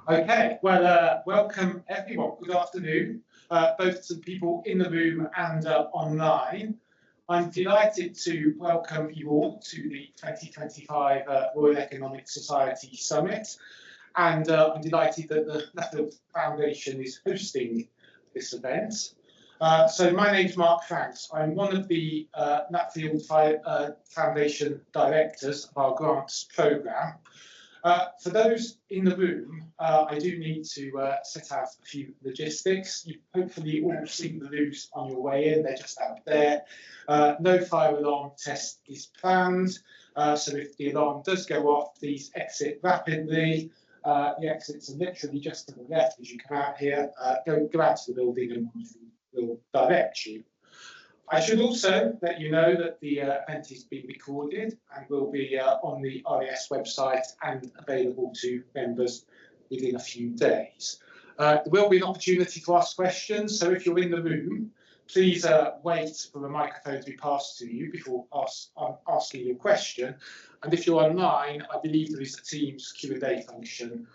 Okay, well, welcome everyone. Good afternoon, both to the people in the room and online. I'm delighted to welcome you all to the 2025 Royal Economic Society Summit, and I'm delighted that the Nuffield Foundation is hosting this event. So my name's Mark Franks. I'm one of the Nuffield Foundation directors of our grants programme. For those in the room, I do need to set out a few logistics. You've hopefully all seen the loos on your way in, they're just out there. No fire alarm test is planned, so if the alarm does go off, please exit rapidly. The exits are literally just to the left as you come out here. Go out to the building and we'll direct you. I should also let you know that the event is being recorded and will be on the RES website and available to members within a few days. There will be an opportunity to ask questions, so if you're in the room, please wait for the microphone to be passed to you before asking your question. And if you're online, I believe there is a Teams Q&A function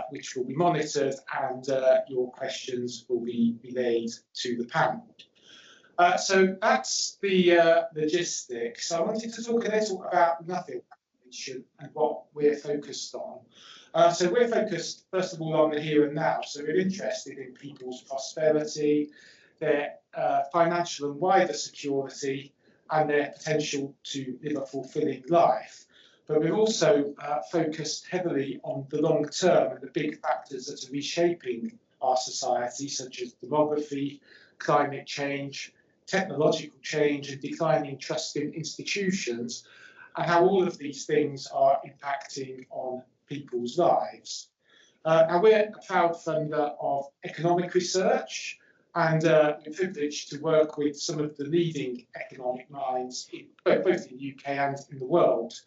which will be monitored and your questions will be relayed to the panel. So that's the logistics. I wanted to talk a little about Nuffield Foundation and what we're focused on. So we're focused, first of all, on the here and now. So we're interested in people's prosperity, their financial and wider security, and their potential to live a fulfilling life. But we're also focused heavily on the long term and the big factors that are reshaping our society, such as demography, climate change, technological change and declining trust in institutions, and how all of these things are impacting on people's lives. Now, we're a proud funder of economic research, and we're privileged to work with some of the leading economic minds, both in the UK and in the world.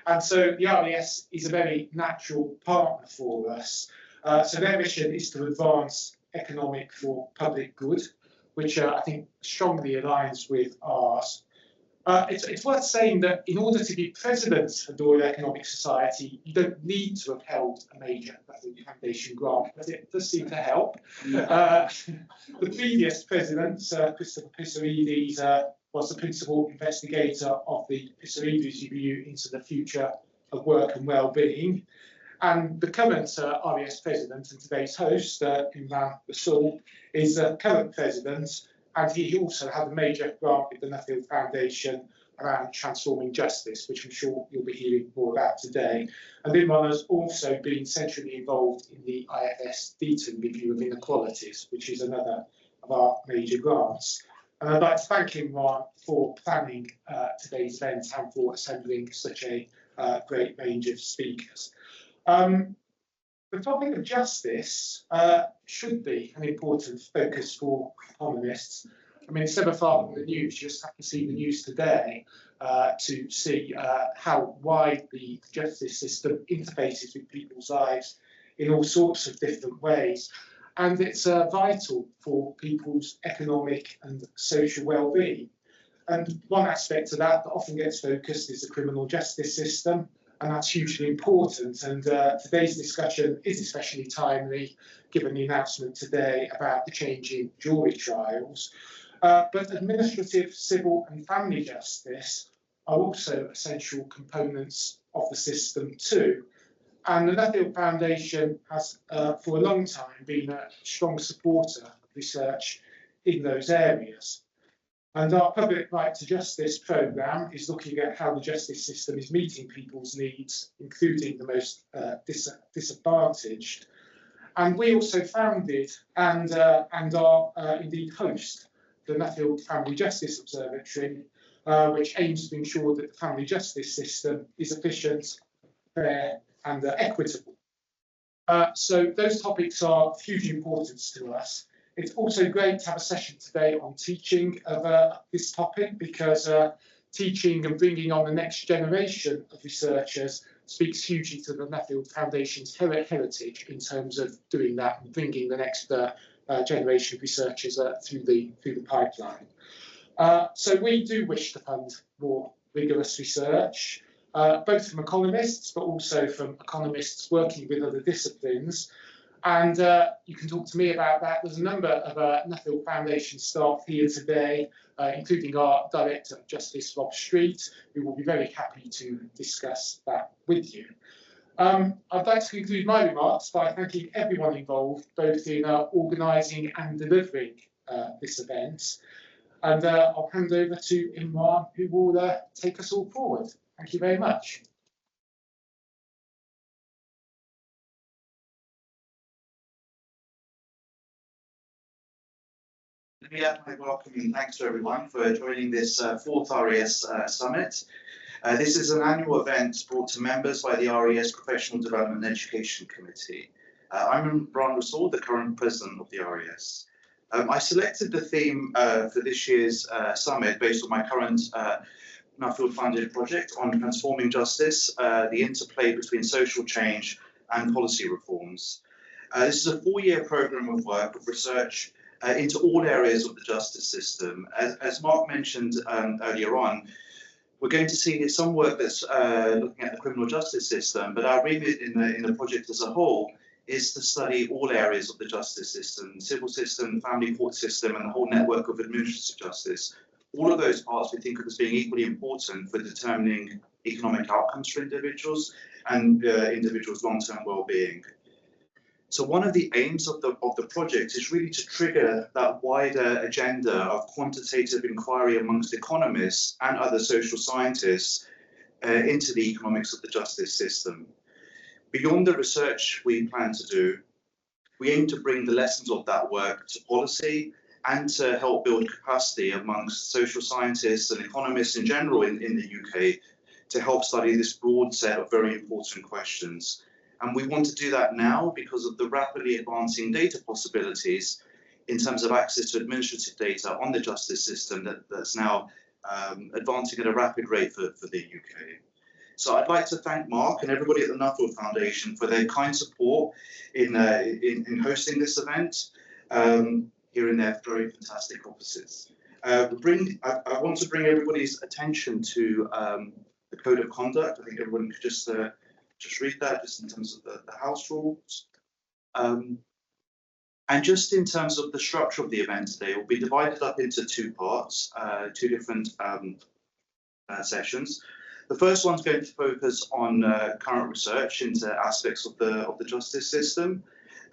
And so the RES is a very natural partner for us. So their mission is to advance economic for public good, which I think strongly aligns with ours. It's worth saying that in order to be president of the Royal Economic Society, you don't need to have held a major Nuffield Foundation grant, but it does seem to help. The previous president, Christopher Pissarides, was the principal investigator of the Pissarides Review into the Future of Work and Wellbeing. And the current RES president and today's host, Imran Rasool, is current president, and he also had a major grant with the Nuffield Foundation around transforming justice, which I'm sure you'll be hearing more about today. And Imran has also been centrally involved in the IFS Deaton Review of Inequalities, which is another of our major grants. And I'd like to thank Imran for planning today's event and for assembling such a great range of speakers. The topic of justice should be an important focus for economists. I mean, it's never far from the news. You just have to see the news today to see how wide the justice system interfaces with people's lives in all sorts of different ways. And it's vital for people's economic and social well-being. And one aspect of that often gets focused is the criminal justice system. And that's hugely important. And today's discussion is especially timely, given the announcement today about the change in jury trials. But administrative, civil and family justice are also essential components of the system too. And the Nuffield Foundation has, for a long time, been a strong supporter of research in those areas. And our Public Right to Justice programme is looking at how the justice system is meeting people's needs, including the most disadvantaged. And we also founded and are indeed host the Nuffield Family Justice Observatory, which aims to ensure that the family justice system is efficient, fair and equitable. So those topics are of huge importance to us. It's also great to have a session today on teaching of this topic, because teaching and bringing on the next generation of researchers speaks hugely to the Nuffield Foundation's heritage in terms of doing that and bringing the next generation of researchers through the pipeline. So we do wish to fund more rigorous research, both from economists, but also from economists working with other disciplines. And you can talk to me about that. There's a number of Nuffield Foundation staff here today, including our Director of Justice, Rob Street, who will be very happy to discuss that with you. I'd like to conclude my remarks by thanking everyone involved, both in organising and delivering this event. And I'll hand over to Imran, who will take us all forward. Thank you very much. Let me add my welcome and thanks to everyone for joining this fourth RES Summit. This is an annual event brought to members by the RES Professional Development and Education Committee. I'm Imran Rasool, the current president of the RES. I selected the theme for this year's summit based on my current Nuffield funded project on transforming justice, the interplay between social change and policy reforms. This is a 4-year programme of work of research into all areas of the justice system. As Mark mentioned earlier on, we're going to see some work that's looking at the criminal justice system, but our remit in the project as a whole is to study all areas of the justice system, civil system, family court system, and the whole network of administrative justice. All of those parts we think of as being equally important for determining economic outcomes for individuals and individuals' long-term well-being. So one of the aims of the project is really to trigger that wider agenda of quantitative inquiry amongst economists and other social scientists into the economics of the justice system. Beyond the research we plan to do, we aim to bring the lessons of that work to policy and to help build capacity amongst social scientists and economists in general in the UK to help study this broad set of very important questions. And we want to do that now because of the rapidly advancing data possibilities in terms of access to administrative data on the justice system that's now advancing at a rapid rate for the UK. So I'd like to thank Mark and everybody at the Nuffield Foundation for their kind support in hosting this event here in their very fantastic offices. I want to bring everybody's attention to the Code of Conduct. I think everyone could just read that, just in terms of the house rules. And just in terms of the structure of the event today, it will be divided up into 2 parts, 2 different sessions. The first one's going to focus on current research into aspects of the justice system,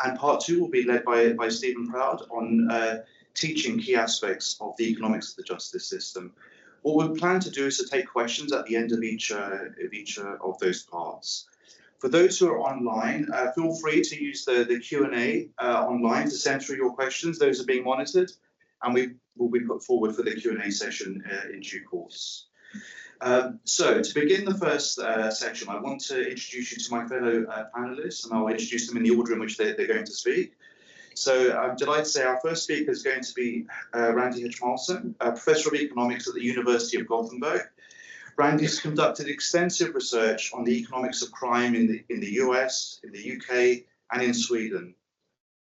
and part 2 will be led by Stephen Proud on teaching key aspects of the economics of the justice system. What we plan to do is to take questions at the end of each of those parts. For those who are online, feel free to use the Q&A online to send through your questions. Those are being monitored, and we will be put forward for the Q&A session in due course. So to begin the first section, I want to introduce you to my fellow panelists, and I'll introduce them in the order in which they're going to speak. So I'm delighted to say our first speaker is going to be Randy Hitchmarson, Professor of Economics at the University of Gothenburg. Randy's conducted extensive research on the economics of crime in the US, in the UK, and in Sweden.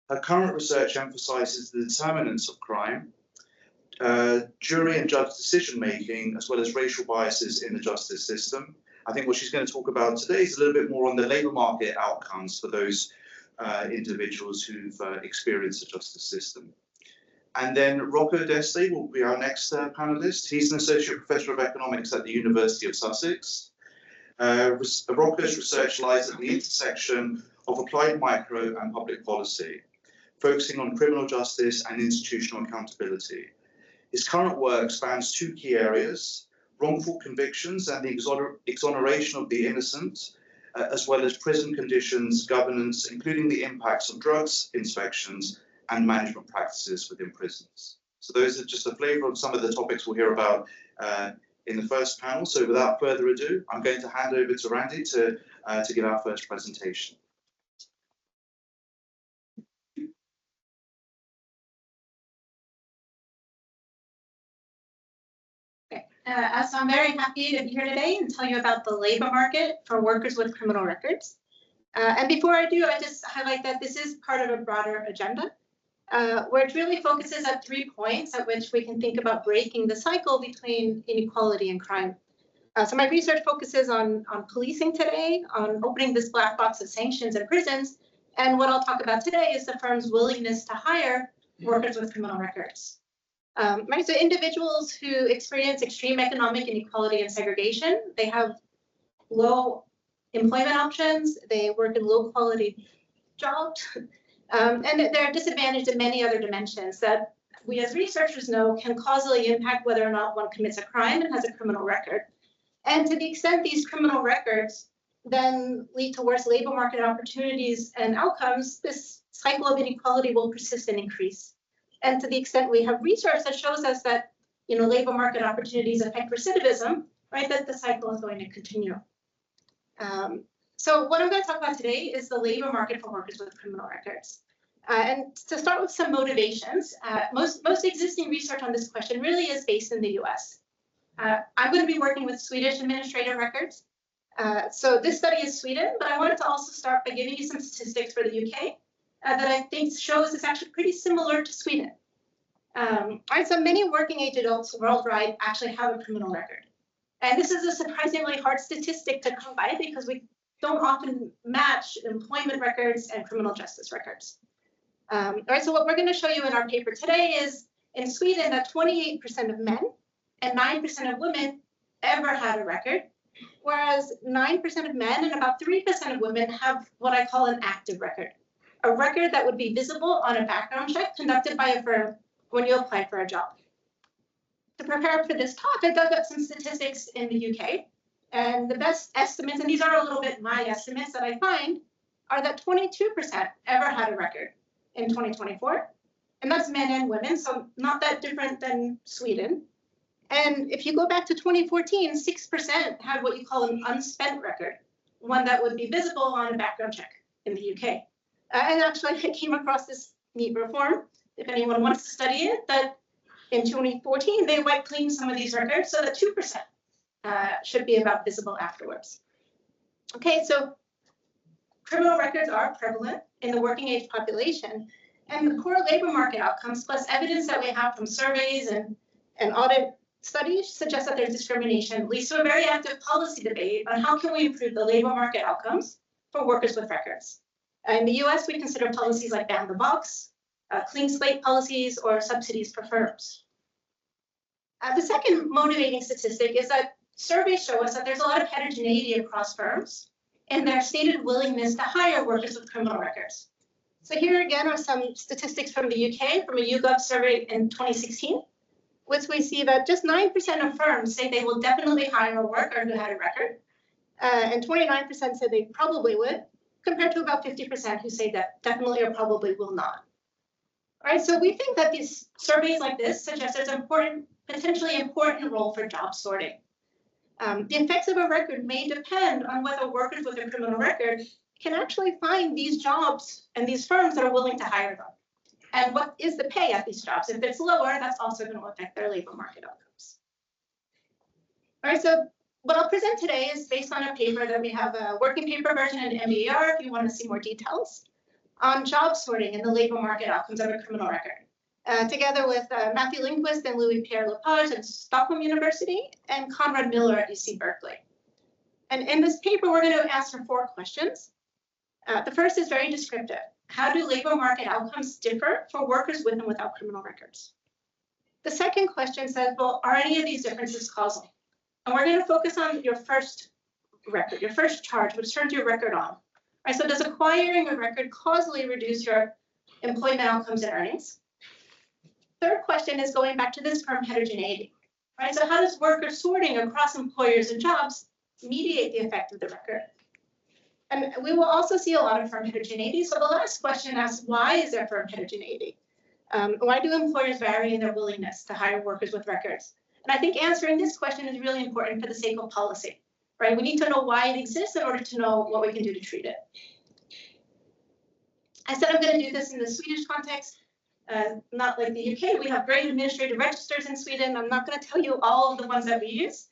Her current research emphasizes the determinants of crime, jury and judge decision-making, as well as racial biases in the justice system. I think what she's going to talk about today is a little bit more on the labour market outcomes for those individuals who've experienced the justice system. And then Rocco Deste will be our next panelist. He's an associate professor of economics at the University of Sussex. Rocco's research lies at the intersection of applied micro and public policy, focusing on criminal justice and institutional accountability. His current work spans 2 key areas: wrongful convictions and the exoneration of the innocent, as well as prison conditions, governance, including the impacts of drugs inspections and management practices within prisons. So those are just a flavour of some of the topics we'll hear about in the first panel. So without further ado, I'm going to hand over to Randy to give our first presentation. So I'm very happy to be here today and tell you about the labour market for workers with criminal records. And before I do, I just highlight that this is part of a broader agenda, where it really focuses at 3 points at which we can think about breaking the cycle between inequality and crime. So my research focuses on policing today, on opening this black box of sanctions in prisons, And what I'll talk about today is the firm's willingness to hire workers with criminal records. Right, so individuals who experience extreme economic inequality and segregation, they have low employment options, they work in low quality jobs, and they're disadvantaged in many other dimensions that we as researchers know can causally impact whether or not one commits a crime and has a criminal record. And to the extent these criminal records then lead to worse labor market opportunities and outcomes, this cycle of inequality will persist and increase. And to the extent we have research that shows us that, labor market opportunities affect recidivism, right, that the cycle is going to continue. So what I'm going to talk about today is the labor market for workers with criminal records. And to start with some motivations, most existing research on this question really is based in the US. I'm going to be working with Swedish administrative records. So this study is Sweden, but I wanted to also start by giving you some statistics for the UK that I think shows it's actually pretty similar to Sweden. Right, so many working age adults worldwide actually have a criminal record. And this is a surprisingly hard statistic to come by because we don't often match employment records and criminal justice records. All right, so what we're going to show you in our paper today is in Sweden that 28% of men and 9% of women ever had a record, whereas 9% of men and about 3% of women have what I call an active record, a record that would be visible on a background check conducted by a firm when you apply for a job. To prepare for this talk, I dug up some statistics in the UK, and the best estimates, and these are a little bit my estimates that I find, are that 22% ever had a record in 2024, and that's men and women, so not that different than Sweden. And if you go back to 2014, 6% had what you call an unspent record, one that would be visible on a background check in the UK. And actually, I came across this neat reform, if anyone wants to study it, that in 2014, they wiped clean some of these records so that 2% should be about visible afterwards. Okay, so criminal records are prevalent in the working age population, and the poor labor market outcomes, plus evidence that we have from surveys and audit studies suggest that there's discrimination, leads to a very active policy debate on how can we improve the labor market outcomes for workers with records. In the US, we consider policies like ban the box, clean slate policies, or subsidies for firms. The second motivating statistic is that surveys show us that there's a lot of heterogeneity across firms in their stated willingness to hire workers with criminal records. So here again are some statistics from the UK, from a YouGov survey in 2016, which we see that just 9% of firms say they will definitely hire a worker who had a record, and 29% said they probably would, compared to about 50% who say that definitely or probably will not. All right, so we think that these surveys like this suggest there's an potentially important role for job sorting. The effects of a record may depend on whether workers with a criminal record can actually find these jobs and these firms that are willing to hire them. And what is the pay at these jobs? If it's lower, that's also going to affect their labor market outcomes. All right, so what I'll present today is based on a paper that we have a working paper version in MER if you want to see more details on job sorting and the labor market outcomes of a criminal record, together with Matthew Lindquist and Louis-Pierre Lepage at Stockholm University and Conrad Miller at UC Berkeley. And in this paper, we're going to answer 4 questions. The first is very descriptive. How do labor market outcomes differ for workers with and without criminal records? The second question says, well, are any of these differences causal? And we're going to focus on your first record, your first charge, which turns your record on. Right, so does acquiring a record causally reduce your employment outcomes and earnings? Third question is going back to this firm heterogeneity. Right, so how does worker sorting across employers and jobs mediate the effect of the record? And we will also see a lot of firm heterogeneity. So the last question asks, why is there firm heterogeneity? Why do employers vary in their willingness to hire workers with records? And I think answering this question is really important for the sake of policy, right? We need to know why it exists in order to know what we can do to treat it. I said I'm going to do this in the Swedish context, not like the UK. We have great administrative registers in Sweden. I'm not going to tell you all of the ones that we use,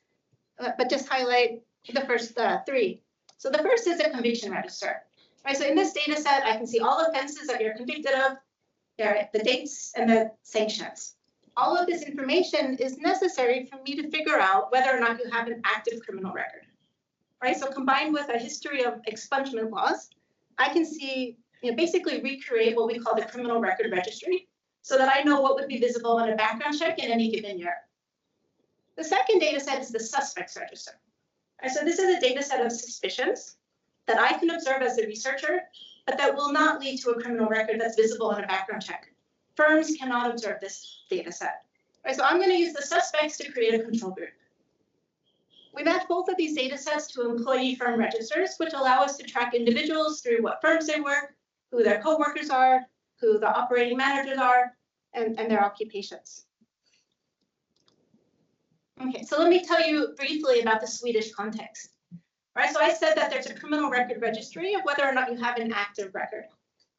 but just highlight the first 3. So the first is a conviction register. Right, so in this data set, I can see all offenses that you're convicted of, the dates and the sanctions. All of this information is necessary for me to figure out whether or not you have an active criminal record. Right, so combined with a history of expungement laws, I can see basically recreate what we call the criminal record registry so that I know what would be visible in a background check in any given year. The second data set is the suspects register. Right, so this is a data set of suspicions that I can observe as a researcher, but that will not lead to a criminal record that's visible in a background check. Firms cannot observe this data set. Right, so I'm going to use the suspects to create a control group. We match both of these data sets to employee firm registers, which allow us to track individuals through what firms they work, who their co-workers are, who the operating managers are, and their occupations. Okay, so let me tell you briefly about the Swedish context. Right, so I said that there's a criminal record registry of whether or not you have an active record.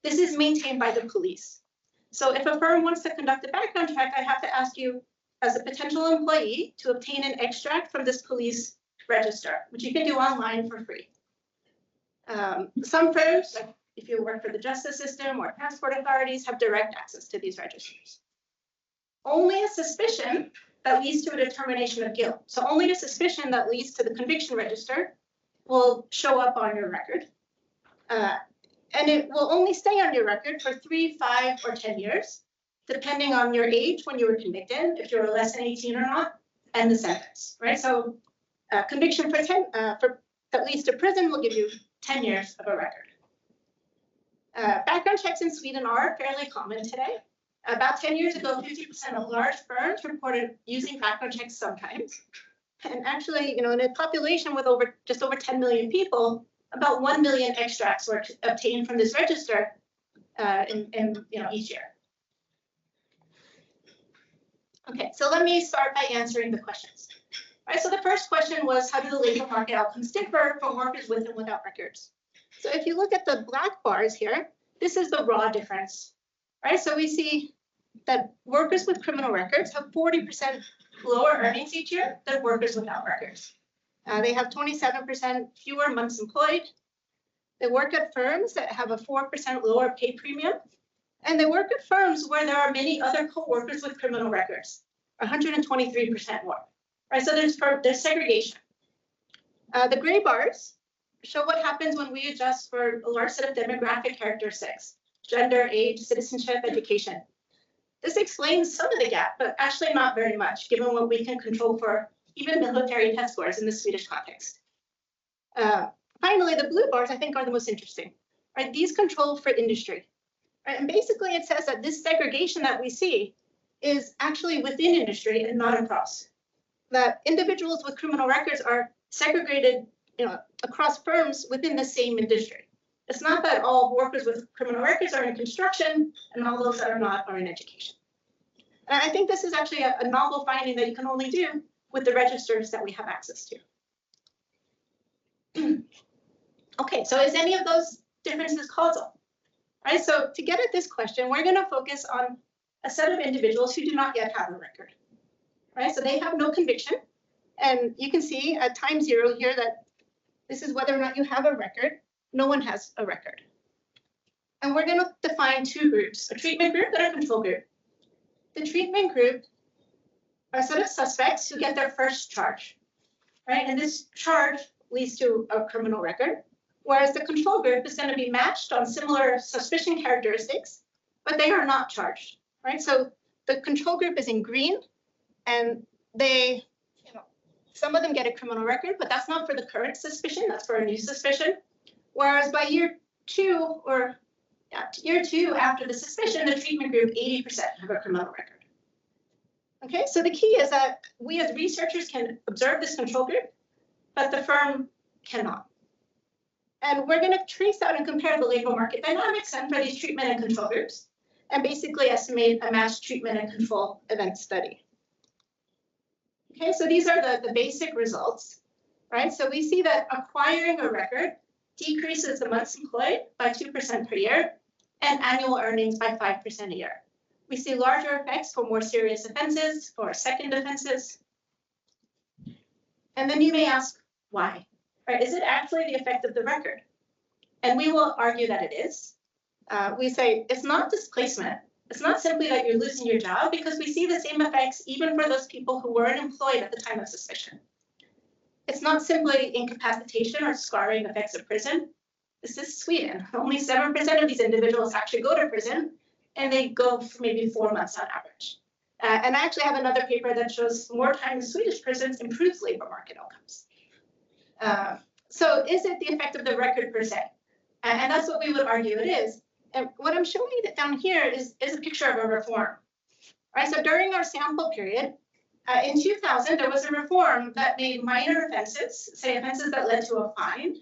This is maintained by the police. So if a firm wants to conduct a background check, I have to ask you as a potential employee to obtain an extract from this police register, which you can do online for free. Some firms, like if you work for the justice system or transport authorities, have direct access to these registers. Only a suspicion that leads to a determination of guilt. So only a suspicion that leads to the conviction register will show up on your record. And it will only stay on your record for 3, 5, or 10 years, depending on your age when you were convicted, if you were less than 18 or not, and the sentence, right? So conviction for that leads to prison will give you 10 years of a record. Background checks in Sweden are fairly common today. About 10 years ago, 50% of large firms reported using background checks sometimes. And actually, in a population with just over 10 million people, about 1 million extracts were obtained from this register in each year. Okay, so let me start by answering the questions. All right, so the first question was, how do the labor market outcomes differ for workers with and without records? So if you look at the black bars here, this is the raw difference, right? So we see that workers with criminal records have 40% lower earnings each year than workers without records. They have 27% fewer months employed. They work at firms that have a 4% lower pay premium. And they work at firms where there are many other co-workers with criminal records, 123% more. Right, so there's segregation. The gray bars show what happens when we adjust for a large set of demographic characteristics, gender, age, citizenship, education. This explains some of the gap, but actually not very much, given what we can control for even military test scores in the Swedish context. Finally, the blue bars, I think, are the most interesting. Right? These control for industry. Right? And basically, it says that this segregation that we see is actually within industry and not across. That individuals with criminal records are segregated across firms within the same industry. It's not that all workers with criminal records are in construction and all those that are not are in education. And I think this is actually a novel finding that you can only do with the registers that we have access to. Okay, so is any of those differences causal? Right, so to get at this question, we're going to focus on a set of individuals who do not yet have a record. Right, so they have no conviction. And you can see at time 0 here that this is whether or not you have a record. No one has a record. And we're going to define 2 groups, a treatment group and a control group. The treatment group are a set of suspects who get their first charge, right? And this charge leads to a criminal record, whereas the control group is going to be matched on similar suspicion characteristics, but they are not charged, right? So the control group is in green, and they, some of them get a criminal record, but that's not for the current suspicion, that's for a new suspicion. Whereas by year 2 after the suspicion, the treatment group, 80% have a criminal record. Okay, so the key is that we as researchers can observe this control group, but the firm cannot. And we're going to trace out and compare the labor market dynamics and for these treatment and control groups, and basically estimate a matched treatment and control event study. Okay, so these are the basic results, right? So we see that acquiring a record decreases the months employed by 2% per year and annual earnings by 5% a year. We see larger effects for more serious offenses, for second offenses. And then you may ask, why? Right? Is it actually the effect of the record? And we will argue that it is. We say it's not displacement. It's not simply that you're losing your job, because we see the same effects even for those people who weren't employed at the time of suspicion. It's not simply incapacitation or scarring effects of prison. This is Sweden. Only 7% of these individuals actually go to prison, and they go for maybe 4 months on average. And I actually have another paper that shows more time in Swedish prisons improves labor market outcomes. So is it the effect of the record per se? And that's what we would argue it is. And what I'm showing you down here is a picture of a reform. Right, so during our sample period, in 2000, there was a reform that made minor offenses, say offenses that led to a fine,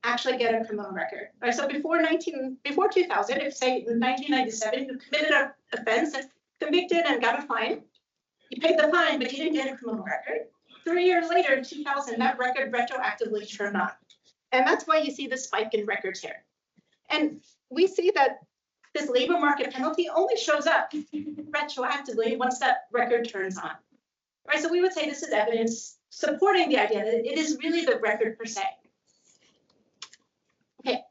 actually get a criminal record. Right, so before 2000, if say in 1997 you committed an offense and convicted and got a fine, you paid the fine, but you didn't get a criminal record. 3 years later, in 2000, that record retroactively turned on. And that's why you see the spike in records here. And we see that this labor market penalty only shows up retroactively once that record turns on. Right, so we would say this is evidence supporting the idea that it is really the record per se. Okay,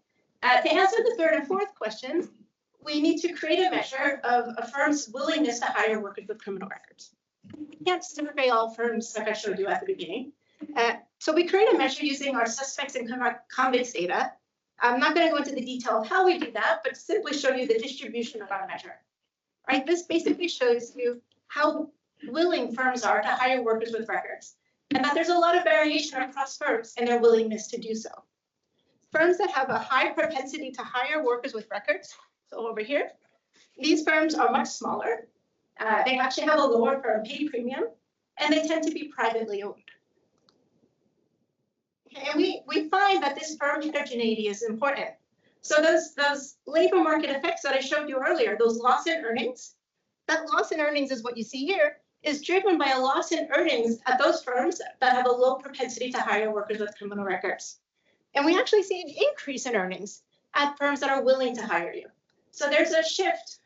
to answer the third and fourth questions, we need to create a measure of a firm's willingness to hire workers with criminal records. We can't survey all firms like I showed you at the beginning. So we create a measure using our suspects and convicts data. I'm not going to go into the detail of how we do that, but simply show you the distribution of our measure. Right, this basically shows you how willing firms are to hire workers with records, and that there's a lot of variation across firms in their willingness to do so. Firms that have a high propensity to hire workers with records, so over here, these firms are much smaller. They actually have a lower firm pay premium, and they tend to be privately owned. Okay, and we find that this firm heterogeneity is important. So those labor market effects that I showed you earlier, those loss in earnings, that loss in earnings is what you see here, is driven by a loss in earnings at those firms that have a low propensity to hire workers with criminal records. And we actually see an increase in earnings at firms that are willing to hire you. So there's a shift,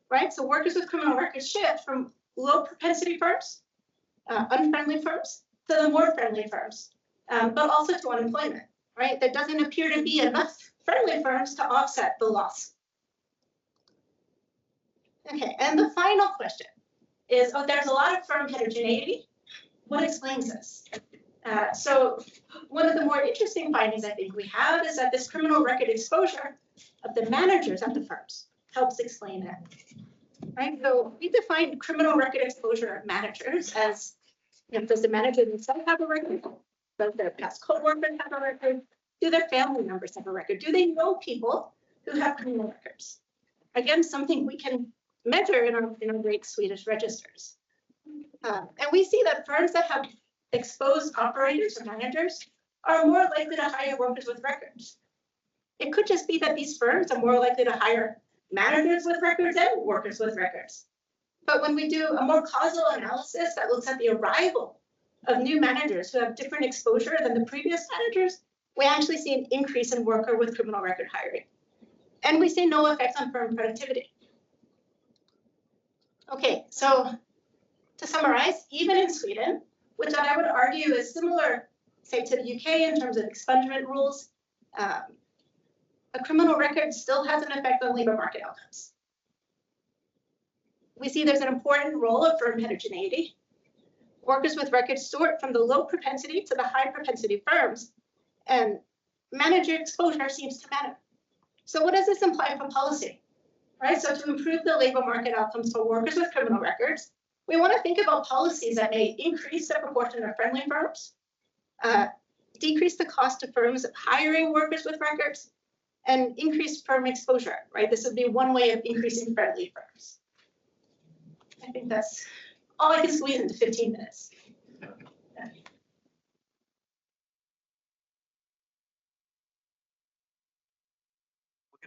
right? So workers with criminal records shift from low propensity firms, unfriendly firms, to the more friendly firms, but also to unemployment, right? There doesn't appear to be enough friendly firms to offset the loss. Okay, and the final question is, there's a lot of firm heterogeneity. What explains this? So one of the more interesting findings I think we have is that this criminal record exposure of the managers at the firms helps explain it. Right, so we define criminal record exposure of managers as, does the manager themselves have a record? Does their past co-workers have a record? Do their family members have a record? Do they know people who have criminal records? Again, something we can measure in our great Swedish registers. And we see that firms that have exposed operators or managers are more likely to hire workers with records. It could just be that these firms are more likely to hire managers with records and workers with records. But when we do a more causal analysis that looks at the arrival of new managers who have different exposure than the previous managers, we actually see an increase in worker with criminal record hiring. And we see no effect on firm productivity. Okay, so to summarize, even in Sweden, which I would argue is similar, say, to the UK in terms of expungement rules, a criminal record still has an effect on labor market outcomes. We see there's an important role of firm heterogeneity. Workers with records sort from the low propensity to the high propensity firms, and manager exposure seems to matter. So what does this imply for policy? Right, so to improve the labor market outcomes for workers with criminal records, we want to think about policies that may increase the proportion of friendly firms, decrease the cost of firms of hiring workers with records, and increase firm exposure, right? This would be one way of increasing friendly firms. I think that's all I can squeeze into 15 minutes. We're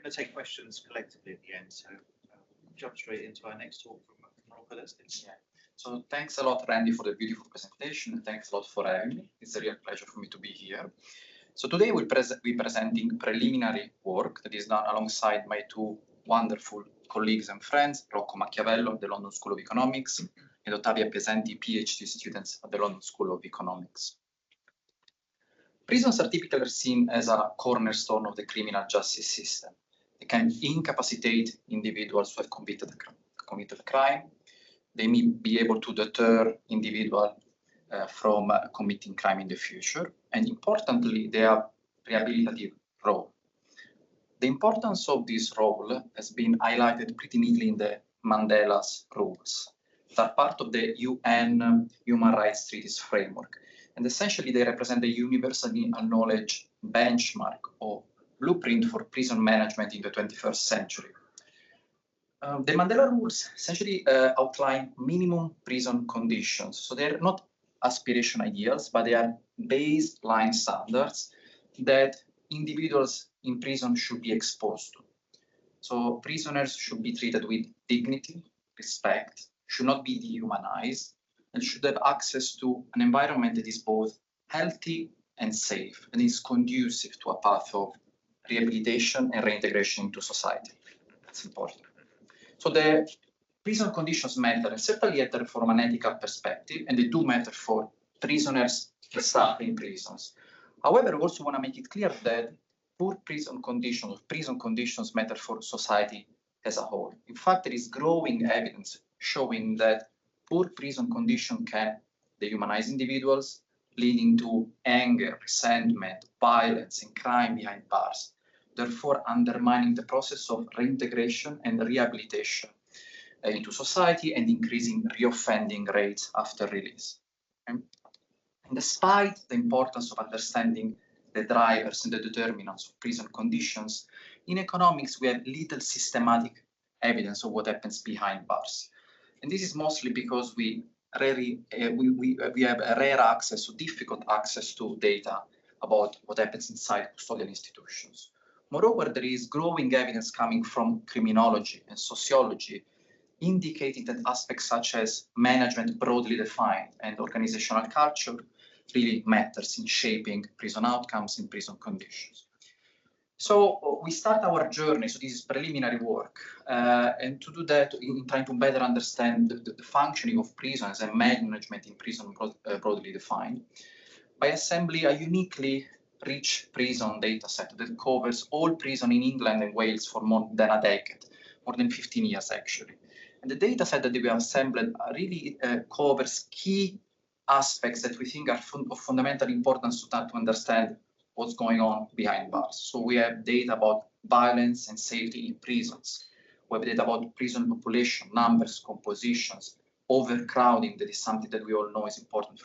going to take questions collectively at the end, so jump straight into our next talk from Rob. Yeah. So thanks a lot, Randy, for the beautiful presentation. Thanks a lot for having me. It's a real pleasure for me to be here. So today we're presenting preliminary work that is done alongside my two wonderful colleagues and friends, Rocco Macchiavello at the London School of Economics and Ottavia Pesenti, PhD students at the London School of Economics. Prisons are typically seen as a cornerstone of the criminal justice system. They can incapacitate individuals who have committed a crime. They may be able to deter individuals from committing crime in the future. And importantly, they are rehabilitative role. The importance of this role has been highlighted pretty neatly in the Mandela's rules that are part of the UN Human Rights Treaties framework. And essentially, they represent the universally acknowledged benchmark or blueprint for prison management in the 21st century. The Mandela rules essentially outline minimum prison conditions. So they're not aspiration ideals, but they are baseline standards that individuals in prison should be exposed to. So prisoners should be treated with dignity, respect, should not be dehumanized, and should have access to an environment that is both healthy and safe and is conducive to a path of rehabilitation and reintegration into society. That's important. So the prison conditions matter, and certainly matter from an ethical perspective, and they do matter for prisoners, the staff in prisons. However, we also want to make it clear that poor prison conditions matter for society as a whole. In fact, there is growing evidence showing that poor prison conditions can dehumanize individuals, leading to anger, resentment, violence, and crime behind bars, therefore undermining the process of reintegration and rehabilitation into society and increasing reoffending rates after release. And despite the importance of understanding the drivers and the determinants of prison conditions, in economics we have little systematic evidence of what happens behind bars. And this is mostly because we have a rare access or difficult access to data about what happens inside custodial institutions. Moreover, there is growing evidence coming from criminology and sociology indicating that aspects such as management broadly defined and organizational culture really matters in shaping prison outcomes and prison conditions. So we start our journey, so this is preliminary work, and to do that in trying to better understand the functioning of prisons and management in prison broadly defined, by assembling a uniquely rich prison data set that covers all prison in England and Wales for more than a decade, more than 15 years actually. And the data set that we have assembled really covers key aspects that we think are of fundamental importance to understand what's going on behind bars. So we have data about violence and safety in prisons. We have data about prison population, numbers, compositions, overcrowding, that is something that we all know is important,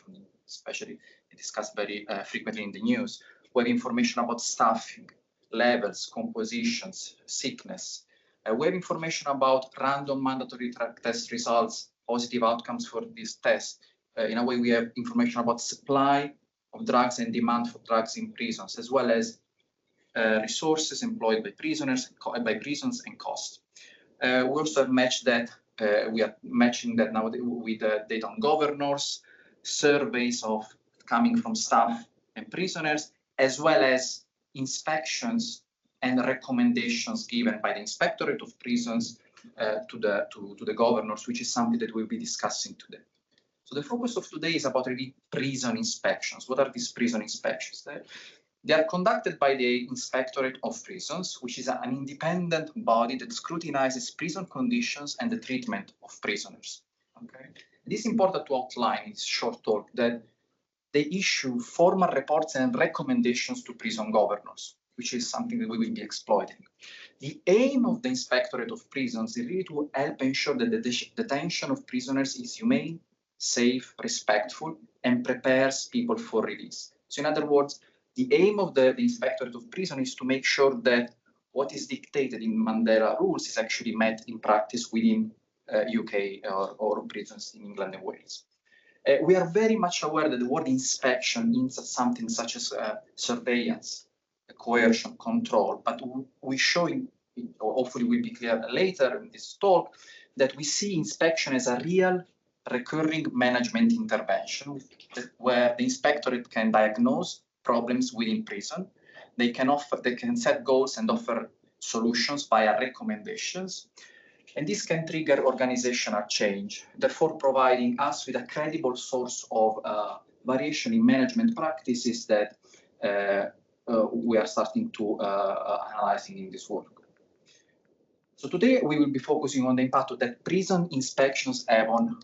especially discussed very frequently in the news. We have information about staffing, levels, compositions, sickness. We have information about random mandatory drug test results, positive outcomes for this test. In a way, we have information about supply of drugs and demand for drugs in prisons, as well as resources employed by prisoners, and cost. We also have matched that. We are matching that now with data on governors, surveys of coming from staff and prisoners, as well as inspections and recommendations given by the Inspectorate of Prisons to the governors, which is something that we'll be discussing today. So the focus of today is about really prison inspections. What are these prison inspections? They are conducted by the Inspectorate of Prisons, which is an independent body that scrutinizes prison conditions and the treatment of prisoners. Okay? It is important to outline in this short talk that they issue formal reports and recommendations to prison governors, which is something that we will be exploiting. The aim of the Inspectorate of Prisons is really to help ensure that the detention of prisoners is humane, safe, respectful, and prepares people for release. So in other words, the aim of the Inspectorate of Prison is to make sure that what is dictated in Mandela rules is actually met in practice within UK or prisons in England and Wales. We are very much aware that the word inspection means something such as surveillance, coercion, control, but we show, or hopefully will be clear later in this talk, that we see inspection as a real recurring management intervention where the inspectorate can diagnose problems within prison. They can set goals and offer solutions via recommendations. And this can trigger organizational change, therefore providing us with a credible source of variation in management practices that we are starting to analyzing in this work. So today we will be focusing on the impact that prison inspections have on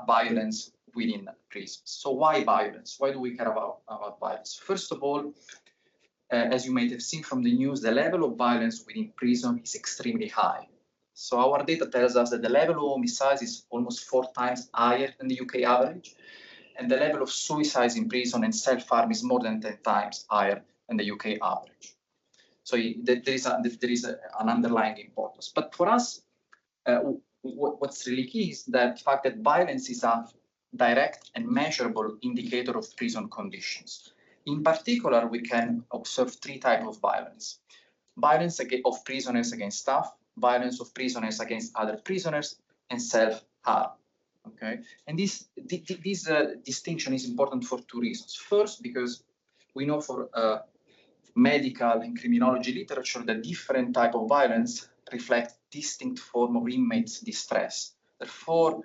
violence within prisons. So why violence? Why do we care about violence? First of all, as you might have seen from the news, the level of violence within prison is extremely high. So our data tells us that the level of homicides is almost 4 times higher than the UK average, and the level of suicides in prison and self-harm is more than 10 times higher than the UK average. So there is an underlying importance. But for us, what's really key is the fact that violence is a direct and measurable indicator of prison conditions. In particular, we can observe 3 types of violence. Violence of prisoners against staff, violence of prisoners against other prisoners, and self-harm. Okay, and this distinction is important for 2 reasons. First, because we know for medical and criminology literature that different type of violence reflect distinct form of inmates' distress. Therefore,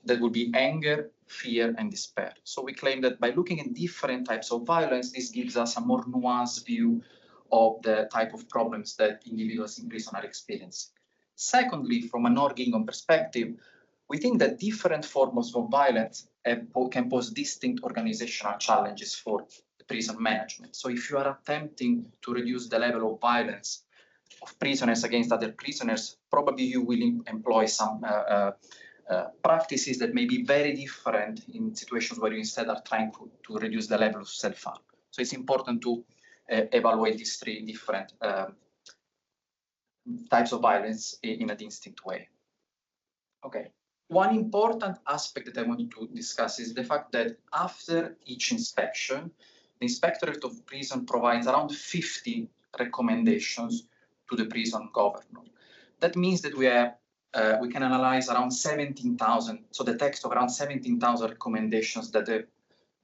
that would be anger, fear, and despair. So we claim that by looking at different types of violence, this gives us a more nuanced view of the type of problems that individuals in prison are experiencing. Secondly, from an Norr-Gingon perspective, we think that different forms of violence can pose distinct organizational challenges for the prison management. So if you are attempting to reduce the level of violence of prisoners against other prisoners, probably you will employ some practices that may be very different in situations where you instead are trying to reduce the level of self-harm. So it's important to evaluate these 3 different types of violence in a distinct way. Okay. One important aspect that I want to discuss is the fact that after each inspection, the Inspectorate of Prison provides around 50 recommendations to the prison governor. That means that we can analyze around 17,000, so the text of around 17,000 recommendations that the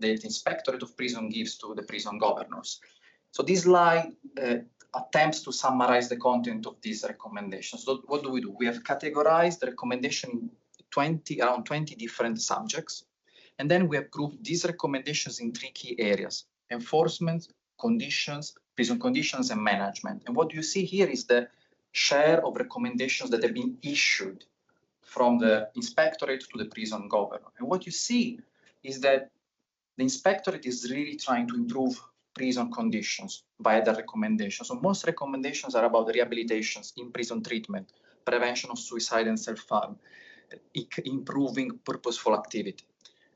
Inspectorate of Prison gives to the prison governors. So this slide attempts to summarize the content of these recommendations. So what do? We have categorized the recommendation in around 20 different subjects. And then we have grouped these recommendations in 3 key areas: enforcement, conditions, prison conditions, and management. And what you see here is the share of recommendations that have been issued from the inspectorate to the prison governor. And what you see is that the inspectorate is really trying to improve prison conditions via the recommendations. So most recommendations are about rehabilitations, in-prison treatment, prevention of suicide and self-harm, improving purposeful activity.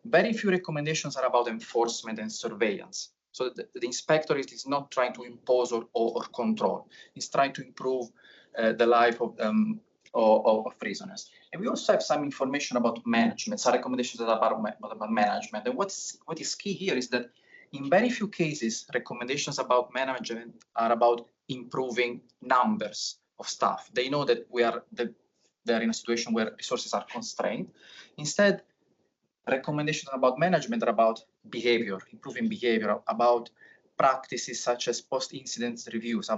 Very few recommendations are about enforcement and surveillance. So the inspectorate is not trying to impose or control. It's trying to improve the life of prisoners. And we also have some information about management, some recommendations about management. And what is key here is that in very few cases, recommendations about management are about improving numbers of staff. They know that they're in a situation where resources are constrained. Instead, recommendations about management are about behavior, improving behavior, about practices such as post-incident reviews,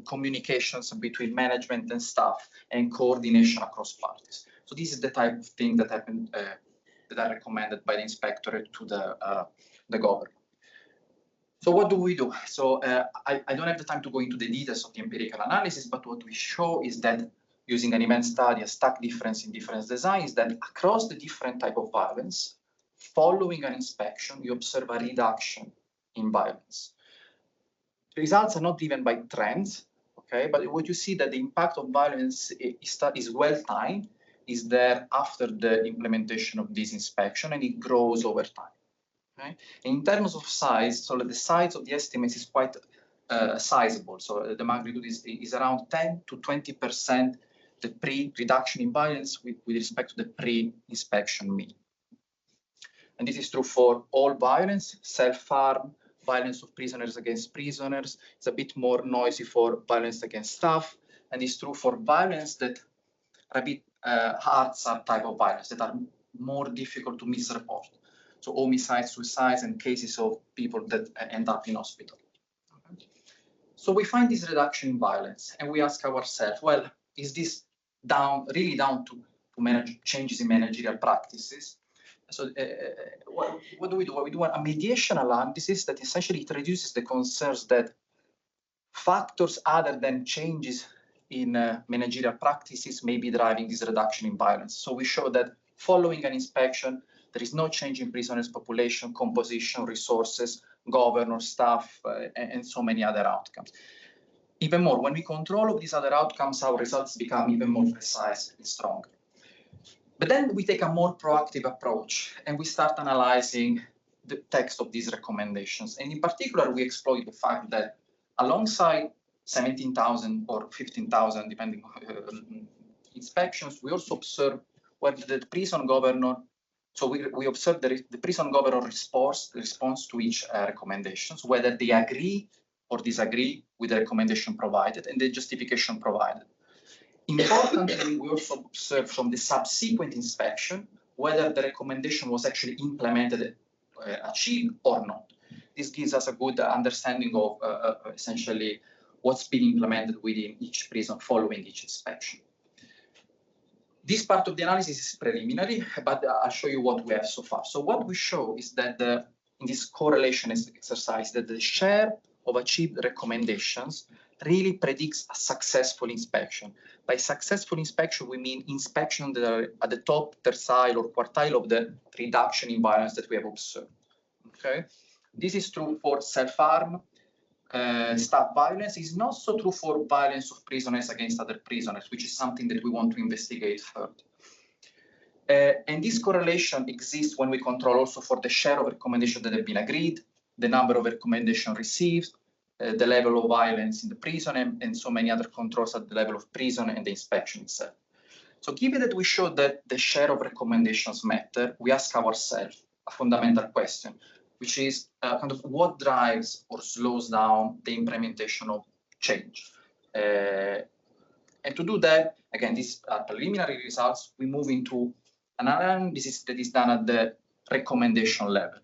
communications between management and staff, and coordination across parties. So this is the type of thing that happened that are recommended by the inspectorate to the governor. So what do we do? So I don't have the time to go into the details of the empirical analysis, but what we show is that using an event study, a stack difference in difference design, is that across the different type of violence, following an inspection, you observe a reduction in violence. The results are not driven by trends, okay? But what you see that the impact of violence is well timed, is there after the implementation of this inspection, and it grows over time. Okay? In terms of size, so the size of the estimates is quite sizable. So the magnitude is around 10 to 20% the pre-reduction in violence with respect to the pre-inspection mean. And this is true for all violence, self-harm, violence of prisoners against prisoners. It's a bit more noisy for violence against staff. And it's true for violence that are a bit hard type of violence that are more difficult to misreport. So homicides, suicides, and cases of people that end up in hospital. Okay. So we find this reduction in violence, and we ask ourselves, well, is this really down to changes in managerial practices? So what do? We do a mediation analysis that essentially it reduces the concerns that factors other than changes in managerial practices may be driving this reduction in violence. So we show that following an inspection, there is no change in prisoners' population, composition, resources, governor, staff, and so many other outcomes. Even more, when we control all these other outcomes, our results become even more precise and stronger. But then we take a more proactive approach and we start analyzing the text of these recommendations. And in particular, we exploit the fact that alongside 17,000 or 15,000, depending on inspections, we also observe whether the prison governor, so we observe the prison governor response to each recommendations, whether they agree or disagree with the recommendation provided and the justification provided. Importantly, we also observe from the subsequent inspection whether the recommendation was actually implemented, achieved or not. This gives us a good understanding of essentially what's been implemented within each prison following each inspection. This part of the analysis is preliminary, but I'll show you what we have so far. So what we show is that in this correlation exercise, that the share of achieved recommendations really predicts a successful inspection. By successful inspection, we mean inspection that are at the top tercile or quartile of the reduction in violence that we have observed. Okay, this is true for self-harm, staff violence. Is not so true for violence of prisoners against other prisoners, which is something that we want to investigate further. And this correlation exists when we control also for the share of recommendations that have been agreed, the number of recommendations received, the level of violence in the prison, and so many other controls at the level of prison and the inspection itself. So given that we show that the share of recommendations matter, we ask ourselves a fundamental question, which is kind of what drives or slows down the implementation of change. And to do that, again, these are preliminary results. We move into an analysis that is done at the recommendation level,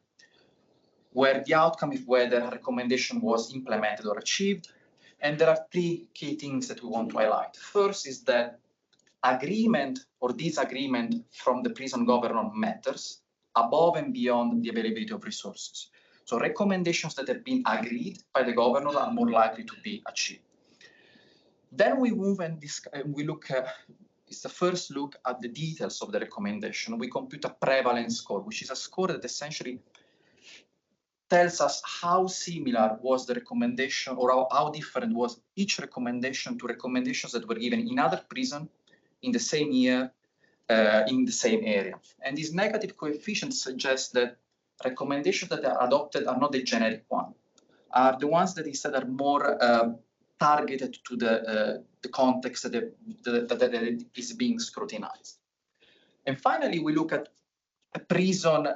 where the outcome is whether a recommendation was implemented or achieved. And there are three key things that we want to highlight. First is that agreement or disagreement from the prison governor matters above and beyond the availability of resources. So recommendations that have been agreed by the governor are more likely to be achieved. Then we move and we look at, it's the first look at the details of the recommendation. We compute a prevalence score, which is a score that essentially tells us how similar was the recommendation or how different was each recommendation to recommendations that were given in other prison in the same year, in the same area. And this negative coefficient suggests that recommendations that are adopted are not the generic one, are the ones that instead are more targeted to the context that is being scrutinized. And finally, we look at prison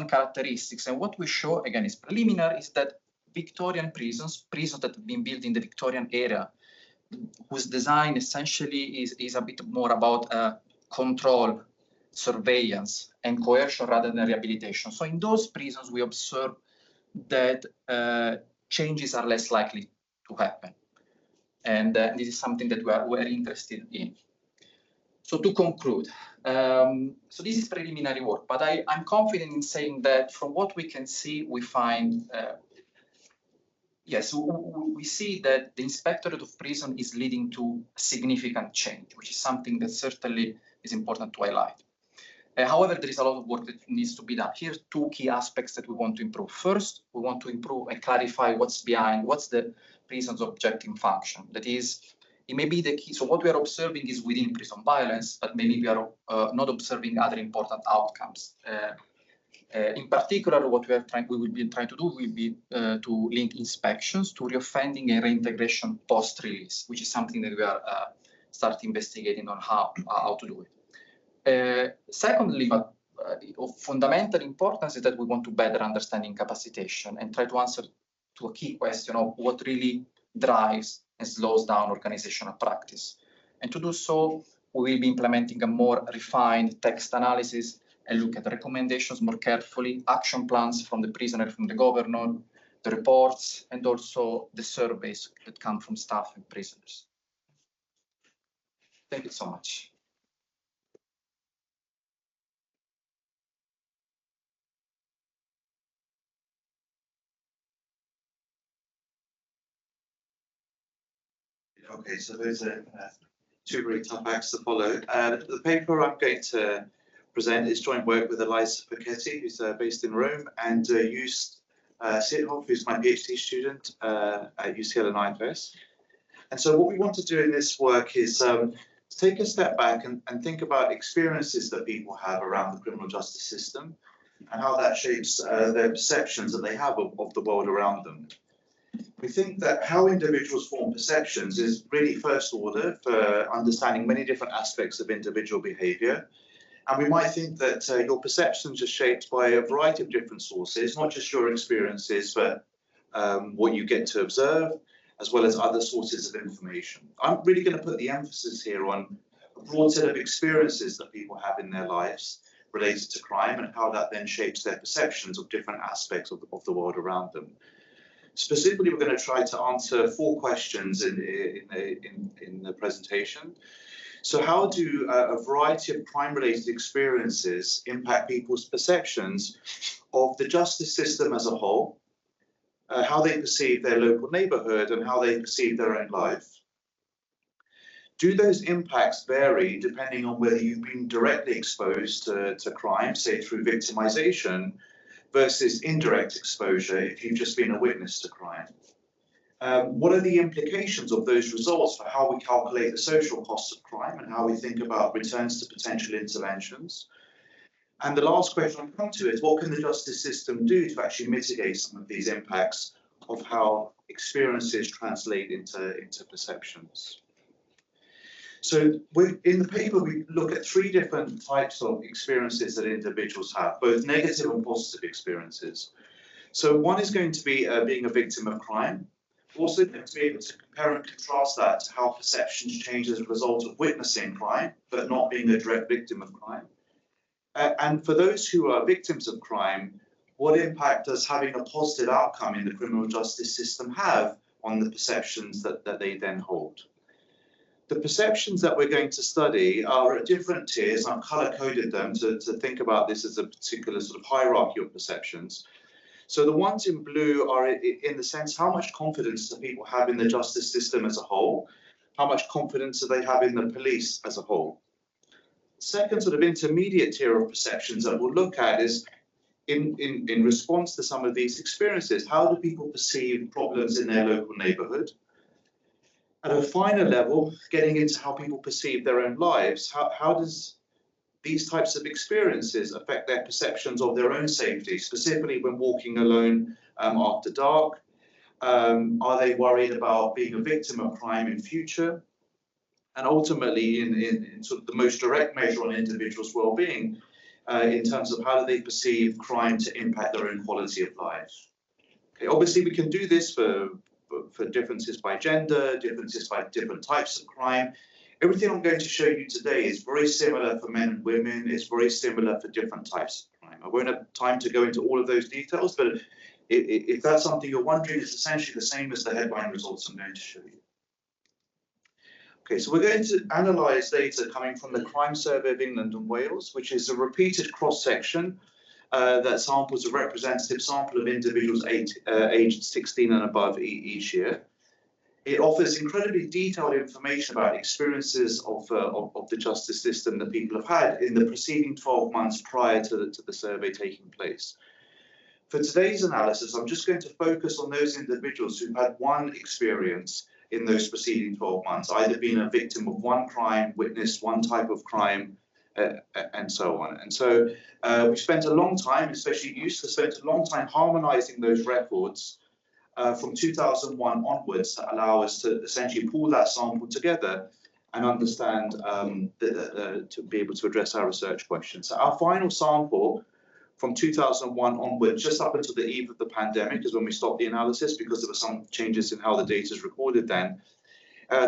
characteristics. And what we show, again, is preliminary, is that Victorian prisons that have been built in the Victorian era, whose design essentially is a bit more about control, surveillance, and coercion rather than rehabilitation. So in those prisons, we observe that changes are less likely to happen. And this is something that we are very interested in. So to conclude, so this is preliminary work, but I'm confident in saying that from what we can see, we find, yes, we see that the Inspectorate of Prison is leading to significant change, which is something that certainly is important to highlight. However, there is a lot of work that needs to be done. Here are two key aspects that we want to improve. First, we want to improve and clarify what's the prison's objective function. That is, it may be the key. So what we are observing is within prison violence, but maybe we are not observing other important outcomes. In particular, what we will be trying to do will be to link inspections to reoffending and reintegration post-release, which is something that we are start investigating on how to do it. Secondly, but of fundamental importance is that we want to better understand incapacitation and try to answer to a key question of what really drives and slows down organizational practice. And to do so, we will be implementing a more refined text analysis and look at the recommendations more carefully, action plans from the prisoner, from the governor, the reports, and also the surveys that come from staff and prisoners. Thank you so much. Okay, so those are two very tough acts to follow. The paper I'm going to present is joint work with Eliza Facchetti, who's based in Rome, and Joost Sithoff, who's my PhD student at UCL and IFS. And so what we want to do in this work is take a step back and think about experiences that people have around the criminal justice system and how that shapes their perceptions that they have of the world around them. We think that how individuals form perceptions is really first order for understanding many different aspects of individual behavior. And we might think that your perceptions are shaped by a variety of different sources, not just your experiences, but what you get to observe, as well as other sources of information. I'm really going to put the emphasis here on a broad set of experiences that people have in their lives related to crime and how that then shapes their perceptions of different aspects of the world around them. Specifically, we're going to try to answer 4 questions in the presentation. So how do a variety of crime-related experiences impact people's perceptions of the justice system as a whole, how they perceive their local neighborhood, and how they perceive their own life? Do those impacts vary depending on whether you've been directly exposed to crime, say through victimization, versus indirect exposure if you've just been a witness to crime? What are the implications of those results for how we calculate the social costs of crime and how we think about returns to potential interventions? And the last question I'll come to is, what can the justice system do to actually mitigate some of these impacts of how experiences translate into perceptions? So in the paper, we look at 3 different types of experiences that individuals have, both negative and positive experiences. So one is going to be being a victim of crime. Also, going to be able to compare and contrast that to how perceptions change as a result of witnessing crime, but not being a direct victim of crime. And for those who are victims of crime, what impact does having a positive outcome in the criminal justice system have on the perceptions that they then hold? The perceptions that we're going to study are at different tiers. I've color-coded them to think about this as a particular sort of hierarchy of perceptions. So the ones in blue are in the sense, how much confidence do people have in the justice system as a whole? How much confidence do they have in the police as a whole? Second sort of intermediate tier of perceptions that we'll look at is in response to some of these experiences, how do people perceive problems in their local neighborhood? At a finer level, getting into how people perceive their own lives, how does these types of experiences affect their perceptions of their own safety, specifically when walking alone after dark? Are they worried about being a victim of crime in future? And ultimately, in sort of the most direct measure on individuals' well-being, in terms of how do they perceive crime to impact their own quality of life? Okay, obviously, we can do this for differences by gender, differences by different types of crime. Everything I'm going to show you today is very similar for men and women. It's very similar for different types of crime. I won't have time to go into all of those details, but if that's something you're wondering, it's essentially the same as the headline results I'm going to show you. Okay, so we're going to analyse data coming from the Crime Survey of England and Wales, which is a repeated cross-section that samples a representative sample of individuals aged 16 and above each year. It offers incredibly detailed information about experiences of the justice system that people have had in the preceding 12 months prior to the survey taking place. For today's analysis, I'm just going to focus on those individuals who've had one experience in those preceding 12 months, either being a victim of one crime, witnessed one type of crime, and so on. And so we spent a long time, especially Joost spent a long time harmonizing those records from 2001 onwards to allow us to essentially pull that sample together and understand to be able to address our research questions. So our final sample from 2001 onwards, just up until the eve of the pandemic, is when we stopped the analysis because there were some changes in how the data is recorded then,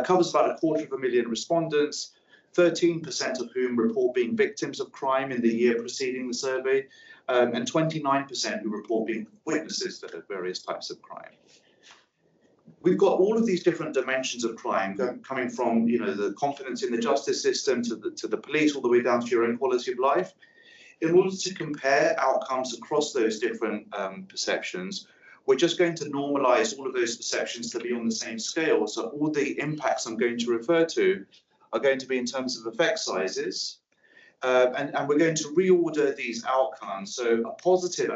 covers about 250,000 respondents, 13% of whom report being victims of crime in the year preceding the survey, and 29% who report being witnesses to various types of crime. We've got all of these different dimensions of crime coming from, the confidence in the justice system to the police, all the way down to your own quality of life. In order to compare outcomes across those different perceptions, we're just going to normalize all of those perceptions to be on the same scale. So all the impacts I'm going to refer to are going to be in terms of effect sizes. And we're going to reorder these outcomes. So a positive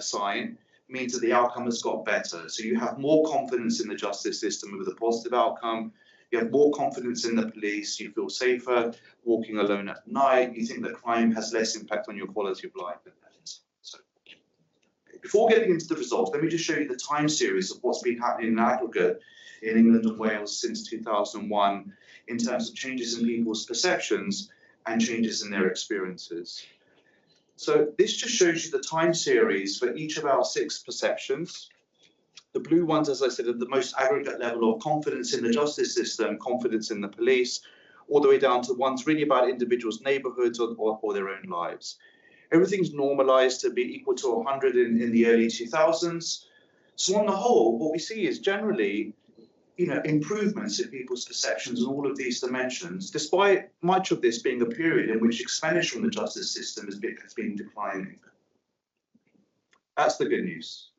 sign means that the outcome has got better. So you have more confidence in the justice system with a positive outcome. You have more confidence in the police. You feel safer walking alone at night. You think that crime has less impact on your quality of life. So before getting into the results, let me just show you the time series of what's been happening in aggregate in England and Wales since 2001 in terms of changes in people's perceptions and changes in their experiences. So this just shows you the time series for each of our 6 perceptions. The blue ones, as I said, are the most aggregate level of confidence in the justice system, confidence in the police, all the way down to ones really about individuals' neighborhoods or their own lives. Everything's normalized to be equal to 100 in the early 2000s. So on the whole, what we see is generally, improvements in people's perceptions on all of these dimensions, despite much of this being a period in which expenditure on the justice system has been declining. That's the good news.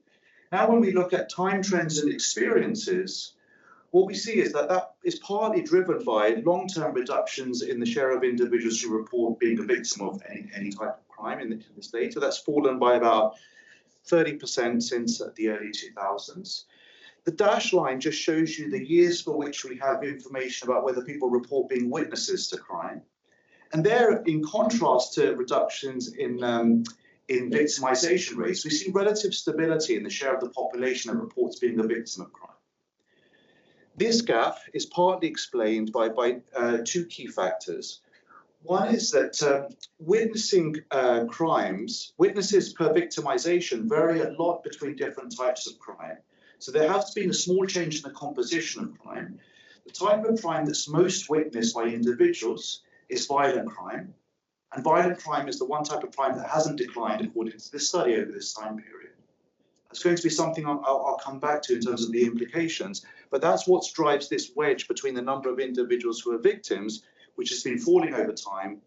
Now, when we look at time trends and experiences, what we see is that is partly driven by long-term reductions in the share of individuals who report being a victim of any type of crime in this data. That's fallen by about 30% since the early 2000s. The dashed line just shows you the years for which we have information about whether people report being witnesses to crime. And there, in contrast to reductions in victimization rates, we see relative stability in the share of the population that reports being a victim of crime. This gap is partly explained by 2 key factors. One is that witnessing crimes, witnesses per victimization vary a lot between different types of crime. So there has been a small change in the composition of crime. The type of crime that's most witnessed by individuals is violent crime. And violent crime is the one type of crime that hasn't declined according to this study over this time period. That's going to be something I'll come back to in terms of the implications. But that's what drives this wedge between the number of individuals who are victims, which has been falling over time,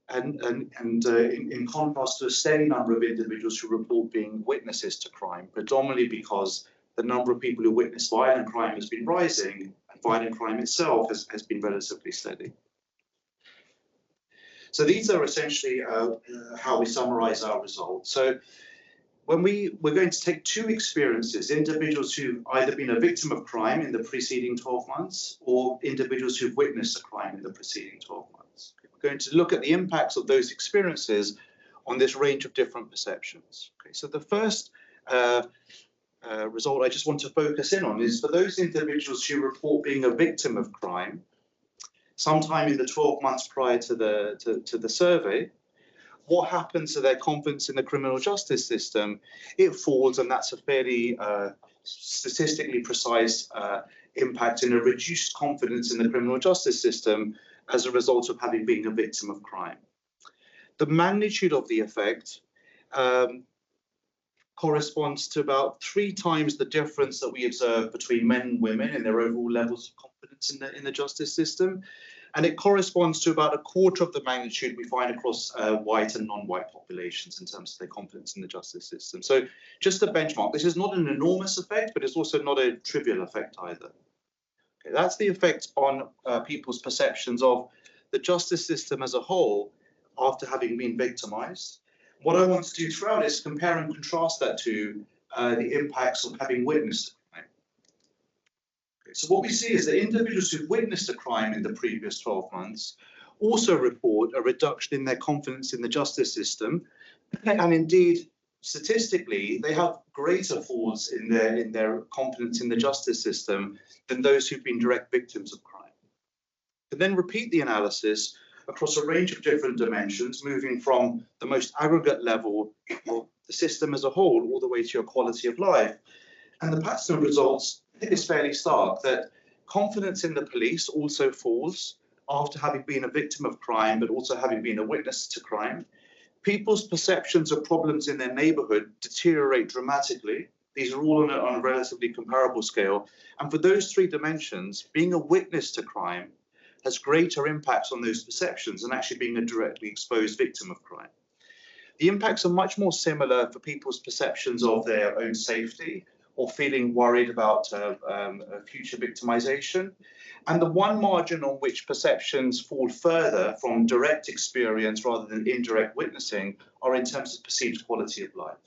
and in contrast to a steady number of individuals who report being witnesses to crime, predominantly because the number of people who witness violent crime has been rising, and violent crime itself has been relatively steady. So these are essentially how we summarize our results. So when we're going to take 2 experiences, individuals who've either been a victim of crime in the preceding 12 months or individuals who've witnessed a crime in the preceding 12 months. We're going to look at the impacts of those experiences on this range of different perceptions. Okay, so the first result I just want to focus in on is for those individuals who report being a victim of crime, sometime in the 12 months prior to the survey, what happens to their confidence in the criminal justice system? It falls, and that's a fairly statistically precise impact in a reduced confidence in the criminal justice system as a result of having been a victim of crime. The magnitude of the effect corresponds to about 3 times the difference that we observe between men and women in their overall levels of confidence in the justice system. And it corresponds to about 1/4 of the magnitude we find across white and non-white populations in terms of their confidence in the justice system. So just a benchmark, this is not an enormous effect, but it's also not a trivial effect either. Okay, that's the effect on people's perceptions of the justice system as a whole after having been victimized. What I want to do throughout is compare and contrast that to the impacts of having witnessed a crime. Okay, so what we see is that individuals who've witnessed a crime in the previous 12 months also report a reduction in their confidence in the justice system, and indeed, statistically, they have greater falls in their confidence in the justice system than those who've been direct victims of crime. And then repeat the analysis across a range of different dimensions, moving from the most aggregate level of the system as a whole all the way to your quality of life. And the pattern of results is fairly stark, that confidence in the police also falls after having been a victim of crime, but also having been a witness to crime. People's perceptions of problems in their neighborhood deteriorate dramatically. These are all on a relatively comparable scale. And for those 3 dimensions, being a witness to crime has greater impacts on those perceptions than actually being a directly exposed victim of crime. The impacts are much more similar for people's perceptions of their own safety or feeling worried about future victimization. And the one margin on which perceptions fall further from direct experience rather than indirect witnessing are in terms of perceived quality of life.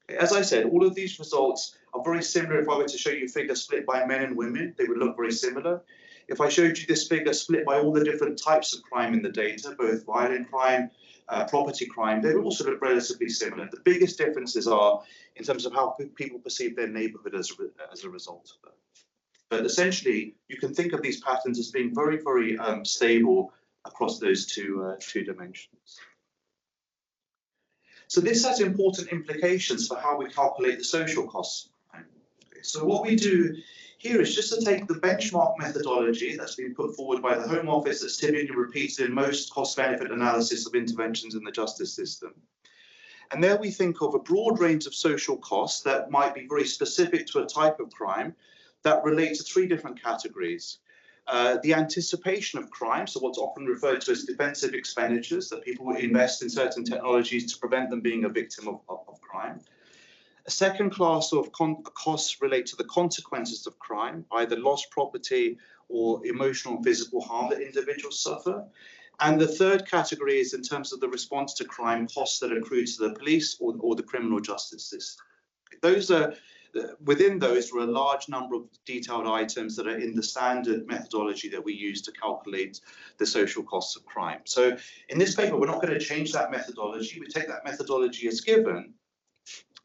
As I said, all of these results are very similar. If I were to show you figures split by men and women, they would look very similar. If I showed you this figure split by all the different types of crime in the data, both violent crime, property crime, they would also look relatively similar. The biggest differences are in terms of how people perceive their neighborhood as a result of that. But essentially, you can think of these patterns as being very, very stable across those two dimensions. So this has important implications for how we calculate the social costs. So what we do here is just to take the benchmark methodology that's been put forward by the Home Office, that's typically repeated in most cost-benefit analysis of interventions in the justice system. And there we think of a broad range of social costs that might be very specific to a type of crime that relate to three different categories. The anticipation of crime, so what's often referred to as defensive expenditures, that people invest in certain technologies to prevent them being a victim of crime. A second class of costs relate to the consequences of crime, either lost property or emotional and physical harm that individuals suffer. And the third category is in terms of the response to crime, costs that accrue to the police or the criminal justice system. Those are within those are a large number of detailed items that are in the standard methodology that we use to calculate the social costs of crime. So in this paper, we're not going to change that methodology. We take that methodology as given,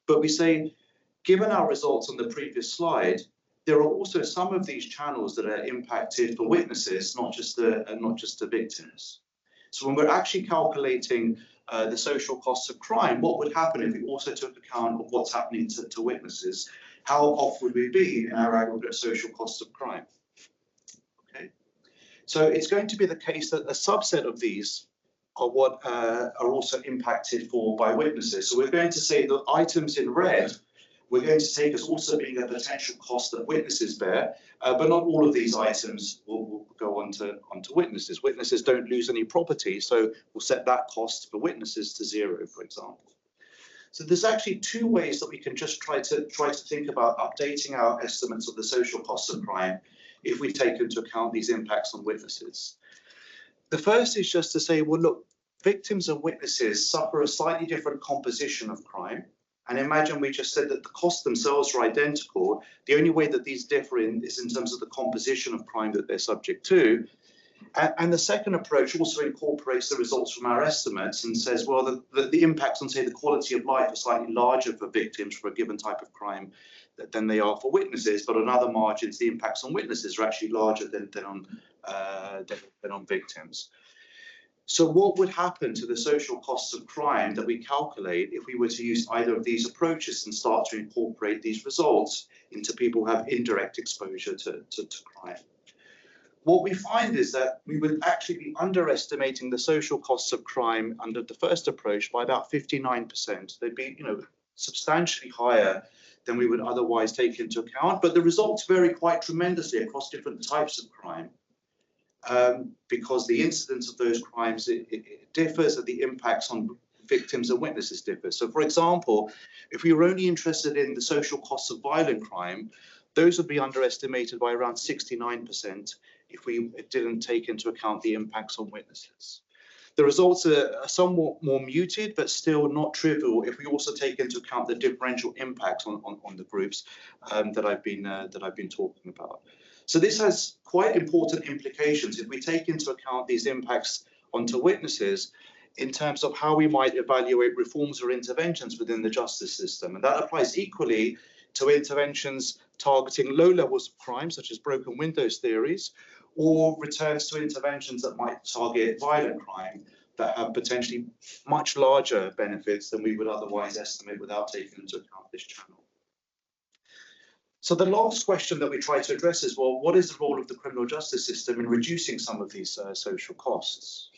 but we say, given our results on the previous slide, there are also some of these channels that are impacted for witnesses, not just the victims. So when we're actually calculating the social costs of crime, what would happen if we also took account of what's happening to witnesses? How off would we be in our aggregate social costs of crime? Okay, so it's going to be the case that a subset of these are what are also impacted for by witnesses. So we're going to say the items in red, we're going to take as also being a potential cost that witnesses bear, but not all of these items will go onto witnesses. Witnesses don't lose any property, so we'll set that cost for witnesses to zero, for example. So there's actually two ways that we can just try to think about updating our estimates of the social costs of crime if we take into account these impacts on witnesses. The first is just to say, well, look, victims and witnesses suffer a slightly different composition of crime. And imagine we just said that the costs themselves are identical. The only way that these differ is in terms of the composition of crime that they're subject to. And the second approach also incorporates the results from our estimates and says, well, the impacts on, say, the quality of life are slightly larger for victims for a given type of crime than they are for witnesses, but on other margins, the impacts on witnesses are actually larger than on victims. So what would happen to the social costs of crime that we calculate if we were to use either of these approaches and start to incorporate these results into people who have indirect exposure to crime? What we find is that we would actually be underestimating the social costs of crime under the first approach by about 59%. They'd be, substantially higher than we would otherwise take into account, but the results vary quite tremendously across different types of crime. Because the incidence of those crimes, it differs, and the impacts on victims and witnesses differ. So, for example, if we were only interested in the social costs of violent crime, those would be underestimated by around 69% if we didn't take into account the impacts on witnesses. The results are somewhat more muted, but still not trivial if we also take into account the differential impacts on the groups that I've been talking about. So this has quite important implications if we take into account these impacts onto witnesses in terms of how we might evaluate reforms or interventions within the justice system. And that applies equally to interventions targeting low levels of crime, such as broken windows theories, or returns to interventions that might target violent crime that have potentially much larger benefits than we would otherwise estimate without taking into account this channel. So the last question that we try to address is, well, what is the role of the criminal justice system in reducing some of these social costs?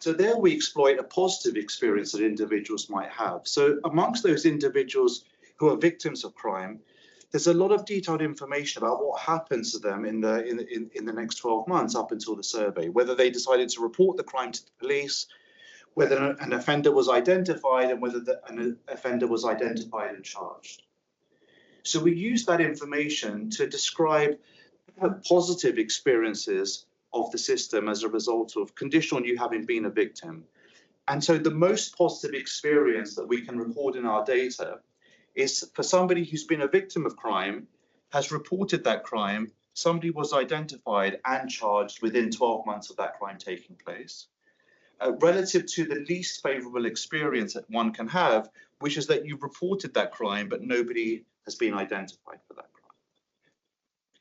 So there we exploit a positive experience that individuals might have. So amongst those individuals who are victims of crime, there's a lot of detailed information about what happens to them in the next 12 months up until the survey, whether they decided to report the crime to the police, whether an offender was identified, and whether an offender was identified and charged. So we use that information to describe positive experiences of the system as a result of conditional you having been a victim. And so the most positive experience that we can record in our data is for somebody who's been a victim of crime, has reported that crime, somebody was identified and charged within 12 months of that crime taking place, relative to the least favorable experience that one can have, which is that you've reported that crime, but nobody has been identified for that crime.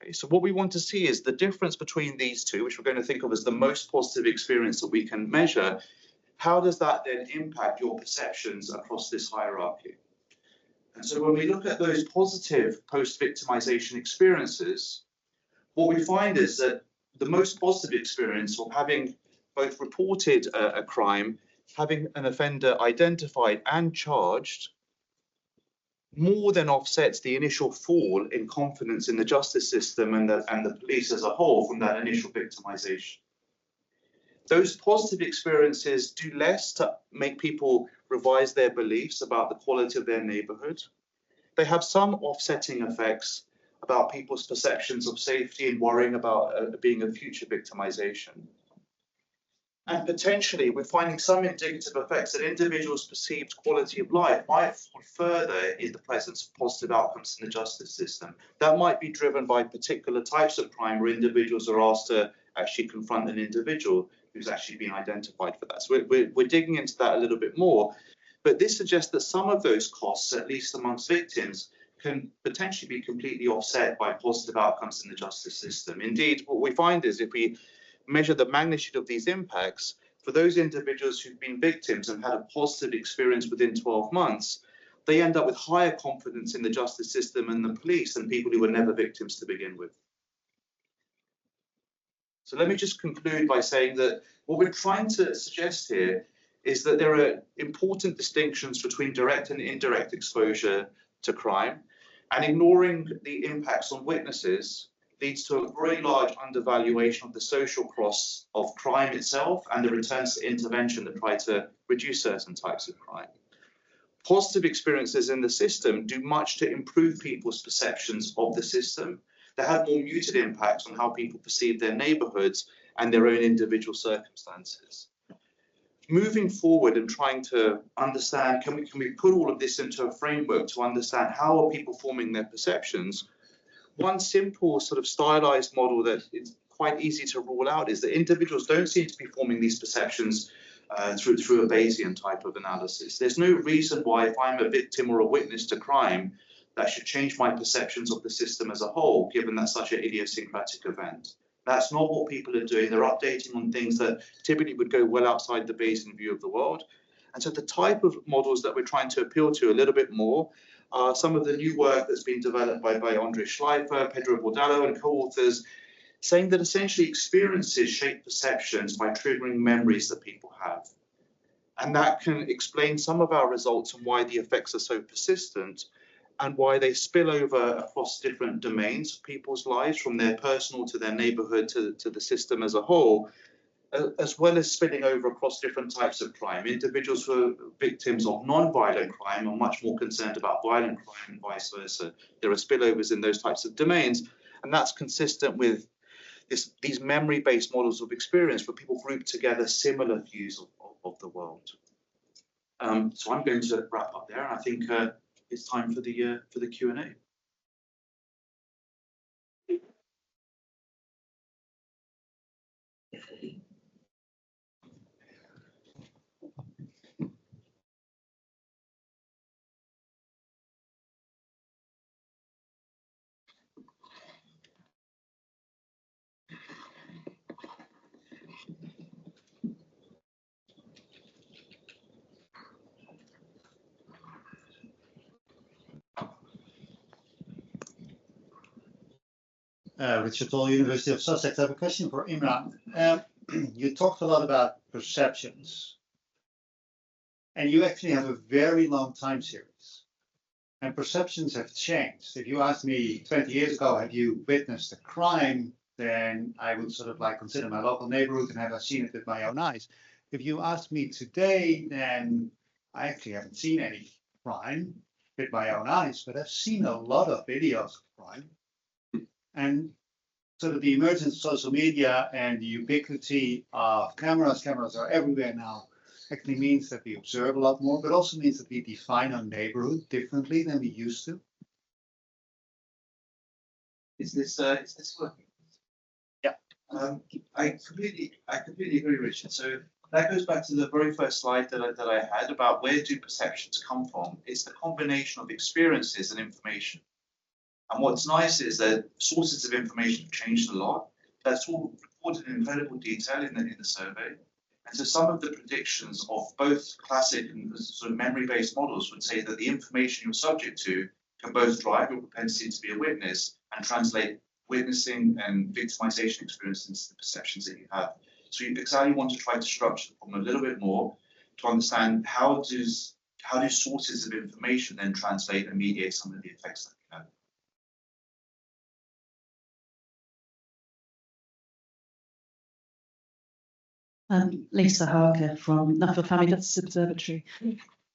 Okay, so what we want to see is the difference between these two, which we're going to think of as the most positive experience that we can measure. How does that then impact your perceptions across this hierarchy? And so when we look at those positive post-victimization experiences, what we find is that the most positive experience of having both reported a crime, having an offender identified and charged, more than offsets the initial fall in confidence in the justice system and the police as a whole from that initial victimization. Those positive experiences do less to make people revise their beliefs about the quality of their neighborhood. They have some offsetting effects about people's perceptions of safety and worrying about being a future victimization. And potentially, we're finding some indicative effects that individuals' perceived quality of life might fall further in the presence of positive outcomes in the justice system. That might be driven by particular types of crime where individuals are asked to actually confront an individual who's actually been identified for that. So we're digging into that a little bit more. But this suggests that some of those costs, at least amongst victims, can potentially be completely offset by positive outcomes in the justice system. Indeed, what we find is if we measure the magnitude of these impacts, for those individuals who've been victims and had a positive experience within 12 months, they end up with higher confidence in the justice system and the police than people who were never victims to begin with. So let me just conclude by saying that what we're trying to suggest here is that there are important distinctions between direct and indirect exposure to crime, and ignoring the impacts on witnesses leads to a very large undervaluation of the social costs of crime itself and the returns to intervention that try to reduce certain types of crime. Positive experiences in the system do much to improve people's perceptions of the system. They have more muted impacts on how people perceive their neighborhoods and their own individual circumstances. Moving forward and trying to understand, can we put all of this into a framework to understand how are people forming their perceptions? One simple sort of stylized model that is quite easy to rule out is that individuals don't seem to be forming these perceptions through a Bayesian type of analysis. There's no reason why, if I'm a victim or a witness to crime, that should change my perceptions of the system as a whole, given that's such an idiosyncratic event. That's not what people are doing. They're updating on things that typically would go well outside the Bayesian view of the world. And so the type of models that we're trying to appeal to a little bit more are some of the new work that's been developed by André Schleifer, Pedro Bordallo, and co-authors, saying that essentially experiences shape perceptions by triggering memories that people have. And that can explain some of our results and why the effects are so persistent and why they spill over across different domains of people's lives, from their personal to their neighborhood to the system as a whole, as well as spilling over across different types of crime. Individuals who are victims of non-violent crime are much more concerned about violent crime and vice versa. There are spillovers in those types of domains, and that's consistent with these memory-based models of experience where people group together similar views of the world. So I'm going to wrap up there. I think it's time for the Q&A. Richard Toll, University of Sussex. I have a question for Imran. You talked a lot about perceptions, and you actually have a very long time series. And perceptions have changed. If you asked me 20 years ago, have you witnessed a crime, then I would sort of like consider my local neighborhood and have I seen it with my own eyes. If you ask me today, then I actually haven't seen any crime. with my own eyes, but I've seen a lot of videos of crime. And sort of the emergence of social media and the ubiquity of cameras are everywhere now, actually means that we observe a lot more, but also means that we define our neighborhood differently than we used to. Is this working? Yeah. I completely agree, Richard. So that goes back to the very first slide that I had about where do perceptions come from. It's the combination of experiences and information. And what's nice is that sources of information have changed a lot. That's all reported in incredible detail in the survey. And so some of the predictions of both classic and sort of memory-based models would say that the information you're subject to can both drive your propensity to be a witness and translate witnessing and victimization experience into the perceptions that you have. So you exactly want to try to structure the problem a little bit more to understand how do sources of information then translate and mediate some of the effects that you have. Lisa Harker from Nuffield Family Justice Observatory.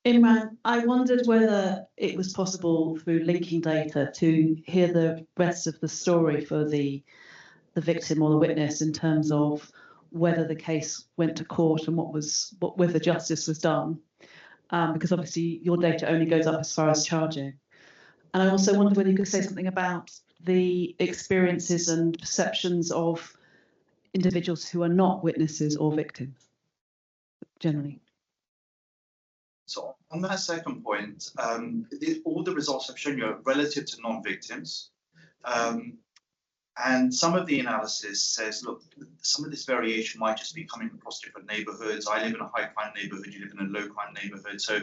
Imran, I wondered whether it was possible through linking data to hear the rest of the story for the victim or the witness in terms of whether the case went to court and whether justice was done, because obviously your data only goes up as far as charging. And I also wondered whether you could say something about the experiences and perceptions of individuals who are not witnesses or victims, generally. So on that second point, all the results I've shown you are relative to non-victims. And some of the analysis says, look, some of this variation might just be coming across different neighborhoods. I live in a high crime neighborhood, you live in a low crime neighborhood. So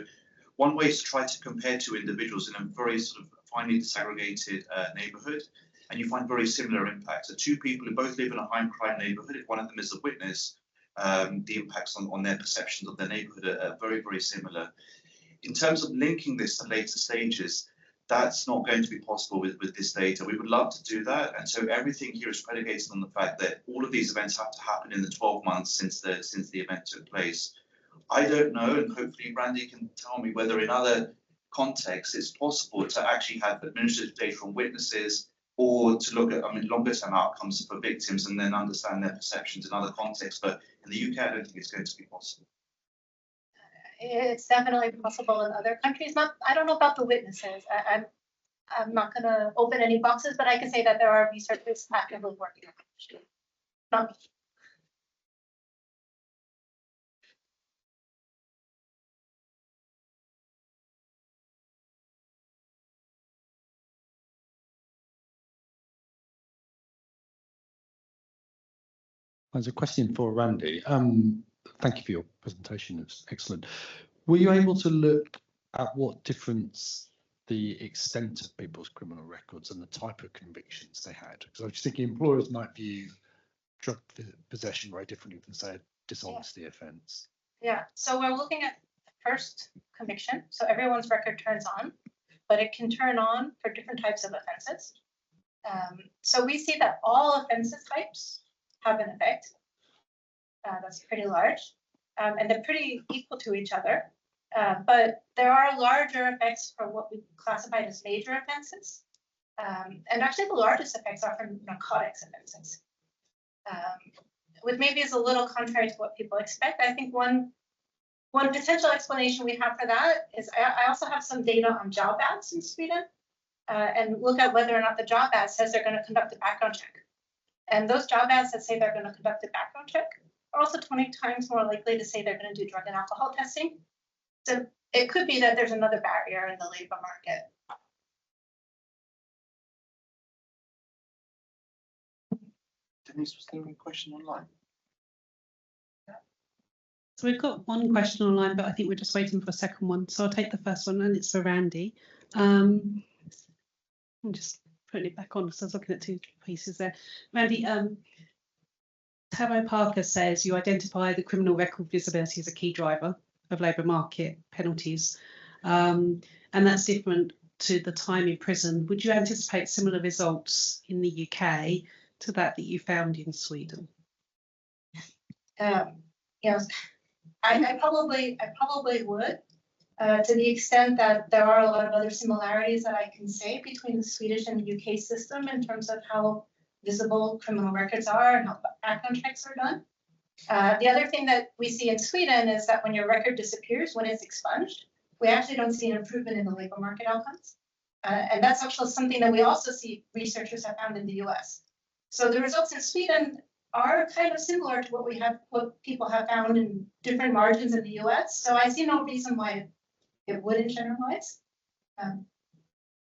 one way is to try to compare two individuals in a very sort of finely disaggregated neighborhood, and you find very similar impacts. So two people who both live in a high crime neighborhood, if one of them is a witness, the impacts on their perceptions of their neighborhood are very, very similar. In terms of linking this to later stages, that's not going to be possible with this data. We would love to do that. And so everything here is predicated on the fact that all of these events have to happen in the 12 months since the event took place. I don't know, and hopefully Randy can tell me whether in other contexts it's possible to actually have administrative data from witnesses or to look at longer term outcomes for victims and then understand their perceptions in other contexts. But in the UK, I don't think it's going to be possible. It's definitely possible in other countries. I don't know about the witnesses. I'm not going to open any boxes, but I can say that there are researchers actively working on it. Not me. There's a question for Randy. Thank you for your presentation. It's excellent. Were you able to look at what difference the extent of people's criminal records and the type of convictions they had? Because I was thinking employers might view drug possession very differently from, say, a dishonesty offence. Yeah, so we're looking at the first conviction. So everyone's record turns on, but it can turn on for different types of offences. So we see that all offences types have an effect. That's pretty large, and they're pretty equal to each other. But there are larger effects for what we classify as major offenses. And actually the largest effects are from narcotics offenses. Which maybe is a little contrary to what people expect. I think one potential explanation we have for that is I also have some data on job ads in Sweden and look at whether or not the job ad says they're going to conduct a background check. And those job ads that say they're going to conduct a background check are also 20 times more likely to say they're going to do drug and alcohol testing. So it could be that there's another barrier in the labor market. Denise, was there a question online? So we've got one question online, but I think we're just waiting for a second one. So I'll take the first one, and it's for Randy. I'm just putting it back on because I was looking at two pieces there. Randy, Tavo Parker says you identify the criminal record visibility as a key driver of labour market penalties, and that's different to the time in prison. Would you anticipate similar results in the UK to that you found in Sweden? Yes, I probably would. To the extent that there are a lot of other similarities that I can say between the Swedish and the UK system in terms of how visible criminal records are and how background checks are done. The other thing that we see in Sweden is that when your record disappears, when it's expunged, we actually don't see an improvement in the labor market outcomes. And that's actually something that we also see researchers have found in the US. So the results in Sweden are kind of similar to what people have found in different margins in the US. So I see no reason why it wouldn't generalize.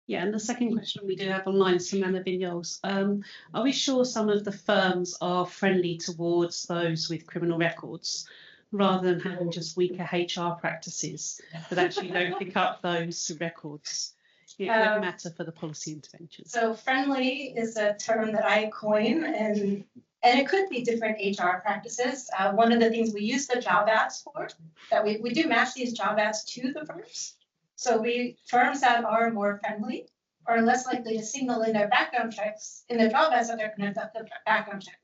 Yeah, and the second question we do have online is from Anna Vignoles. Are we sure some of the firms are friendly towards those with criminal records rather than having just weaker HR practices that actually don't pick up those records? It would matter for the policy intervention. So friendly is a term that I coin, and it could be different HR practices. One of the things we use the job ads for, that we do match these job ads to the firms. So firms that are more friendly are less likely to signal in their background checks, in their job ads that they're going to conduct a background check.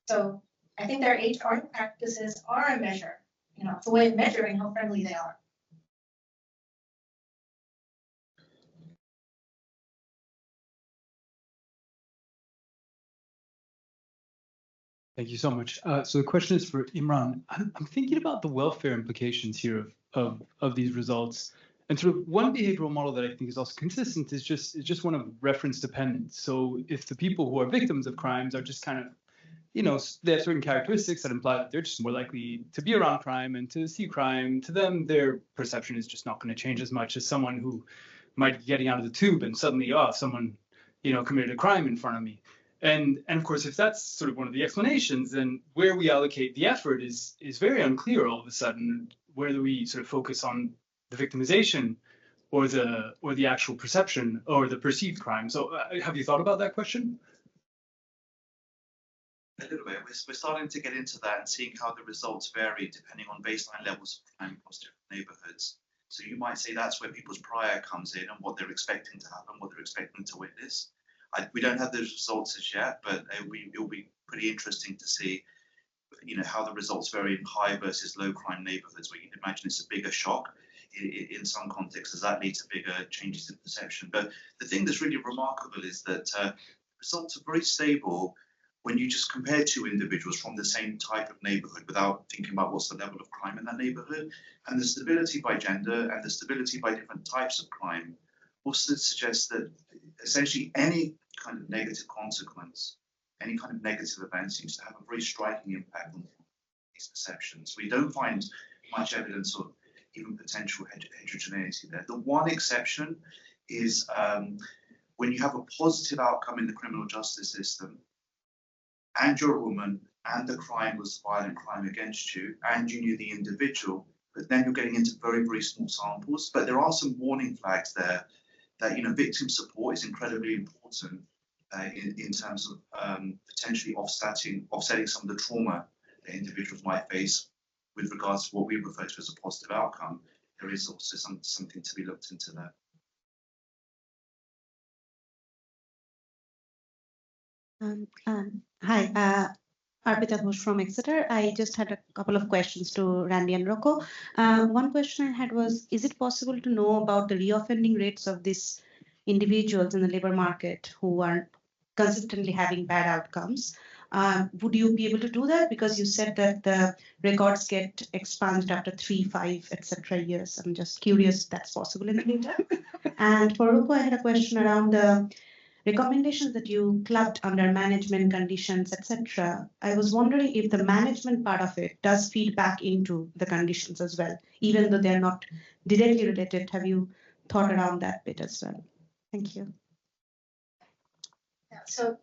So I think their HR practices are a measure, it's a way of measuring how friendly they are. Thank you so much. So the question is for Imran. I'm thinking about the welfare implications here of these results. And sort of one behavioral model that I think is also consistent is just one of reference dependence. So if the people who are victims of crimes are just kind of, they have certain characteristics that imply that they're just more likely to be around crime and to see crime, to them, their perception is just not going to change as much as someone who might be getting out of the tube and suddenly, someone, committed a crime in front of me. And of course, if that's sort of one of the explanations, then where we allocate the effort is very unclear all of a sudden. Whether we sort of focus on the victimization or the actual perception or the perceived crime. So have you thought about that question? A little bit. We're starting to get into that and seeing how the results vary depending on baseline levels of crime across different neighborhoods. So you might say that's where people's prior comes in and what they're expecting to happen, what they're expecting to witness. We don't have those results as yet, but it'll be pretty interesting to see, how the results vary in high versus low crime neighborhoods, where you can imagine it's a bigger shock in some contexts. Does that lead to bigger changes in perception? But the thing that's really remarkable is that results are very stable when you just compare two individuals from the same type of neighborhood without thinking about what's the level of crime in that neighborhood. And the stability by gender and the stability by different types of crime also suggests that essentially any kind of negative consequence, any kind of negative event seems to have a very striking impact on these perceptions. We don't find much evidence of even potential heterogeneity there. The one exception is when you have a positive outcome in the criminal justice system and you're a woman and the crime was violent crime against you and you knew the individual, but then you're getting into very, very small samples. But there are some warning flags there that, victim support is incredibly important in terms of potentially offsetting some of the trauma that individuals might face with regards to what we refer to as a positive outcome. There is also something to be looked into there. Hi, Arpita Ghosh from Exeter. I just had a couple of questions to Randy and Rocco. One question I had was, is it possible to know about the reoffending rates of these individuals in the labor market who are consistently having bad outcomes? Would you be able to do that? Because you said that the records get expunged after 3, 5, etc. years. I'm just curious if that's possible in the data. And for Rocco, I had a question around the recommendations that you clubbed under management conditions, etc. I was wondering if the management part of it does feed back into the conditions as well, even though they're not directly related. Have you thought around that bit as well? Thank you. Yeah, so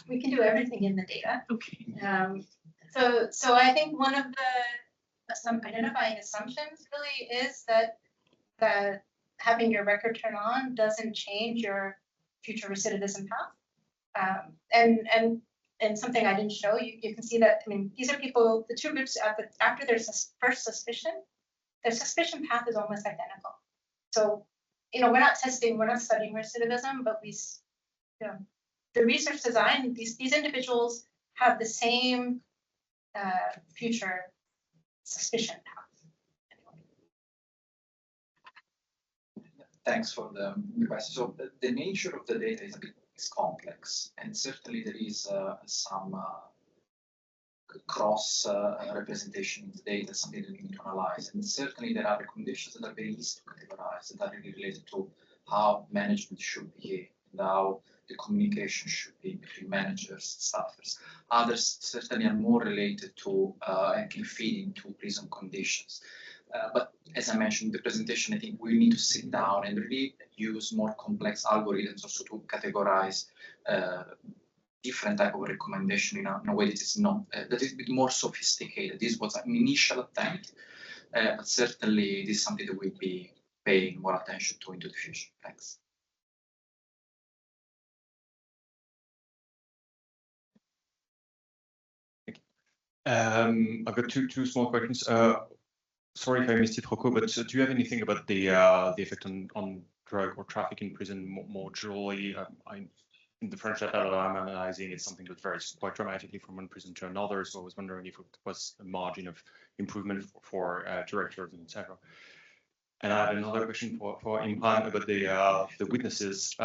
we can do everything in the data. Okay. So I think one of the identifying assumptions really is that having your record turn on doesn't change your future recidivism path. And something I didn't show you can see that, these are people, the two groups after their first suspicion, their suspicion path is almost identical. So, we're not studying recidivism, but the research design, these individuals have the same future suspicion path. Thanks for the question. So the nature of the data is complex, and certainly there is some cross representation in the data, something that we need to analyze. And certainly there are conditions that are very easy to categorize, that are really related to how management should behave and how the communication should be between managers and staffers. Others certainly are more related to and can feed into prison conditions. But as I mentioned in the presentation, I think we need to sit down and really use more complex algorithms also to categorize different type of recommendation in a way that is not that is a bit more sophisticated. This was an initial attempt, but certainly this is something that we'll be paying more attention to into the future. Thanks. I've got two small questions. Sorry if I missed it, Rocco, but do you have anything about the effect on drug or traffic in prison more generally? In the French data that I'm analyzing, it's something that varies quite dramatically from one prison to another. So I was wondering if it was a margin of improvement for directors, etc. And I had another question for Imran about the witnesses.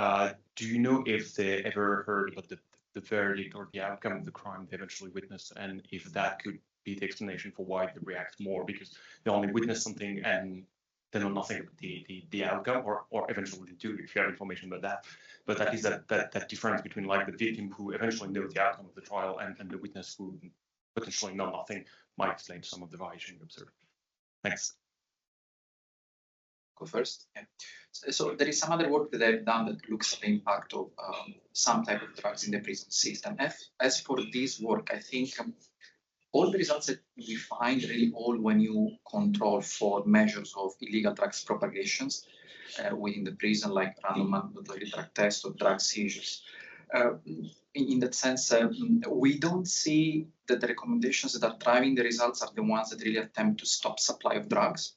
Do you know if they ever heard about the verdict or the outcome of the crime they eventually witnessed, and if that could be the explanation for why they react more, because they only witness something and they know nothing about the outcome, or eventually they do if you have information about that. But at least that difference between like the victim who eventually knows the outcome of the trial and the witness who potentially know nothing might explain some of the variation you observed. Thanks. Go first. Yeah. So there is some other work that I've done that looks at the impact of some type of drugs in the prison system. As for this work, I think all the results that we find really all when you control for measures of illegal drugs propagations within the prison, like random ambulatory drug test or drug seizures. In that sense, we don't see that the recommendations that are driving the results are the ones that really attempt to stop supply of drugs.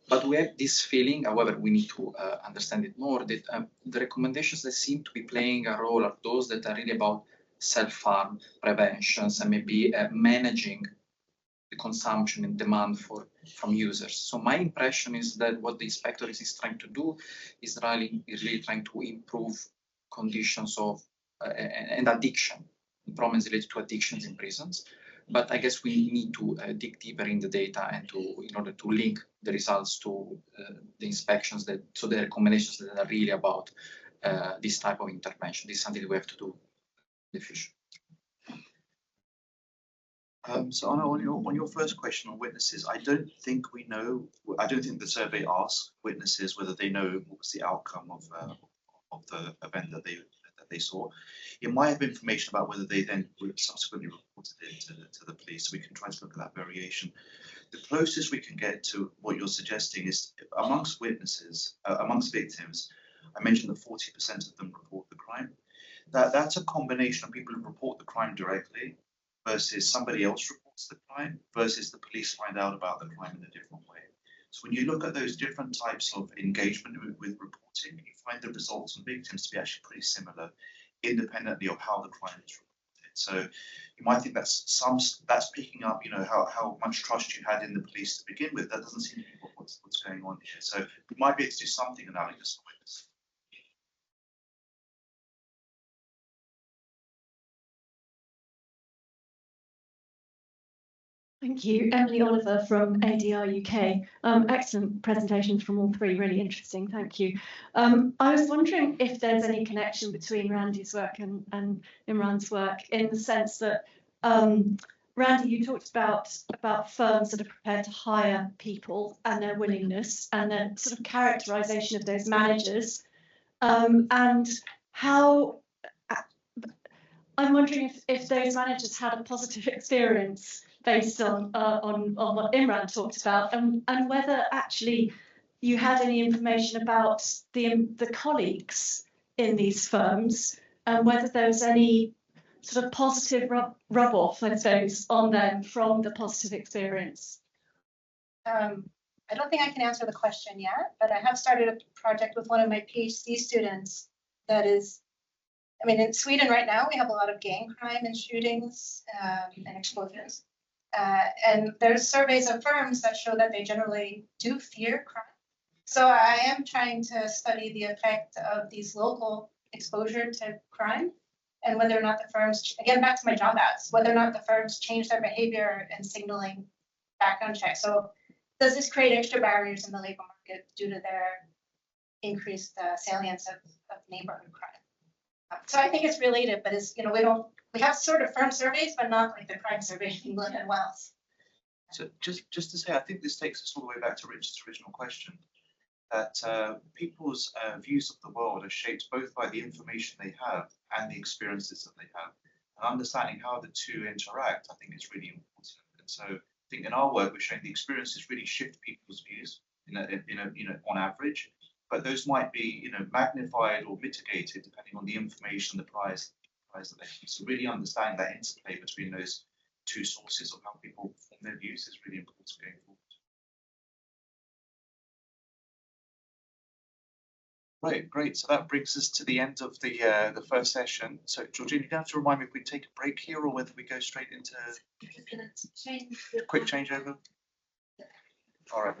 But we have this feeling, however, we need to understand it more, that the recommendations that seem to be playing a role are those that are really about self-harm preventions and maybe managing the consumption and demand from users. So my impression is that what the inspector is trying to do is really trying to improve conditions of and addiction, problems related to addictions in prisons. But I guess we need to dig deeper in the data and in order to link the results to the inspections so the recommendations that are really about this type of intervention. This is something that we have to do in the future. So Anna, on your first question on witnesses, I don't think the survey asks witnesses whether they know what was the outcome of the event that they saw. It might have information about whether they then subsequently reported it to the police. So we can try to look at that variation. The closest we can get to what you're suggesting is amongst witnesses, amongst victims, I mentioned that 40% of them report the crime. That's a combination of people who report the crime directly versus somebody else reports the crime versus the police find out about the crime in a different way. So when you look at those different types of engagement with reporting, you find the results on victims to be actually pretty similar, independently of how the crime is reported. So you might think that's picking up, how much trust you had in the police to begin with. That doesn't seem to be what's going on here. So we might be able to do something analogous with this. Thank you. Emily Oliver from ADR UK. Excellent presentations from all three, really interesting, thank you. I was wondering if there's any connection between Randy's work and Imran's work, in the sense that, Randy, you talked about firms that are prepared to hire people and their willingness and their sort of characterization of those managers, and how, I'm wondering if those managers had a positive experience based on what Imran talked about, and whether actually you had any information about the colleagues in these firms, and whether there was any sort of positive rub-off, I suppose, on them from the positive experience. I don't think I can answer the question yet, but I have started a project with one of my PhD students that is, in Sweden right now, we have a lot of gang crime and shootings and explosions. And there's surveys of firms that show that they generally do fear crime. So I am trying to study the effect of these local exposure to crime and whether or not the firms, again, back to my job ads, whether or not the firms change their behavior in signaling background checks. So does this create extra barriers in the labor market due to their increased salience of neighborhood crime? So I think it's related, but it's, we have sort of firm surveys, but not like the crime survey in England and Wales. So just to say, I think this takes us all the way back to Richard's original question, that people's views of the world are shaped both by the information they have and the experiences that they have. And understanding how the two interact, I think is really important. And so I think in our work, we're showing the experiences really shift people's views on average, but those might be magnified or mitigated depending on the information, the prize that they have. So really understanding that interplay between those two sources of how people form their views is really important going forward. Right, great. So that brings us to the end of the first session. So Georgina, you're going to have to remind me if we take a break here or whether we go straight into a quick changeover. All right.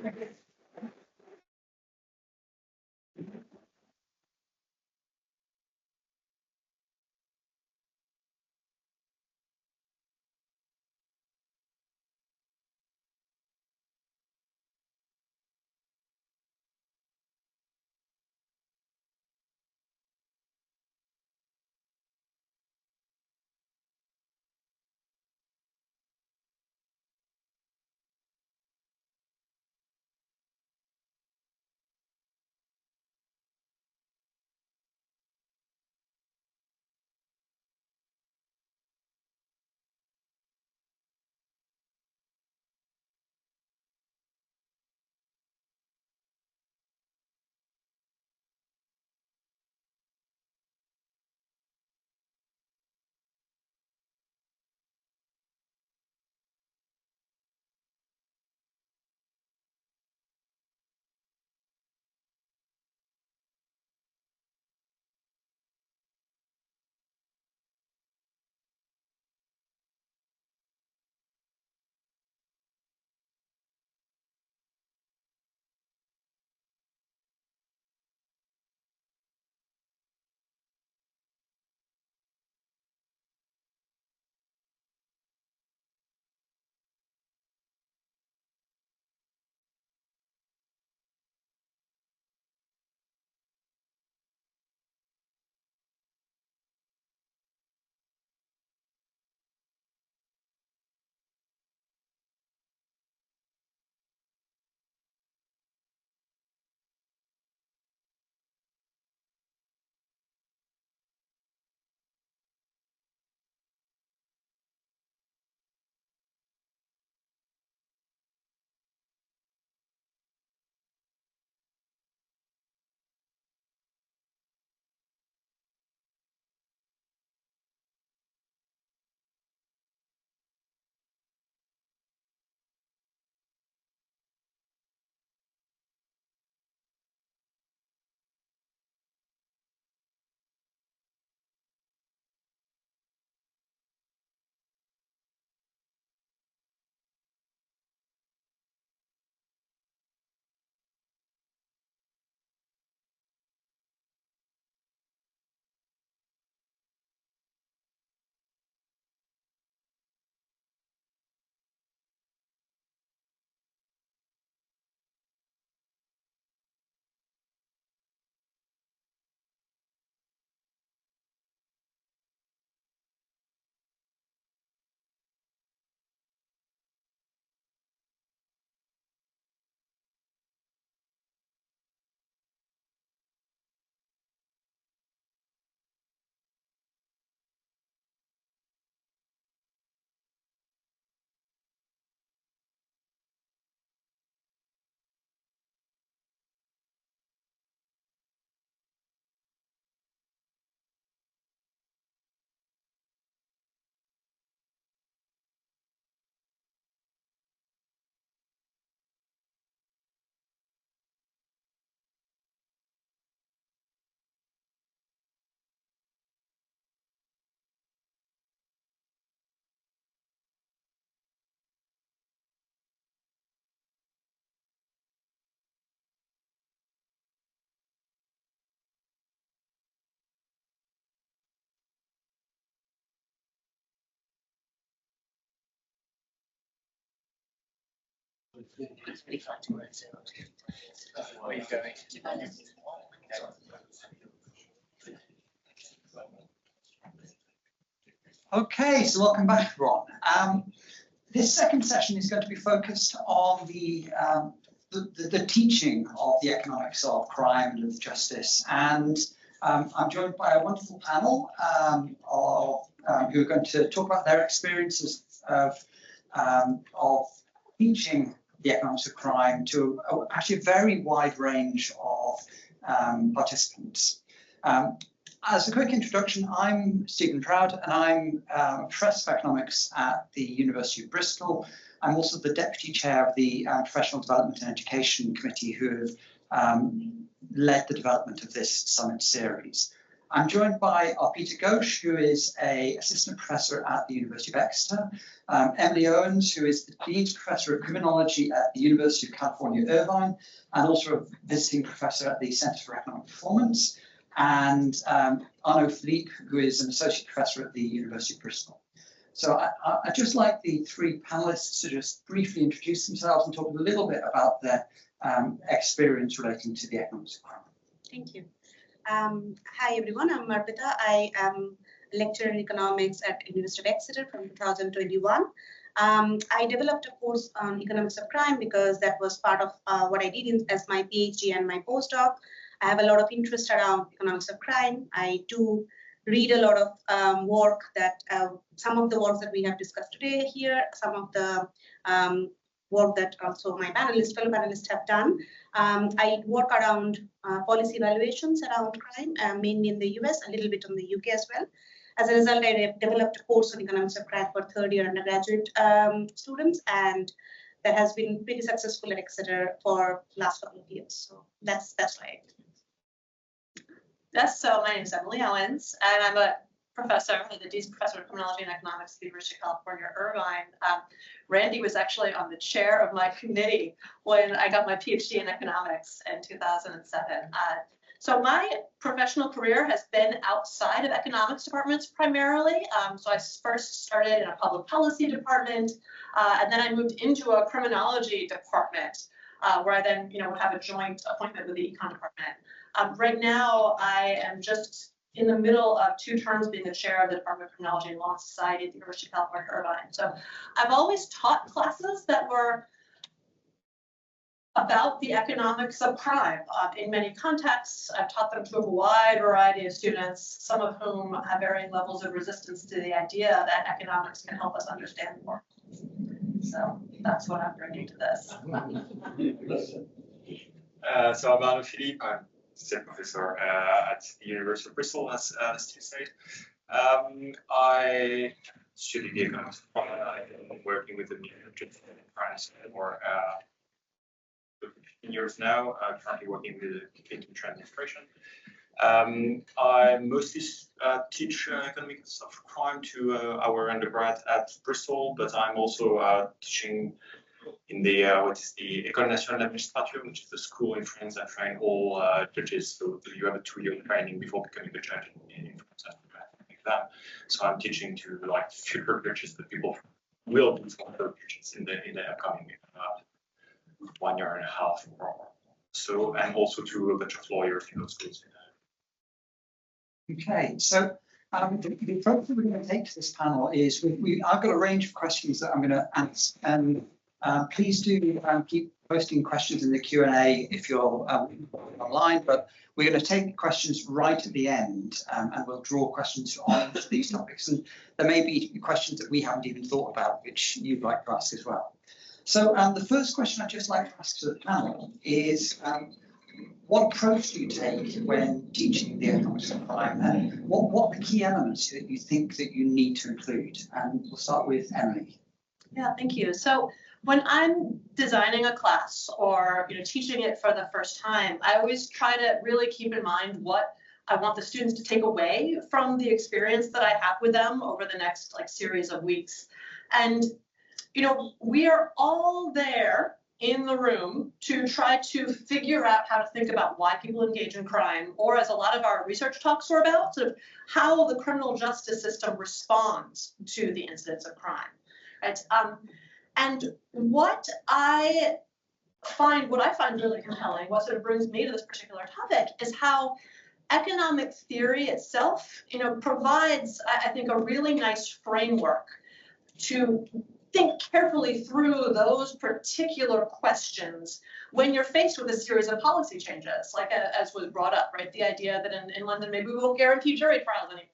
Okay, so welcome back, everyone. This second session is going to be focused on the teaching of the economics of crime and of justice. And I'm joined by a wonderful panel who are going to talk about their experiences of teaching the economics of crime to actually a very wide range of participants. As a quick introduction, I'm Stephen Trout, and I'm a Professor of Economics at the University of Bristol. I'm also the Deputy Chair of the Professional Development and Education Committee, who have led the development of this summit series. I'm joined by Peter Ghosh, who is an Assistant Professor at the University of Exeter, Emily Owens, who is the Dean's Professor of Criminology at the University of California, Irvine, and also a Visiting Professor at the Center for Economic Performance, and Arnaud Philippe, who is an Associate Professor at the University of Bristol. So I'd just like the three panelists to just briefly introduce themselves and talk a little bit about their experience relating to the economics of crime. Thank you. Hi, everyone. I'm Arpita. I am a lecturer in economics at University of Exeter from 2021. I developed a course on economics of crime because that was part of what I did as my PhD and my postdoc. I have a lot of interest around economics of crime. I do read a lot of work that, some of the works that we have discussed today here, some of the work that also my fellow panelists have done. I work around policy evaluations around crime, mainly in the US, a little bit in the UK as well. As a result, I developed a course on economics of crime for third-year undergraduate students, and that has been pretty successful at Exeter for the last couple of years. So that's why. Yes, so my name is Emily Owens, and I'm a professor, the Dean's Professor of Criminology and Economics at the University of California, Irvine. Randy was actually on the chair of my committee when I got my PhD in economics in 2007. So my professional career has been outside of economics departments primarily. So I first started in a public policy department, and then I moved into a criminology department, where I then would have a joint appointment with the econ department. Right now, I am just in the middle of 2 terms being the chair of the Department of Criminology and Law and Society at the University of California, Irvine. So I've always taught classes that were about the economics of crime in many contexts. I've taught them to a wide variety of students, some of whom have varying levels of resistance to the idea that economics can help us understand more. So that's what I'm bringing to this. So I'm Arnaud Philippe. I'm still professor at the University of Bristol, as Steve said. I studied the economics of crime. I've been working with the Justice in France for 15 years now. I'm currently working with the Clinton administration. I mostly teach economics of crime to our undergrad at Bristol, but I'm also teaching in the what is the École Nationale d'Administrature, which is the school in France that train all judges. So you have a 2-year training before becoming a judge in France after the exam. So I'm teaching to like future judges, the people will be future judges in the upcoming 1.5 years or so, and also to a bunch of lawyers in those schools. Okay, so the approach that we're going to take to this panel is I've got a range of questions that I'm going to ask, and please do keep posting questions in the Q&A if you're online, but we're going to take questions right at the end, and we'll draw questions on these topics. And there may be questions that we haven't even thought about, which you'd like to ask as well. So the first question I'd just like to ask to the panel is, what approach do you take when teaching the economics of crime, and what are the key elements that you think that you need to include? And we'll start with Emily. Yeah, thank you. So when I'm designing a class or teaching it for the first time, I always try to really keep in mind what I want the students to take away from the experience that I have with them over the next series of weeks. And we are all there in the room to try to figure out how to think about why people engage in crime, or as a lot of our research talks were about, sort of how the criminal justice system responds to the incidents of crime. Right? And what I find really compelling, what sort of brings me to this particular topic, is how economic theory itself, provides, I think, a really nice framework to think carefully through those particular questions when you're faced with a series of policy changes, like as was brought up, right? The idea that in London, maybe we won't guarantee jury trials anymore.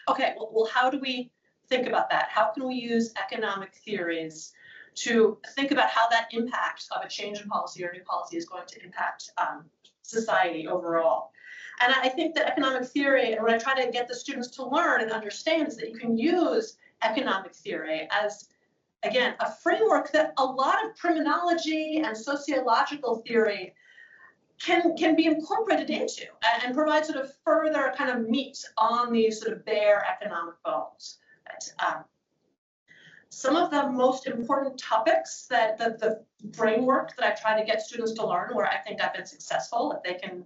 Okay, well, how do we think about that? How can we use economic theories to think about how that impact of a change in policy or new policy is going to impact society overall? And I think that economic theory, and what I try to get the students to learn and understand, is that you can use economic theory as, again, a framework that a lot of criminology and sociological theory can be incorporated into and provide sort of further kind of meat on these sort of bare economic bones. Some of the most important topics that the framework that I try to get students to learn, where I think I've been successful, if they can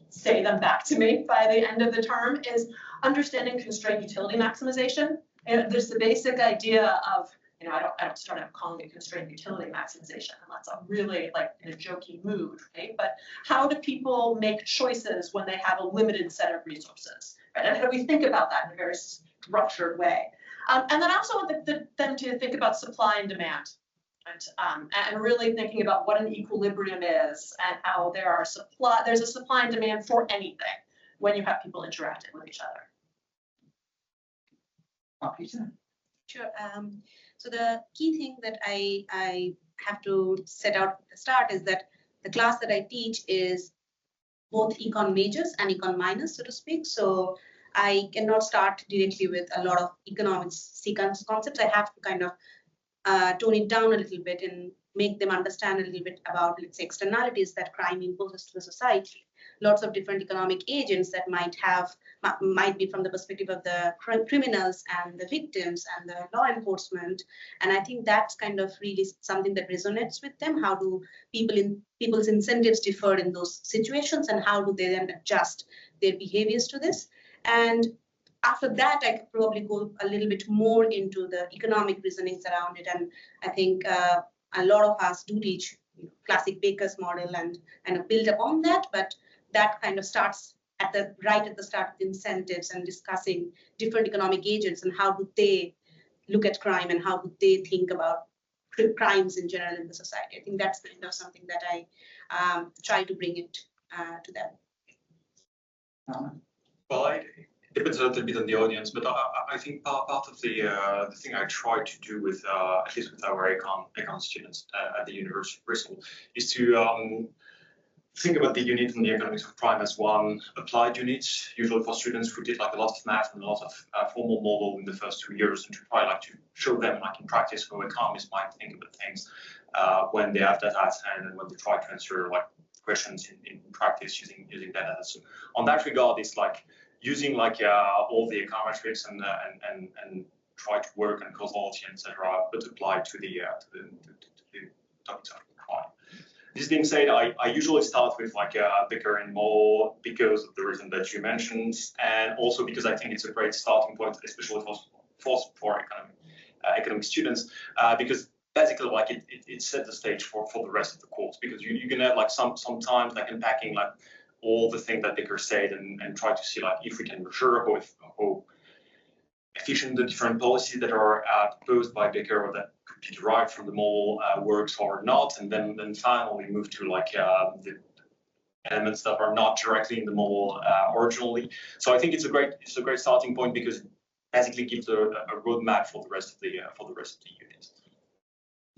say them back to me by the end of the term, is understanding constrained utility maximization. And there's the basic idea of, I don't start out calling it constrained utility maximization unless I'm really like in a jokey mood, right? But how do people make choices when they have a limited set of resources, right? And how do we think about that in a very structured way? And then I also want them to think about supply and demand, right? And really thinking about what an equilibrium is and how there's a supply and demand for anything when you have people interacting with each other. Sure. So the key thing that I have to set out at the start is that the class that I teach is both econ majors and econ minors, so to speak. So I cannot start directly with a lot of economics concepts. I have to kind of tone it down a little bit and make them understand a little bit about, let's say, externalities that crime imposes to the society. Lots of different economic agents that might be from the perspective of the criminals and the victims and the law enforcement. And I think that's kind of really something that resonates with them. How do people's incentives differ in those situations, and how do they then adjust their behaviors to this? And after that, I could probably go a little bit more into the economic reasonings around it. And I think a lot of us do teach classic Baker's model and build upon that, but that kind of starts right at the start with incentives and discussing different economic agents and how do they look at crime and how do they think about crimes in general in the society. I think that's kind of something that I try to bring it to them. Well, it depends a little bit on the audience, but I think part of the thing I try to do with, at least with our econ students at the University of Bristol, is to think about the unit in the economics of crime as one applied unit, usually for students who did like a lot of math and a lot of formal model in the first 2 years, and to try like to show them like in practice how economists might think about things when they have that at hand and when they try to answer like questions in practice using data. So on that regard, it's like using like all the econometrics and try to work on causality, etc., but applied to the topics of crime. This being said, I usually start with like Becker and Moll because of the reason that you mentioned, and also because I think it's a great starting point, especially for economic students, because basically like it set the stage for the rest of the course, because you're gonna have like sometimes like unpacking like all the things that Becker said and try to see like if we can measure how efficient the different policies that are proposed by Becker or that could be derived from the Moll works or not, and then finally move to like the elements that are not directly in the Moll originally. So I think it's a great starting point because it basically gives a roadmap for the rest of the unit.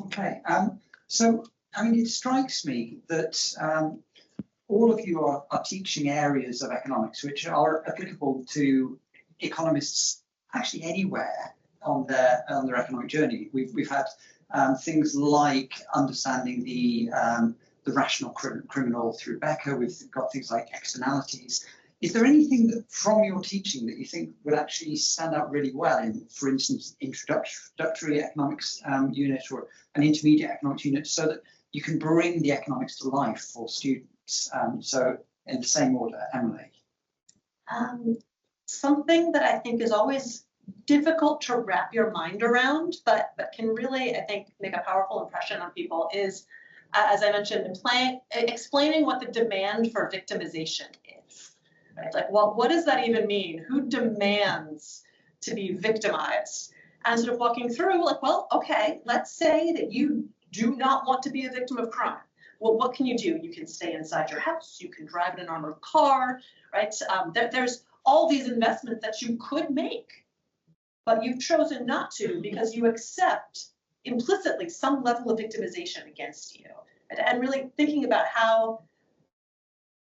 Okay, so I mean, it strikes me that all of you are teaching areas of economics which are applicable to economists actually anywhere on their economic journey. We've had things like understanding the rational criminal through Becker. We've got things like externalities. Is there anything that from your teaching that you think would actually stand out really well in, for instance, introductory economics unit or an intermediate economics unit, so that you can bring the economics to life for students? So in the same order, Emily. Something that I think is always difficult to wrap your mind around, but can really, I think, make a powerful impression on people is, as I mentioned, explaining what the demand for victimization is. Right? Like, well, what does that even mean? Who demands to be victimized? And sort of walking through, like, well, okay, let's say that you do not want to be a victim of crime. Well, what can you do? You can stay inside your house. You can drive in an armored car, right? There's all these investments that you could make, but you've chosen not to because you accept implicitly some level of victimization against you. And really thinking about how,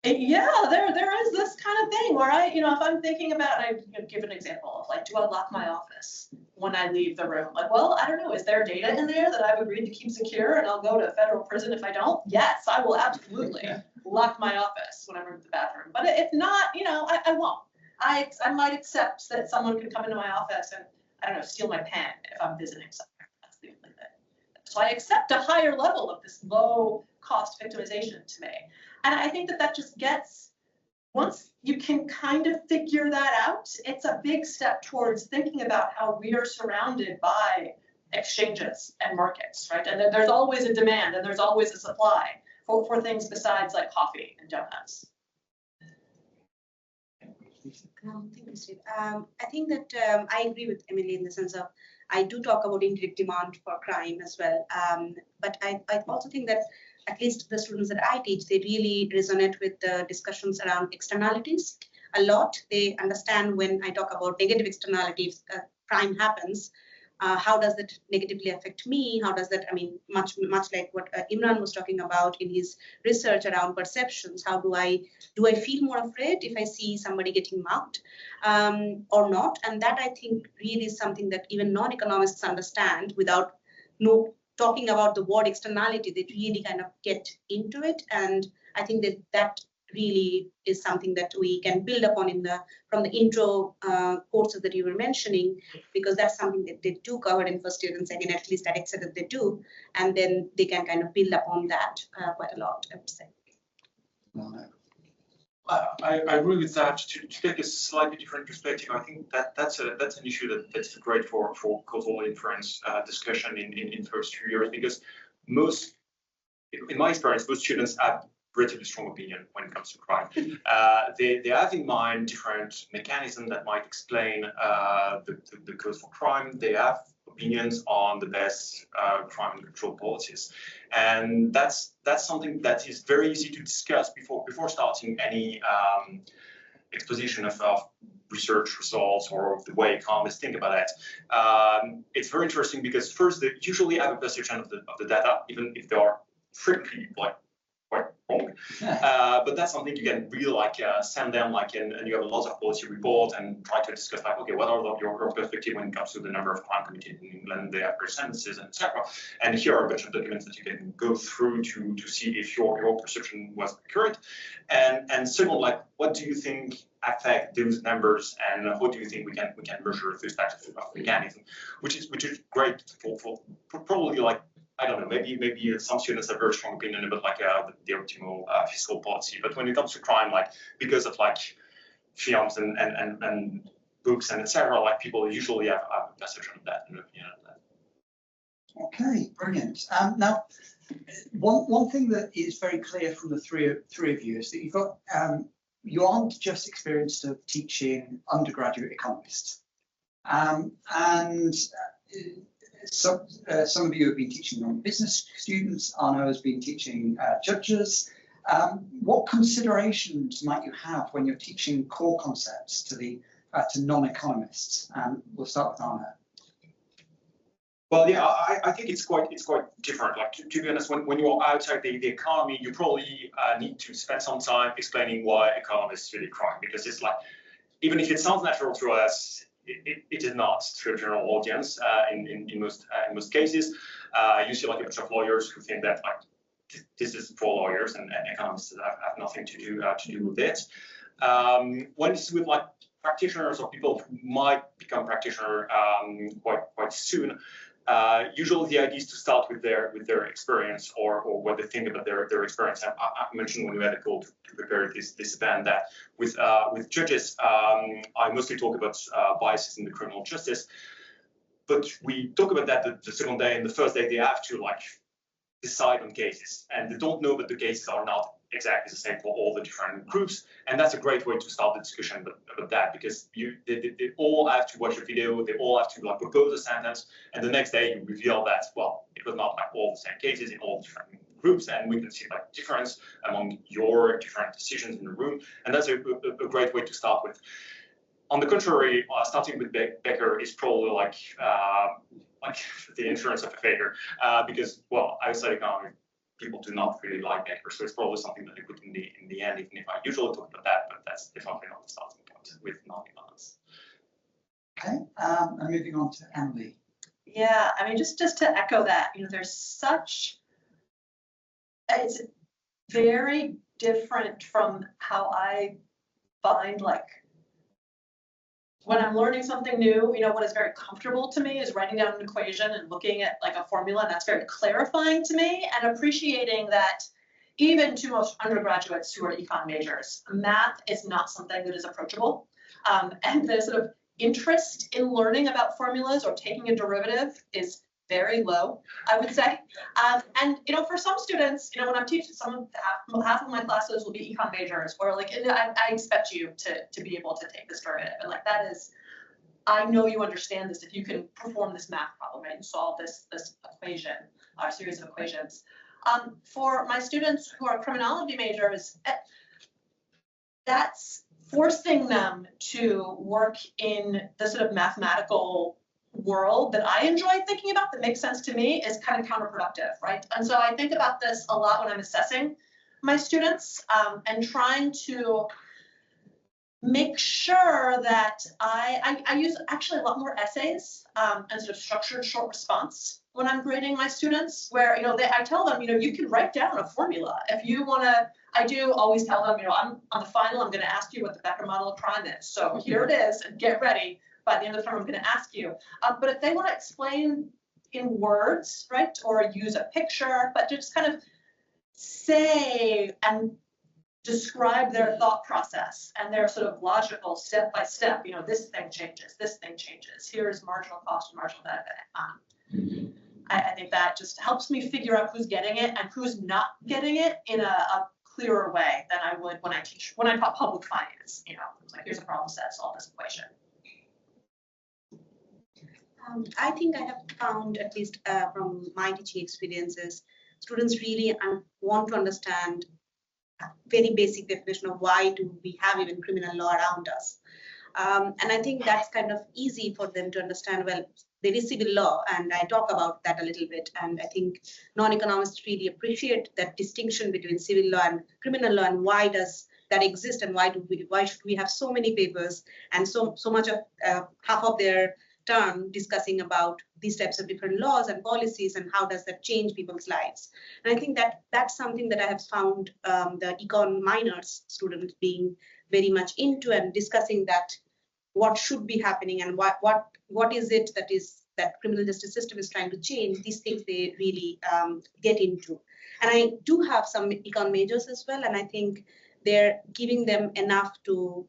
yeah, there is this kind of thing where if I'm thinking about, I give an example of like, do I lock my office when I leave the room? Like, well, I don't know, is there data in there that I've agreed to keep secure and I'll go to federal prison if I don't? Yes, I will absolutely lock my office when I move to the bathroom. But if not, I won't. I might accept that someone could come into my office and, I don't know, steal my pen if I'm visiting somewhere. That's the only thing. So I accept a higher level of this low cost victimization to me. And I think that just gets, once you can kind of figure that out, it's a big step towards thinking about how we are surrounded by exchanges and markets, right? And there's always a demand and there's always a supply for things besides like coffee and donuts. Thank you, Steve. I think that I agree with Emily in the sense of I do talk about indirect demand for crime as well. But I also think that at least the students that I teach, they really resonate with the discussions around externalities a lot. They understand when I talk about negative externalities, crime happens, how does that negatively affect me? How does that, much like what Imran was talking about in his research around perceptions, how do I feel more afraid if I see somebody getting mugged or not? And that I think really is something that even non-economists understand without talking about the word externality. They really kind of get into it. And I think that really is something that we can build upon from the intro courses that you were mentioning, because that's something that they do cover in first year and second, at least at Exeter that they do, and then they can kind of build upon that quite a lot, I would say. I agree with that. To take a slightly different perspective, I think that's an issue that's great for causal inference discussion in first few years, because in my experience, most students have relatively strong opinion when it comes to crime. They have in mind different mechanisms that might explain the cause for crime. They have opinions on the best crime control policies, and that's something that is very easy to discuss before starting any exposition of research results or the way economists think about it. It's very interesting because first they usually have a perception of the data, even if they are frequently quite wrong. But that's something you can really send them and you have a lot of policy report and try to discuss okay, what are your perspective when it comes to the number of crime committed in England, the average sentences, etc. And here are a bunch of documents that you can go through to see if your perception was accurate. And second, what do you think affect those numbers, and how do you think we can measure those types of mechanisms, which is great for probably I don't know, maybe some students have very strong opinion about the optimal fiscal policy. But when it comes to crime, because of films and books and etc., people usually have a perception of that and an opinion of that. Okay, brilliant. Now, one thing that is very clear from the three of you is that you've got you aren't just experienced of teaching undergraduate economists, some of you have been teaching non-business students. Arno has been teaching judges. What considerations might you have when you're teaching core concepts to non-economists? We'll start with Arno. Well, yeah, I think it's quite different. To be honest, when you're outside the economy, you probably need to spend some time explaining why economists really crime, because it's even if it sounds natural to us, it is not to a general audience in most cases. You see a bunch of lawyers who think that this is for lawyers and economists have nothing to do with it. When it's with practitioners or people who might become practitioners quite soon, Usually the idea is to start with their experience or what they think about their experience. I mentioned when we had a call to prepare this event that with judges, I mostly talk about biases in the criminal justice, but we talk about that the second day and the first day they have to like decide on cases, and they don't know that the cases are not exactly the same for all the different groups, and that's a great way to start the discussion about that, because they all have to watch a video, they all have to like propose a sentence, and the next day you reveal that, well, it was not like all the same cases in all different groups, and we can see like difference among your different decisions in the room, and that's a great way to start with. On the contrary, starting with Becker is probably like the insurance of a failure, because, well, outside economics, people do not really like Becker, so it's probably something that they put in the end, even if I usually talk about that, but that's definitely not the starting point with non-economics. Okay, and moving on to Emily. Yeah, I mean, just to echo that, you know, it's very different from how I find, like, when I'm learning something new, you know, what is very comfortable to me is writing down an equation and looking at like a formula, and that's very clarifying to me, and appreciating that even to most undergraduates who are econ majors, math is not something that is approachable. And the sort of interest in learning about formulas or taking a derivative is very low, I would say. And, you know, for some students, you know, when I'm teaching, half of my classes will be econ majors, or like, I expect you to be able to take this derivative. And like, that is, I know you understand this if you can perform this math problem and solve this equation, or series of equations. For my students who are criminology majors, that's forcing them to work in the sort of mathematical world that I enjoy thinking about, that makes sense to me, is kind of counterproductive, right? And so I think about this a lot when I'm assessing my students, and trying to make sure that I use actually a lot more essays and sort of structured short response when I'm grading my students, where, you know, I tell them, you know, you can write down a formula if you want to. I do always tell them, you know, I'm on the final, I'm going to ask you what the Becker model of crime is. So here it is, and get ready. By the end of the term, I'm going to ask you. But if they want to explain in words, right, or use a picture, but just kind of say and describe their thought process and their sort of logical step by step, you know, this thing changes, here's marginal cost and marginal benefit. I think that just helps me figure out who's getting it and who's not getting it in a clearer way than I would when I taught public finance. You know, it's like, here's a problem set, solve this equation. I think I have found, at least from my teaching experiences, students really want to understand a very basic definition of why do we have even criminal law around us. And I think that's kind of easy for them to understand. Well, there is civil law, and I talk about that a little bit. And I think non-economists really appreciate that distinction between civil law and criminal law, and why does that exist, and why should we have so many papers and so much of half of their term discussing about these types of different laws and policies, and how does that change people's lives. And I think that that's something that I have found the econ minors students being very much into, and discussing that what should be happening and what is it that criminal justice system is trying to change. These things they really get into. And I do have some econ majors as well, and I think they're giving them enough to,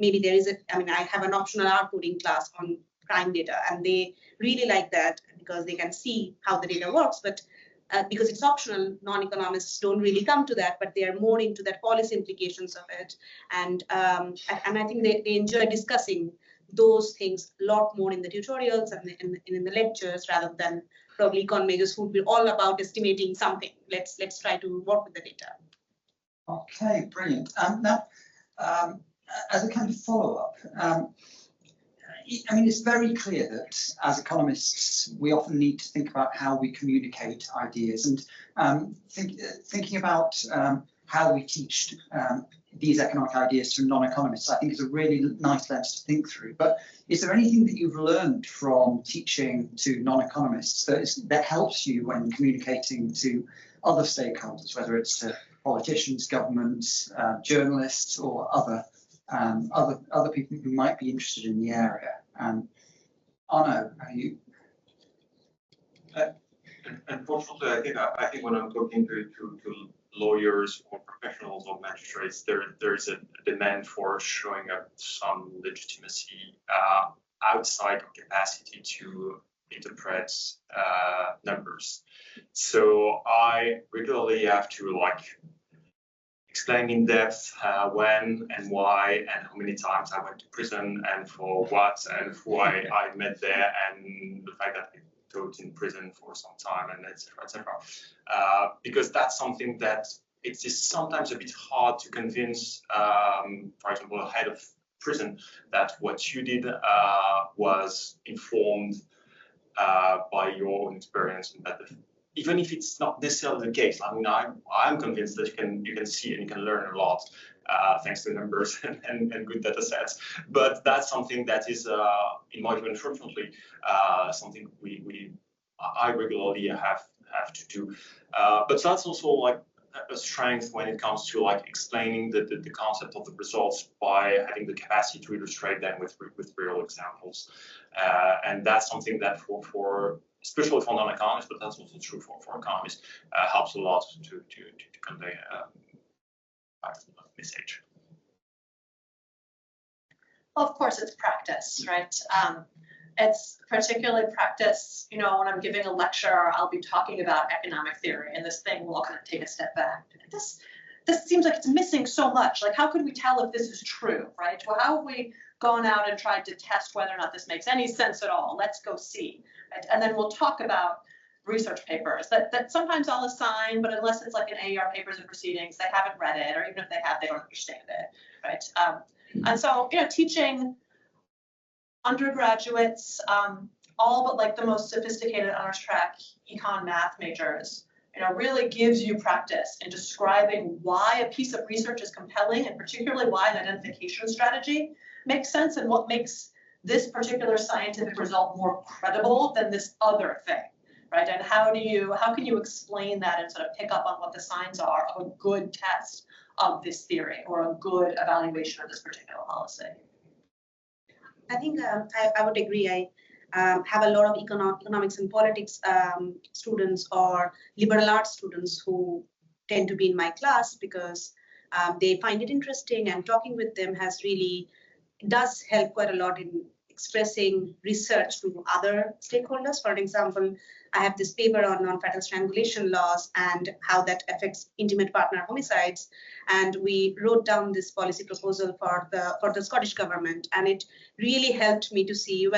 maybe there is I have an optional R coding class on crime data, and they really like that because they can see how the data works. But because it's optional, non-economists don't really come to that, but they are more into that policy implications of it. And I think they enjoy discussing those things a lot more in the tutorials and in the lectures, rather than probably econ majors who would be all about estimating something. Let's try to work with the data. Okay, brilliant. Now, as a kind of follow-up, I mean, it's very clear that as economists, we often need to think about how we communicate ideas, and thinking about how we teach these economic ideas to non-economists, I think is a really nice lens to think through. But is there anything that you've learned from teaching to non-economists that helps you when communicating to other stakeholders, whether it's to politicians, governments, journalists, or other people who might be interested in the area? Arno, are you? Unfortunately, I think when I'm talking to lawyers or professionals or magistrates, there is a demand for showing up some legitimacy outside of capacity to interpret numbers. So I regularly have to explain in depth when and why and how many times I went to prison and for what and who I met there, and the fact that I taught in prison for some time, and etc. etc. Because that's something that it is sometimes a bit hard to convince, for example, a head of prison that what you did was informed by your own experience, and that even if it's not necessarily the case, I mean, I'm convinced that you can see and you can learn a lot thanks to numbers and good data sets. But that's something that is, in my view, unfortunately, something I regularly have to do. But that's also a strength when it comes to explaining the concept of the results by having the capacity to illustrate them with real examples. And that's something that for especially for non-economists, but that's also true for economists, helps a lot to convey a message. Well, of course, it's practice, right? It's particularly practice, when I'm giving a lecture, I'll be talking about economic theory, and this thing will kind of take a step back. This seems like it's missing so much. How could we tell if this is true, right? Well, how have we gone out and tried to test whether or not this makes any sense at all? Let's go see. Right? And then we'll talk about research papers that sometimes I'll assign, but unless it's an AER papers and proceedings, they haven't read it, or even if they have, they don't understand it, right? And so, teaching undergraduates, all but the most sophisticated honors track econ math majors, really gives you practice in describing why a piece of research is compelling, and particularly why an identification strategy makes sense, and what makes this particular scientific result more credible than this other thing, right? And how can you explain that and sort of pick up on what the signs are of a good test of this theory or a good evaluation of this particular policy? I think I would agree. I have a lot of economics and politics students or liberal arts students who tend to be in my class because they find it interesting, and talking with them does help quite a lot in expressing research to other stakeholders. For example, I have this paper on non-fatal strangulation laws and how that affects intimate partner homicides, and we wrote down this policy proposal for the Scottish government, and it really helped me to see,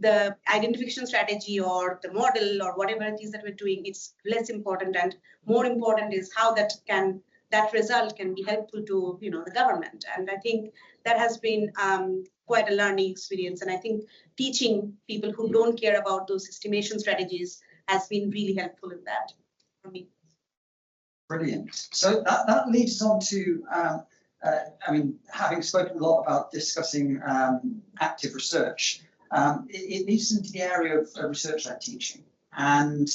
the identification strategy or the model or whatever it is that we're doing, it's less important, and more important is how that result can be helpful to the government. And I think that has been quite a learning experience, and I think teaching people who don't care about those estimation strategies has been really helpful in that for me. Brilliant. So that leads us on to, having spoken a lot about discussing active research, it leads into the area of research-led teaching. And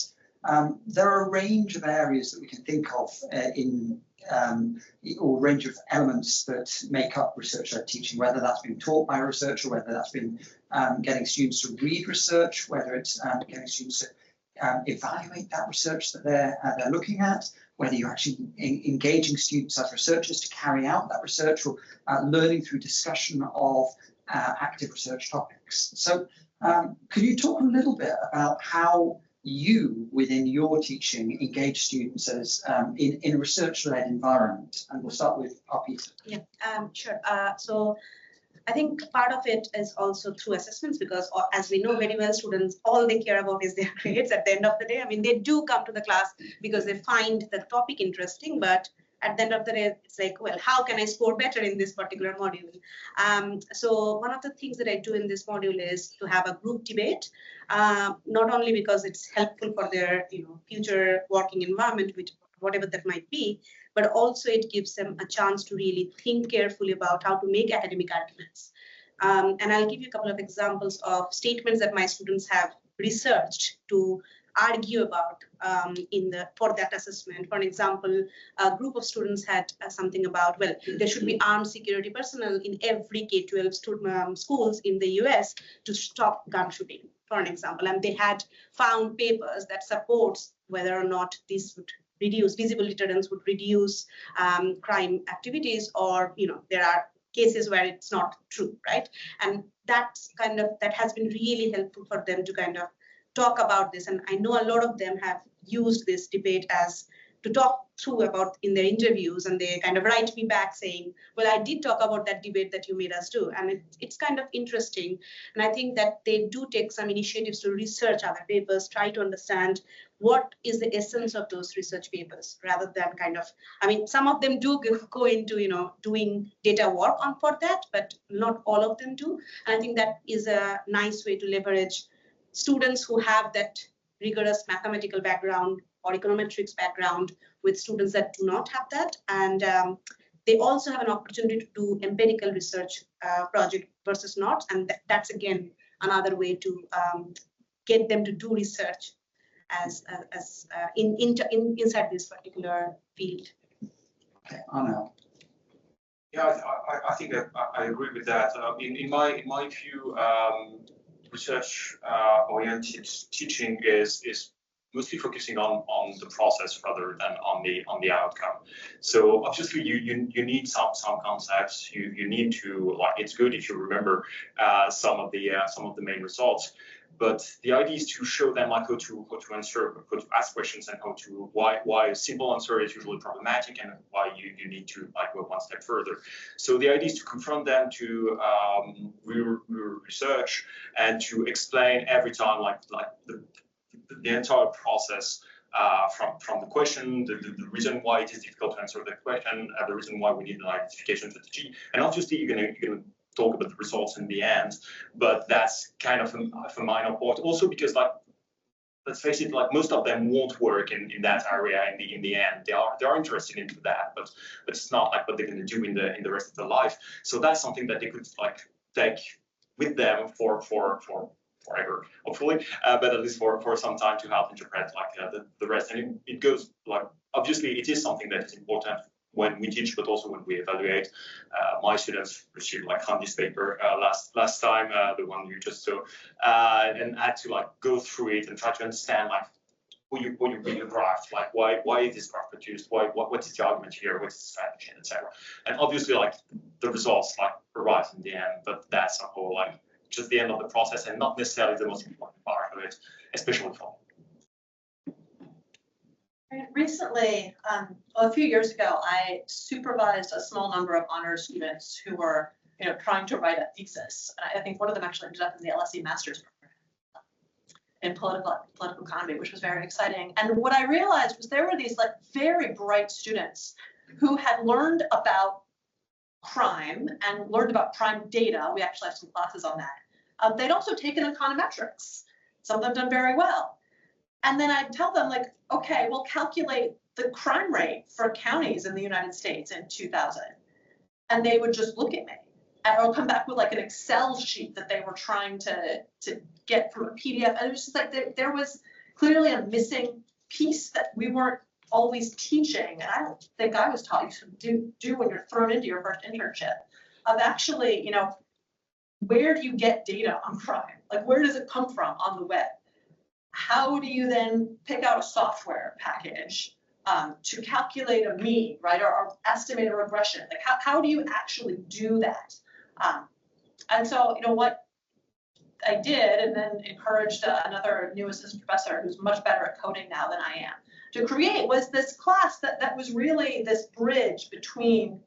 there are a range of areas that we can think of or range of elements that make up research-led teaching, whether that's been taught by a researcher, whether that's been getting students to read research, whether it's getting students to evaluate that research that they're looking at, whether you're actually engaging students as researchers to carry out that research, or learning through discussion of active research topics. So could you talk a little bit about how you, within your teaching, engage students as in a research-led environment? And we'll start with Arpita. Yeah, sure. So I think part of it is also through assessments, because as we know very well, students, all they care about is their grades at the end of the day. I mean, they do come to the class because they find the topic interesting, but at the end of the day, it's well, how can I score better in this particular module? So one of the things that I do in this module is to have a group debate, not only because it's helpful for their future working environment, which whatever that might be, but also it gives them a chance to really think carefully about how to make academic arguments. And I'll give you a couple of examples of statements that my students have researched to argue about for that assessment. For example, a group of students had something about, well, there should be armed security personnel in every K-12 schools in the US to stop gun shooting, for an example, and they had found papers that supports whether or not this would reduce, visible deterrence would reduce crime activities, or, you know, there are cases where it's not true, right? And that's kind of, that has been really helpful for them to kind of talk about this. And I know a lot of them have used this debate as to talk through about in their interviews, and they kind of write me back saying, well, I did talk about that debate that you made us do. And it's kind of interesting. And I think that they do take some initiatives to research other papers, try to understand what is the essence of those research papers, rather than kind of, I mean, some of them do go into, you know, doing data work on for that, but not all of them do. And I think that is a nice way to leverage students who have that rigorous mathematical background or econometrics background with students that do not have that. And they also have an opportunity to do empirical research project versus not. And that's, again, another way to get them to do research inside this particular field. Okay, Arno. Yeah, I think I agree with that. In my view, research oriented teaching is mostly focusing on the process rather than on the outcome. So obviously you need some concepts. You need to, like, it's good if you remember some of the main results. But the idea is to show them, like, how to answer, how to ask questions, and how to why a simple answer is usually problematic, and why you need to, like, go one step further. So the idea is to confront them to research and to explain every time, like the entire process from the question, the reason why it is difficult to answer the question, the reason why we need an identification strategy, and obviously you're gonna talk about the results in the end, but that's kind of a minor part. Also because, like, let's face it, like, most of them won't work in that area in the end. They are interested into that, but it's not like what they're going to do in the rest of their life. So that's something that they could, like, take with them for forever, hopefully, but at least for some time, to help interpret, like, the rest. And it goes, like, obviously it is something that is important when we teach, but also when we evaluate. My students received, like, on this paper last time, the one you just saw, and had to, like, go through it and try to understand, like, what you read the graph, like, why is this graph produced, what is the argument here, what's the strategy, etc. And obviously, like, the results, like, arrive in the end, but that's a whole, like, just the end of the process, and not necessarily the most important part of it, especially for recently, a few years ago, I supervised a small number of honors students who were, you know, trying to write a thesis. And I think one of them actually ended up in the LSE master's program in political economy, which was very exciting. And what I realized was there were these, like, very bright students who had learned about crime and learned about crime data. We actually have some classes on that. They'd also taken econometrics, some of them done very well. And then I'd tell them, like, okay, well, calculate the crime rate for counties in the United States in 2000. And they would just look at me, or come back with, like, an Excel sheet that they were trying to get from a PDF. And it was just like there was clearly a missing piece that we weren't always teaching. And I don't think I was taught you to do when you're thrown into your first internship, of actually, you know, where do you get data on crime? Like, where does it come from on the web? How do you then pick out a software package to calculate a mean, right, or estimate a regression? Like, how do you actually do that? And so, you know, what I did, and then encouraged another new assistant professor who's much better at coding now than I am, to create, was this class that was really this bridge between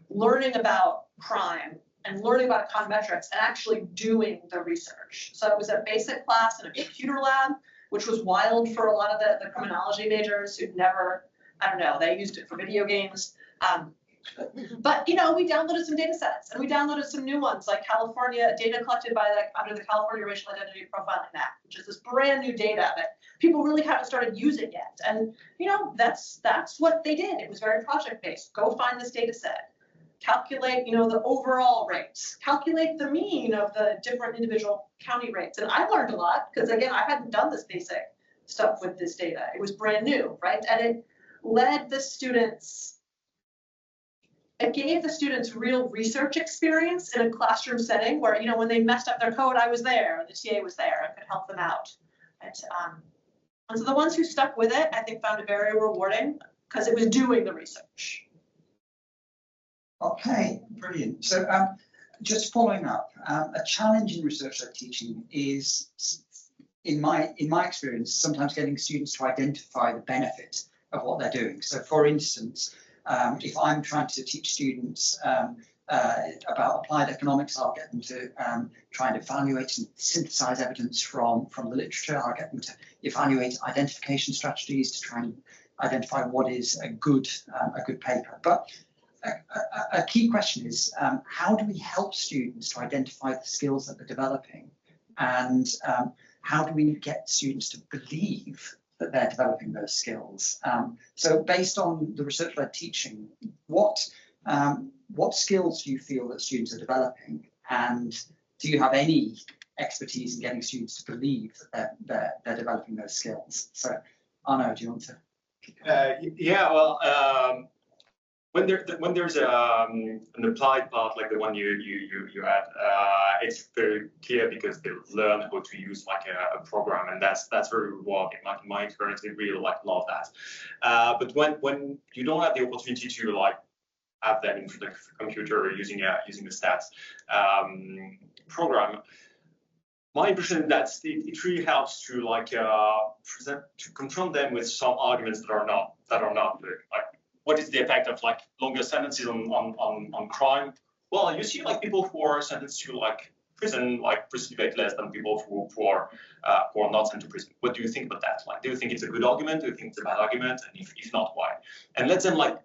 learning about crime and learning about econometrics and actually doing the research. So it was a basic class in a computer lab, which was wild for a lot of the criminology majors who'd never, I don't know, they used it for video games. But, you know, we downloaded some data sets, and we downloaded some new ones, like California data collected by under the California Racial Identity Profiling Act, which is this brand new data that people really haven't started using yet. And, you know, that's what they did. It was very project-based. Go find this data set. Calculate, you know, the overall rates, calculate the mean of the different individual county rates. And I learned a lot because, again, I hadn't done this basic stuff with this data. It was brand new, right? And it led the students, it gave the students real research experience in a classroom setting where, you know, when they messed up their code, I was there, the TA was there, I could help them out. And so the ones who stuck with it, I think, found it very rewarding because it was doing the research. Okay, brilliant. So just following up, a challenge in research-led teaching is, in my experience, sometimes getting students to identify the benefit of what they're doing. So for instance, if I'm trying to teach students about applied economics, I'll get them to try and evaluate and synthesize evidence from the literature. I'll get them to evaluate identification strategies to try and identify what is a good paper. But a key question is, how do we help students to identify the skills that they're developing? And how do we get students to believe that they're developing those skills? So based on the research-led teaching, what skills do you feel that students are developing? And do you have any expertise in getting students to believe that they're developing those skills? So Arno, do you want to? Yeah, well, when there's an applied part like the one you had, it's very clear because they learn how to use like a program, and that's very rewarding. Like in my experience, they really love that. But when you don't have the opportunity to like have them in front of the computer using the stats program, my impression is that it really helps to like confront them with some arguments that are not good. Like, what is the effect of like longer sentences on crime? Well, you see like people who are sentenced to like prison like precipitate less than people who are not sent to prison. What do you think about that? Like, do you think it's a good argument? Do you think it's a bad argument? And if not, why? And let them like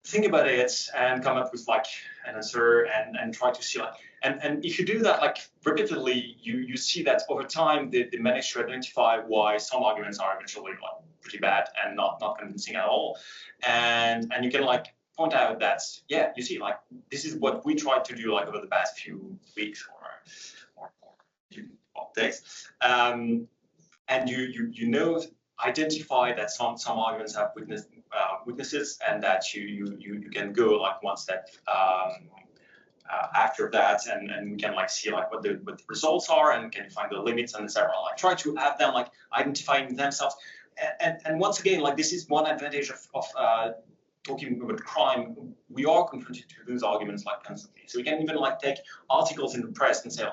think about it and come up with like an answer and try to see like, and if you do that like repeatedly, you see that over time they manage to identify why some arguments are eventually like pretty bad and not convincing at all. And you can like point out that, yeah, you see, like this is what we tried to do like over the past few weeks or few days. And you know, identify that some arguments have weaknesses, and that you can go like one step after that, and we can like see like what the results are, and can find the limits and etc. Like try to have them like identifying themselves. And once again, like this is one advantage of talking about crime. We are confronted to those arguments like constantly. So we can even like take articles in the press and say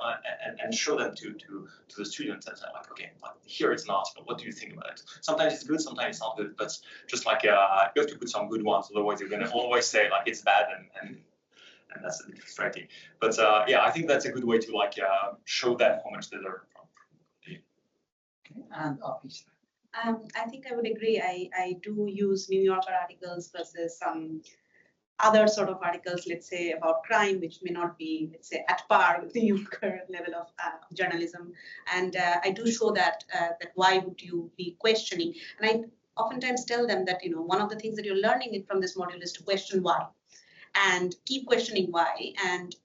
and show them to the students and say like, okay, like here it's an article. What do you think about it? Sometimes it's good, sometimes it's not good. But just like you have to put some good ones, otherwise you're gonna always say like it's bad and that's a bit frustrating. But yeah, I think that's a good way to like show them how much they learn from. Okay. And Peter. I think I would agree. I do use New Yorker articles versus some other sort of articles, let's say about crime, which may not be, let's say, at par with the New Yorker level of journalism. And I do show that why would you be questioning? And I oftentimes tell them that, you know, one of the things that you're learning from this module is to question why, and keep questioning why, and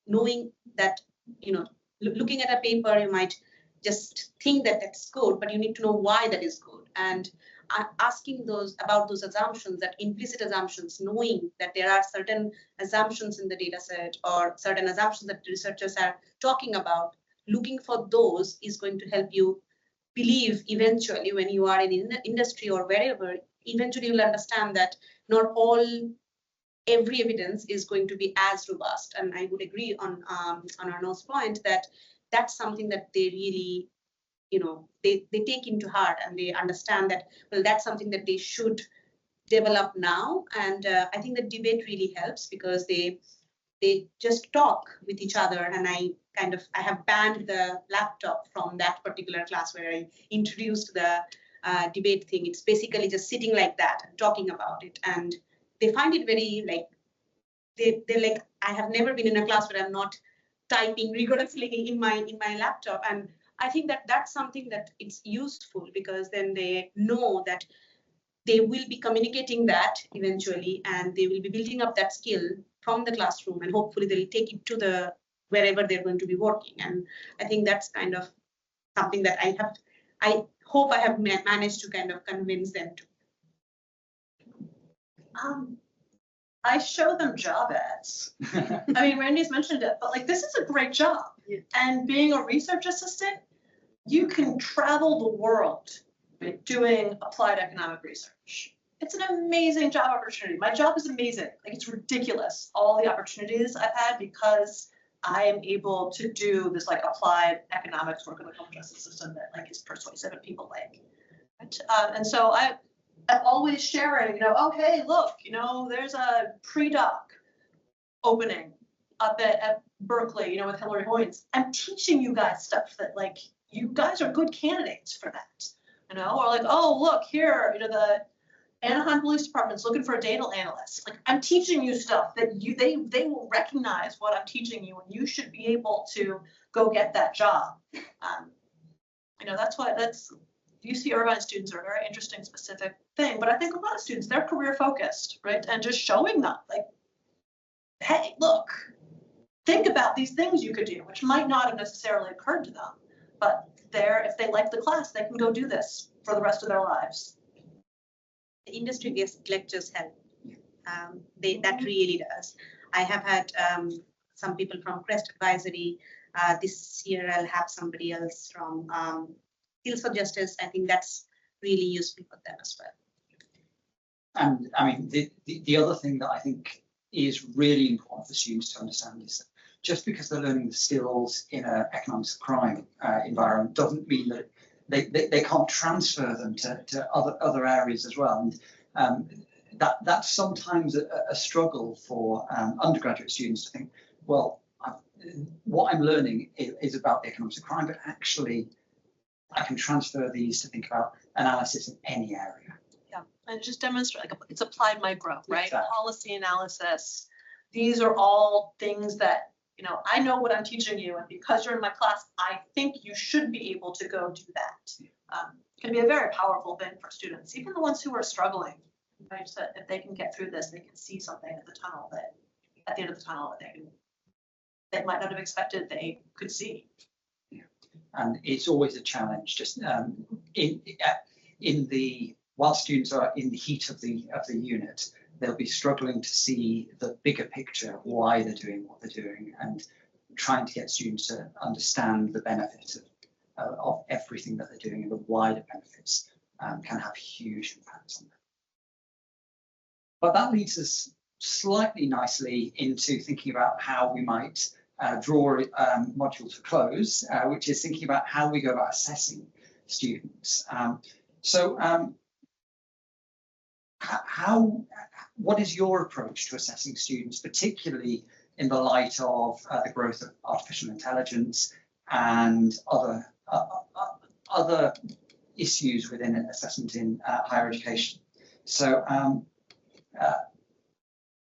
knowing that, you know, looking at a paper, you might just think that that's good, but you need to know why that is good. And asking about those assumptions, that implicit assumptions, knowing that there are certain assumptions in the data set or certain assumptions that researchers are talking about, looking for those is going to help you believe eventually when you are in the industry or wherever, eventually you'll understand that not every evidence is going to be as robust. And I would agree on Arno's point that that's something that they really, you know, they take into heart, and they understand that, well, that's something that they should develop now. And I think the debate really helps because they just talk with each other. And I have banned the laptop from that particular class where I introduced the debate thing. It's basically just sitting like that and talking about it. And they find it very like, they're like, I have never been in a class where I'm not typing rigorously in my laptop. And I think that that's something that it's useful, because then they know that they will be communicating that eventually, and they will be building up that skill from the classroom, and hopefully they'll take it to wherever they're going to be working. And I think that's kind of something that I hope I have managed to kind of convince them to. I show them job ads. I mean, Randy's mentioned it, but like, this is a great job. And being a research assistant, you can travel the world doing applied economic research. It's an amazing job opportunity. My job is amazing. Like, it's ridiculous, all the opportunities I've had because I am able to do this like applied economics work in the criminal justice system that like is persuasive and people like. Right? And so I'm always sharing, you know, oh, hey, look, you know, there's a pre-doc opening up at Berkeley, you know, with Hillary Hoynes. I'm teaching you guys stuff that like, you guys are good candidates for that, you know, or like, oh, look here, you know, the Anaheim Police Department's looking for a data analyst. Like, I'm teaching you stuff that they will recognize what I'm teaching you, and you should be able to go get that job. You know, that's UC Irvine students are a very interesting, specific thing, but I think a lot of students, they're career focused, right? And just showing them like, hey, look, think about these things you could do, which might not have necessarily occurred to them, but if they like the class, they can go do this for the rest of their lives. The industry guest lectures help. That really does. I have had some people from Crest Advisory. This year I'll have somebody else from Skills for Justice. I think that's really useful for them as well. And I mean, the other thing that I think is really important for students to understand is that just because they're learning the skills in an economics of crime environment doesn't mean that they can't transfer them to other areas as well. And that's sometimes a struggle for undergraduate students to think, well, what I'm learning is about the economics of crime, but actually I can transfer these to think about analysis in any area. Yeah, and just demonstrate, like, it's applied micro, right? Exactly. Policy analysis. These are all things that, you know, I know what I'm teaching you, and because you're in my class, I think you should be able to go do that. It can be a very powerful thing for students, even the ones who are struggling. Right? So if they can get through this, they can see something at the tunnel that, at the end of the tunnel, that they might not have expected they could see. Yeah. And it's always a challenge. Just while students are in the heat of the unit, they'll be struggling to see the bigger picture, why they're doing what they're doing, and trying to get students to understand the benefit of everything that they're doing, and the wider benefits can have huge impacts on them. But that leads us slightly nicely into thinking about how we might draw a module to close, which is thinking about how we go about assessing students. What is your approach to assessing students, particularly in the light of the growth of artificial intelligence and other issues within assessment in higher education? So,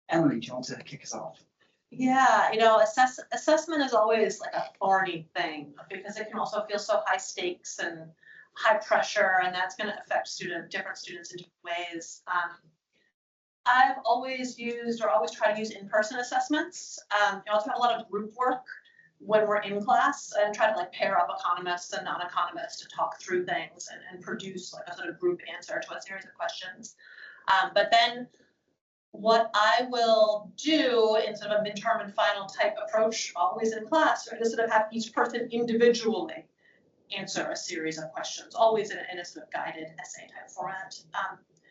Emily, do you want to kick us off? Yeah, you know, assessment is always like a thorny thing because it can also feel so high stakes and high pressure, and that's going to affect different students in different ways. I've always used or always try to use in-person assessments. I also have a lot of group work when we're in class and try to like pair up economists and non-economists to talk through things and produce like a sort of group answer to a series of questions. But then what I will do in sort of a midterm and final type approach, always in class, or to sort of have each person individually answer a series of questions, always in a sort of guided essay type format.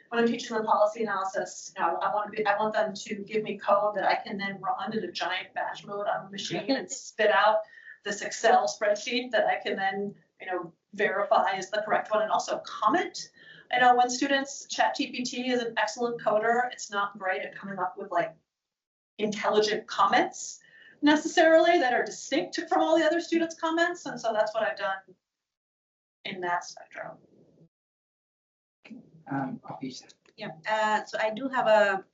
When I'm teaching them policy analysis, you know, I want them to give me code that I can then run in a giant batch mode on the machine and spit out this Excel spreadsheet that I can then, you know, verify is the correct one and also comment. I know when students, ChatGPT is an excellent coder. It's not great at coming up with like intelligent comments necessarily that are distinct from all the other students' comments. And so that's what I've done in that spectrum. Yeah, so I do have a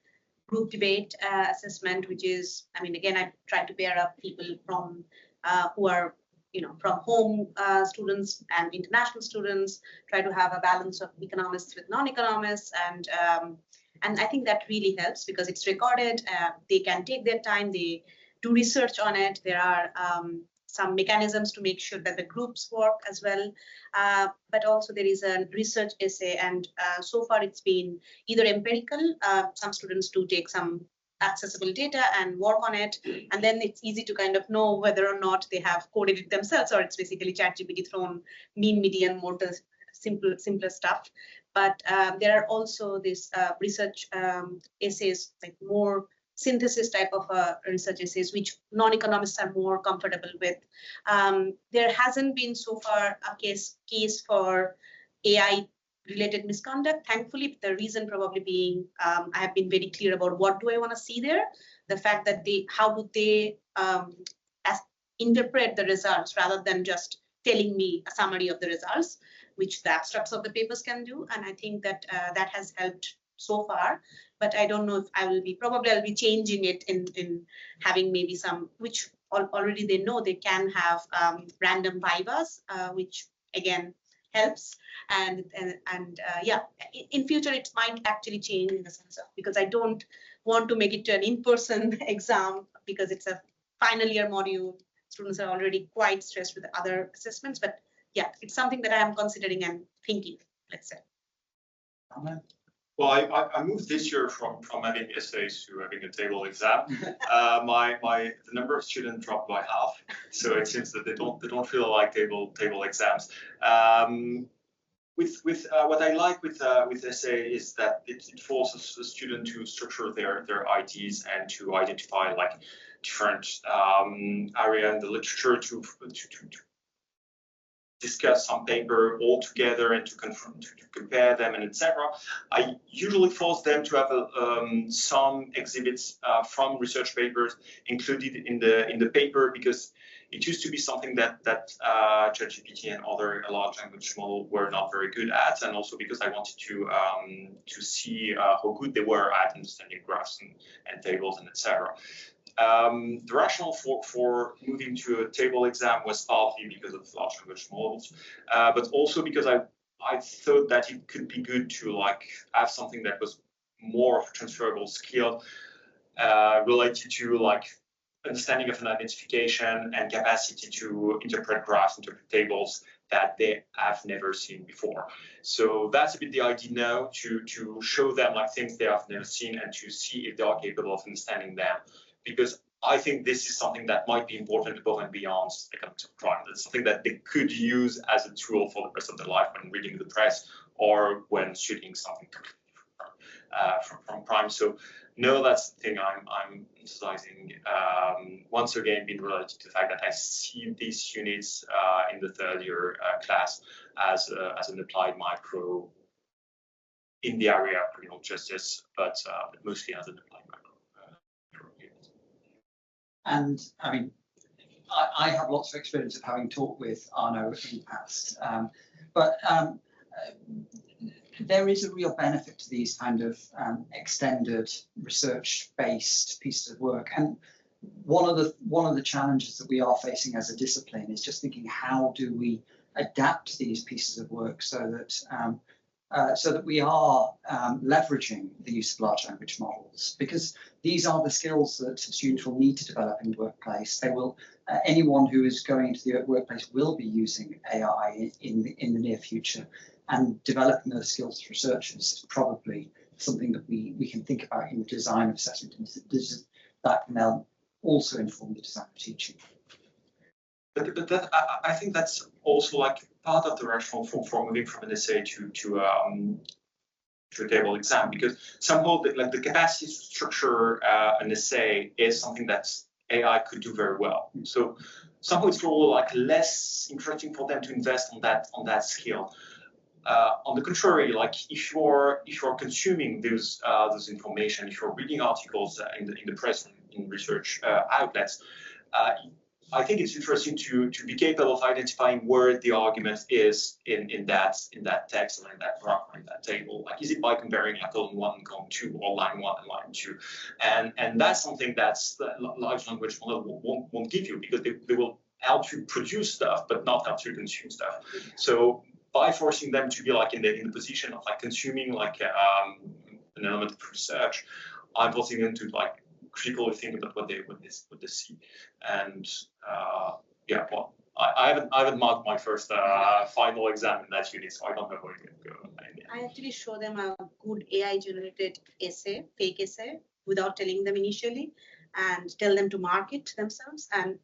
group debate assessment, which is, I mean, again, I try to pair up people from who are, you know, from home students and international students, try to have a balance of economists with non-economists, and I think that really helps because it's recorded. They can take their time, they do research on it. There are some mechanisms to make sure that the groups work as well. But also there is a research essay, and so far it's been either empirical. Some students do take some accessible data and work on it. And then it's easy to kind of know whether or not they have coded it themselves, or it's basically ChatGPT thrown mean, median, motor, simpler stuff. But there are also these research essays, like more synthesis type of research essays, which non-economists are more comfortable with. There hasn't been so far a case for AI related misconduct, thankfully. The reason probably being I have been very clear about what do I want to see there. The fact that how do they interpret the results rather than just telling me a summary of the results, which the abstracts of the papers can do. And I think that that has helped so far. But I don't know if I'll be changing it in having maybe some, which already they know they can have random vivas, which again helps. And yeah, in future it might actually change in the sense of, because I don't want to make it to an in-person exam because it's a final year module. Students are already quite stressed with the other assessments, but yeah, it's something that I am considering and thinking, let's say. Well, I moved this year from having essays to having a table exam. The number of students dropped by half, so it seems that they don't feel like table exams. With what I like with essay is that it forces the student to structure their ideas and to identify like different area in the literature to discuss some paper all together and to compare them and etc. I usually force them to have some exhibits from research papers included in the paper, because it used to be something that ChatGPT and other large language models were not very good at, and also because I wanted to see how good they were at understanding graphs and tables and etc. The rationale for moving to a table exam was partly because of large language models, but also because I thought that it could be good to like have something that was more of a transferable skill related to like understanding of an identification and capacity to interpret graphs, interpret tables that they have never seen before. So that's a bit the idea now, to show them like things they have never seen and to see if they are capable of understanding them. Because I think this is something that might be important above and beyond economics of crime. It's something that they could use as a tool for the rest of their life when reading the press or when studying something from crime. So no, that's the thing I'm emphasizing. Once again, being related to the fact that I see these units in the third year class as an applied micro in the area of criminal justice, but mostly as an applied micro. And I mean, I have lots of experience of having talked with Arno in the past, but there is a real benefit to these kind of extended research-based pieces of work. And one of the challenges that we are facing as a discipline is just thinking, how do we adapt these pieces of work so that we are leveraging the use of large language models, because these are the skills that students will need to develop in the workplace. They will, anyone who is going into the workplace will be using AI in the near future, and developing those skills as researchers is probably something that we can think about in the design of assessment, and that can then also inform the design of teaching. But that, I think that's also like part of the rationale for moving from an essay to a table exam, because somehow the capacity to structure an essay is something that AI could do very well. So somehow it's all like less interesting for them to invest on that skill. On the contrary, like if you're consuming those information, if you're reading articles in the press and in research outlets, I think it's interesting to be capable of identifying where the argument is in that text or in that graph or in that table. Like, is it by comparing like column 1 and column 2, or line 1 and line 2? And that's something that's the large language model won't give you, because they will help you produce stuff, but not help you consume stuff. So by forcing them to be like in the position of like consuming like an element of research, I'm forcing them to like critically think about what they see. And yeah, well, I haven't marked my first final exam in that unit, so I don't know where it can go. I actually show them a good AI generated essay, fake essay, without telling them initially, and tell them to market themselves. And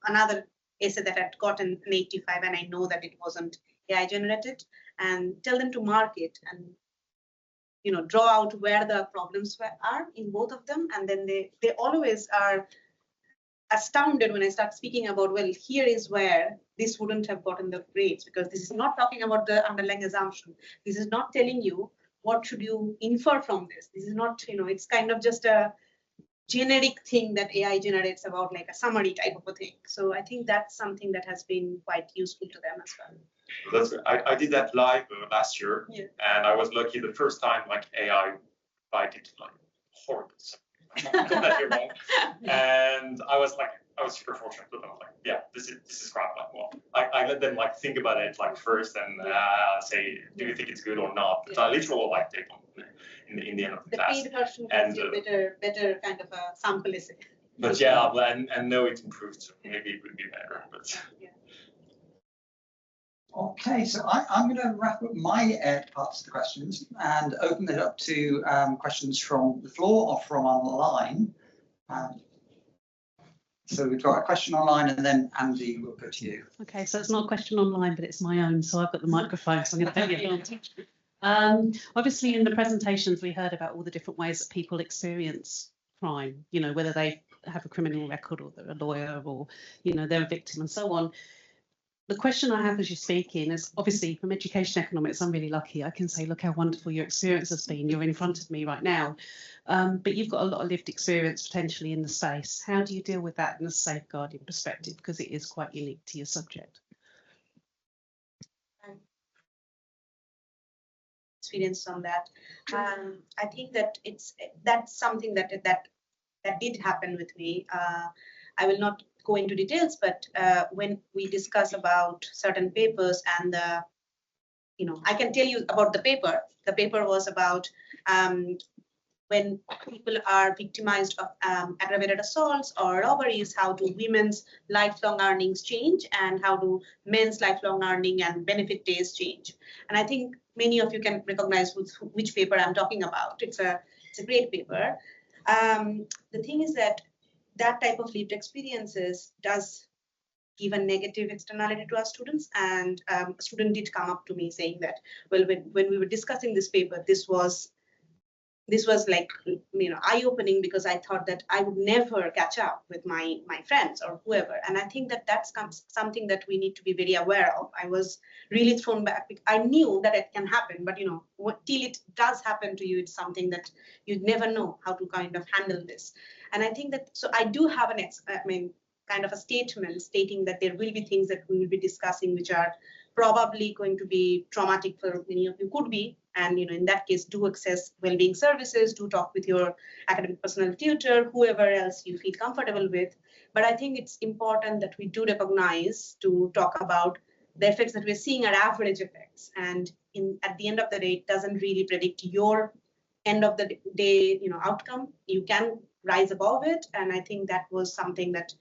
another essay that I'd gotten an 85, and I know that it wasn't AI generated, and tell them to market and draw out where the problems are in both of them. And then they always are astounded when I start speaking about, well, here is where this wouldn't have gotten the grades, because this is not talking about the underlying assumption. This is not telling you what should you infer from this. This is not, it's kind of just a generic thing that AI generates about, like a summary type of a thing. So I think that's something that has been quite useful to them as well. I did that live last year, and I was lucky the first time, like AI, I did like horrible stuff. Completely wrong. And I was super fortunate with them. Like, yeah, this is crap. Like, well, I let them like think about it like first and say, do you think it's good or not? But I literally like take them in the end of the class. The paid version gives you better kind of a sample essay. But yeah, and know it improved, so maybe it would be better. But yeah. Okay, so I'm going to wrap up my parts of the questions and open it up to questions from the floor or from online. So we've got a question online, and then Andy will go to you. Okay, so it's not a question online, but it's my own, so I've got the microphone, so I'm going to take advantage. Obviously, in the presentations, we heard about all the different ways that people experience crime, whether they have a criminal record or they're a lawyer or, they're a victim and so on. The question I have as you're speaking is, obviously, from education economics, I'm really lucky. I can say, look how wonderful your experience has been. You're in front of me right now. But you've got a lot of lived experience potentially in the space. How do you deal with that in a safeguarding perspective? Because it is quite unique to your subject. Experience on that. I think that that's something that did happen with me. I will not go into details, but when we discuss about certain papers and I can tell you about the paper. The paper was about when people are victimized of aggravated assaults or robberies, how do women's lifelong earnings change, and how do men's lifelong earning and benefit days change. And I think many of you can recognize which paper I'm talking about. It's a great paper. The thing is that type of lived experiences does give a negative externality to our students. And a student did come up to me saying that, well, when we were discussing this paper, this was like, eye-opening, because I thought that I would never catch up with my friends or whoever. And I think that that's something that we need to be very aware of. I was really thrown back. I knew that it can happen, but till it does happen to you, it's something that you'd never know how to kind of handle this. And I think that, so I do have kind of a statement stating that there will be things that we will be discussing which are probably going to be traumatic for many of you, could be. And in that case, do access well-being services, do talk with your academic personal tutor, whoever else you feel comfortable with. But I think it's important that we do recognize to talk about the effects that we're seeing are average effects. And at the end of the day, it doesn't really predict your end of the day outcome. You can rise above it. And I think that was something that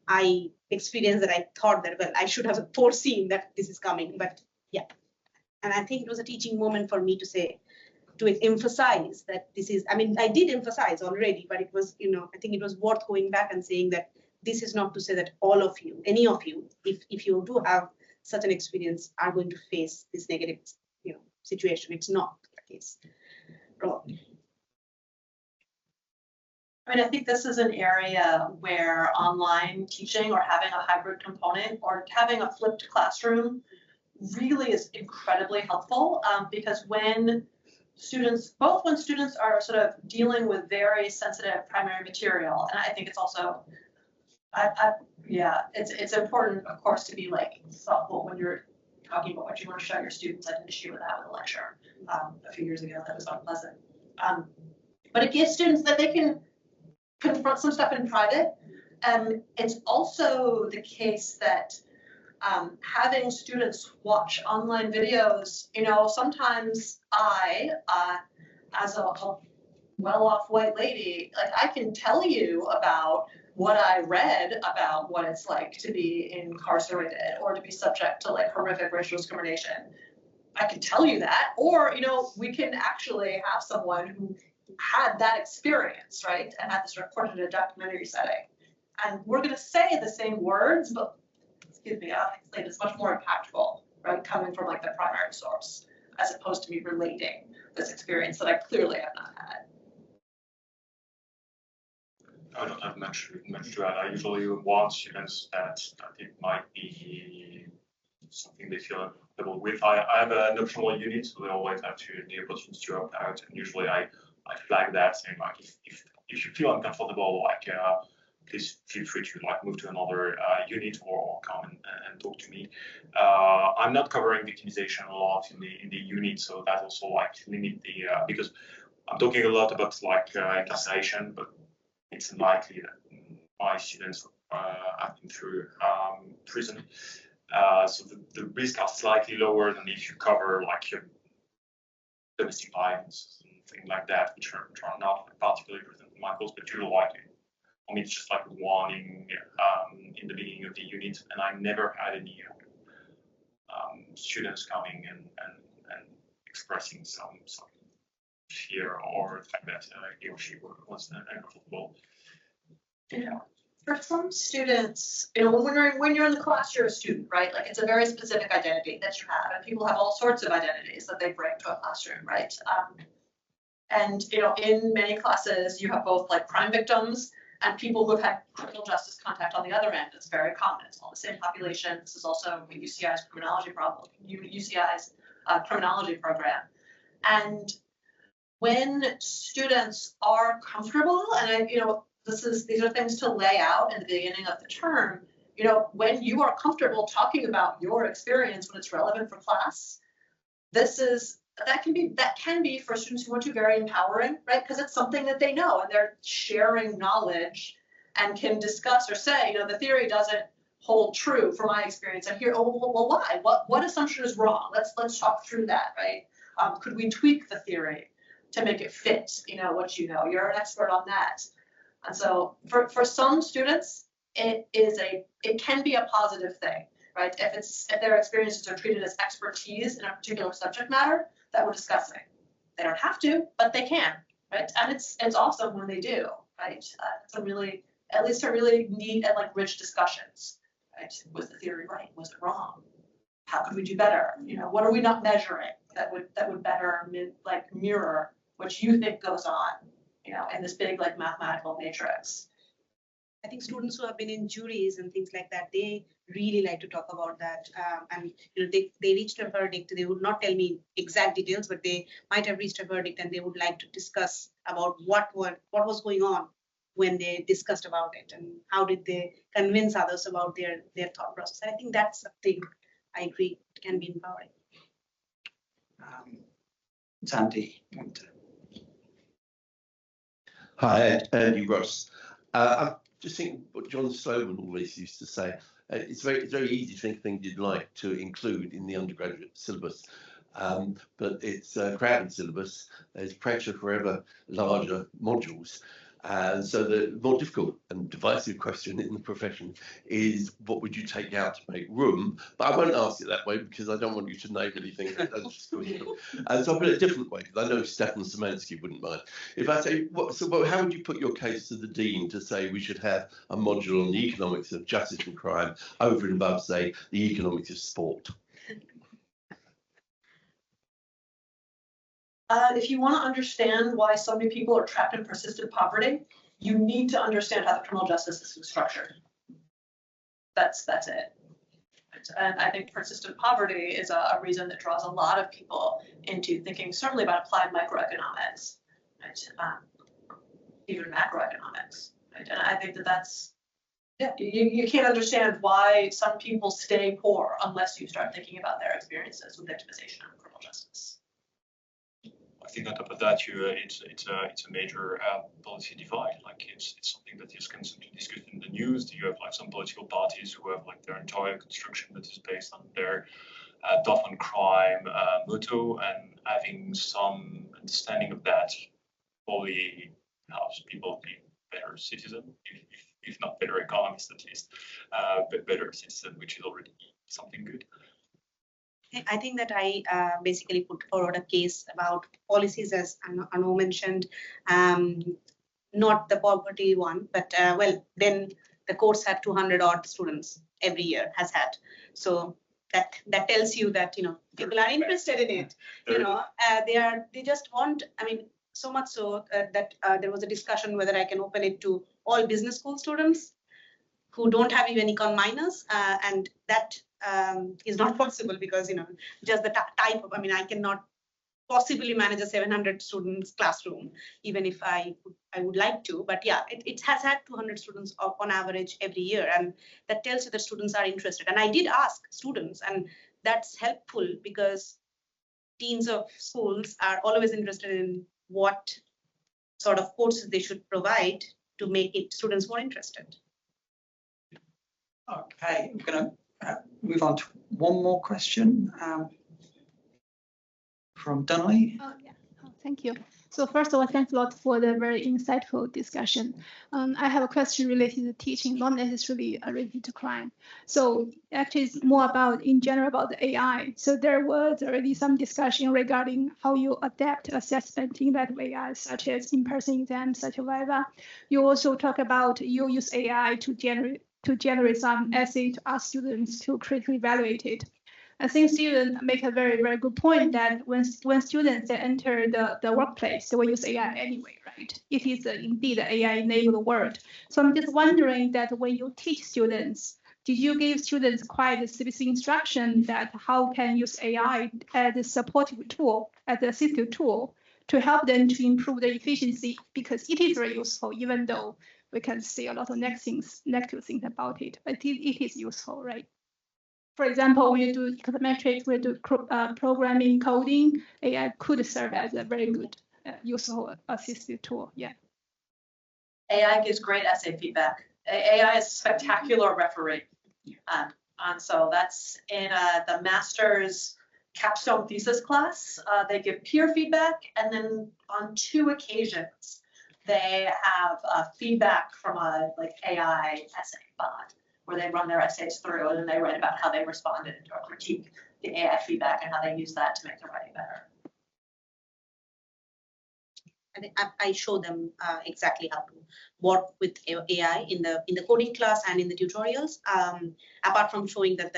I experienced, that I thought that, well, I should have foreseen that this is coming. But yeah. And I think it was a teaching moment for me to emphasize that this is, I did emphasize already, but it was, I think it was worth going back and saying that this is not to say that all of you, any of you, if you do have such an experience, are going to face this negative, situation. It's not the case, probably. I think this is an area where online teaching or having a hybrid component or having a flipped classroom really is incredibly helpful, because when students are sort of dealing with very sensitive primary material, and I think it's also, it's important, of course, to be like thoughtful when you're talking about what you want to show your students. I had an issue with that with a lecture a few years ago that was unpleasant. But it gives students that they can confront some stuff in private. It's also the case that having students watch online videos, sometimes I, as a well-off white lady, like I can tell you about what I read about what it's like to be incarcerated or to be subject to like horrific racial discrimination. I can tell you that, or we can actually have someone who had that experience, right, and had this recorded in a documentary setting. And we're going to say the same words, but excuse me, I'll explain, it's much more impactful, right, coming from like the primary source, as opposed to me relating this experience that I clearly have not had. I don't have much to add. I usually warn students that it might be something they feel uncomfortable with. I have an optional unit, so they always have the opportunity to opt out, and usually I flag that, saying like if you feel uncomfortable, like please feel free to like move to another unit or come and talk to me. I'm not covering victimization a lot in the unit, so that also like limit the because I'm talking a lot about like incarceration, but it's unlikely that my students have been through prison. So the risks are slightly lower than if you cover like your domestic violence and things like that, which are not particularly present in my course, but you're likely. For me, it's just like a warning in the beginning of the unit, and I never had any students coming and expressing some fear or the fact that he or she was uncomfortable. Yeah. For some students, when you're in the class, you're a student, right? Like it's a very specific identity that you have, and people have all sorts of identities that they bring to a classroom, right? And in many classes, you have both like crime victims and people who have had criminal justice contact on the other end. It's very common. It's all the same population. This is also UCI's criminology problem, UCI's criminology program. And when students are comfortable, and these are things to lay out in the beginning of the term, when you are comfortable talking about your experience when it's relevant for class, that can be for students who want to very empowering, right? Because it's something that they know and they're sharing knowledge and can discuss or say, the theory doesn't hold true for my experience. And here, well, why? What assumption is wrong? Let's talk through that, right? Could we tweak the theory to make it fit, what you know? You're an expert on that. And so for some students, it can be a positive thing, right? If their experiences are treated as expertise in a particular subject matter that we're discussing. They don't have to, but they can, right? And it's awesome when they do, right? It's at least a really neat and like rich discussions, right? Was the theory right? Was it wrong? How could we do better? What are we not measuring that would better mirror what you think goes on, in this big like mathematical matrix. I think students who have been in juries and things like that, they really like to talk about that. And they reached a verdict. They would not tell me exact details, but they might have reached a verdict, and they would like to discuss about what was going on when they discussed about it, and how did they convince others about their thought process. I think that's something I agree it can be empowering. Sandy. Hi, Andy Ross. I'm just thinking what John Sloman always used to say. It's very easy to think things you'd like to include in the undergraduate syllabus, but it's a crowded syllabus. There's pressure for ever larger modules. And so the more difficult and divisive question in the profession is, what would you take out to make room? But I won't ask it that way because I don't want you to naively think that that's and so I'll put it a different way, because I know Stefan Szymanski wouldn't mind. If I say, how would you put your case to the dean to say we should have a module on the economics of justice and crime over and above, say, the economics of sport? If you want to understand why so many people are trapped in persistent poverty, you need to understand how the criminal justice system is structured. That's it. And I think persistent poverty is a reason that draws a lot of people into thinking certainly about applied microeconomics, right? Even macroeconomics, right? And I think that's, you can't understand why some people stay poor unless you start thinking about their experiences with victimization and criminal justice. I think on top of that, it's a major policy divide. Like it's something that is constantly discussed in the news. You have like some political parties who have like their entire construction that is based on their tough on crime motto, and having some understanding of that probably helps people be better citizens, if not better economists at least, but better citizens, which is already something good. I think that I basically put forward a case about policies, as Anu mentioned, not the poverty one, but well, then the course had 200 odd students every year, has had. So that tells you that, you know, people are interested in it. You know, they just want, I mean, so much so that there was a discussion whether I can open it to all business school students who don't have even econ minors, and that is not possible because, you know, just the type of, I mean, I cannot possibly manage a 700 students classroom, even if I would like to. But yeah, it has had 200 students on average every year, and that tells you that students are interested. And I did ask students, and that's helpful because deans of schools are always interested in what sort of courses they should provide to make it students more interested. Okay, I'm going to move on to one more question from Donnelly. Oh, yeah. Oh, thank you. So first of all, thanks a lot for the very insightful discussion. I have a question related to teaching, not necessarily related to crime. So actually it's more about, in general, about the AI. So there was already some discussion regarding how you adapt assessment in that AI, such as in-person exams, such as Viva. You also talk about you use AI to generate some essay to ask students to critically evaluate it. I think students make a very, very good point that when students enter the workplace, they will use AI anyway, right? It is indeed an AI-enabled world. So I'm just wondering that when you teach students, did you give students quite a specific instruction that how can use AI as a supportive tool, as an assistive tool to help them to improve their efficiency? Because it is very useful, even though we can see a lot of negative things about it, but it is useful, right? For example, when you do econometrics, we do programming, coding, AI could serve as a very good, useful assistive tool. Yeah. AI gives great essay feedback. AI is a spectacular referee. And so that's in the master's capstone thesis class. They give peer feedback, and then on 2 occasions, they have feedback from a AI essay bot, where they run their essays through and then they write about how they responded or critique the AI feedback and how they use that to make their writing better. I think I show them exactly how to work with AI in the coding class and in the tutorials. Apart from showing that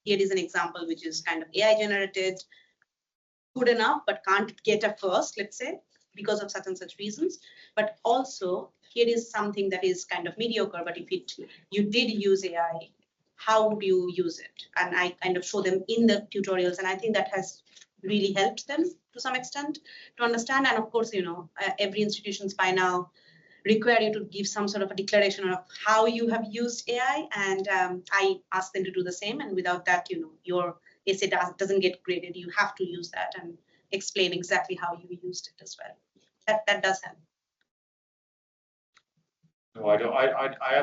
here is an example which is kind of AI generated, good enough, but can't get a first, let's say, because of such and such reasons. But also, here is something that is kind of mediocre, but if you did use AI, how would you use it? And I kind of show them in the tutorials, and I think that has really helped them to some extent to understand. And of course, every institutions by now require you to give some sort of a declaration of how you have used AI, and I ask them to do the same. And without that, your essay doesn't get graded. You have to use that and explain exactly how you used it as well. That does help. No, I don't. I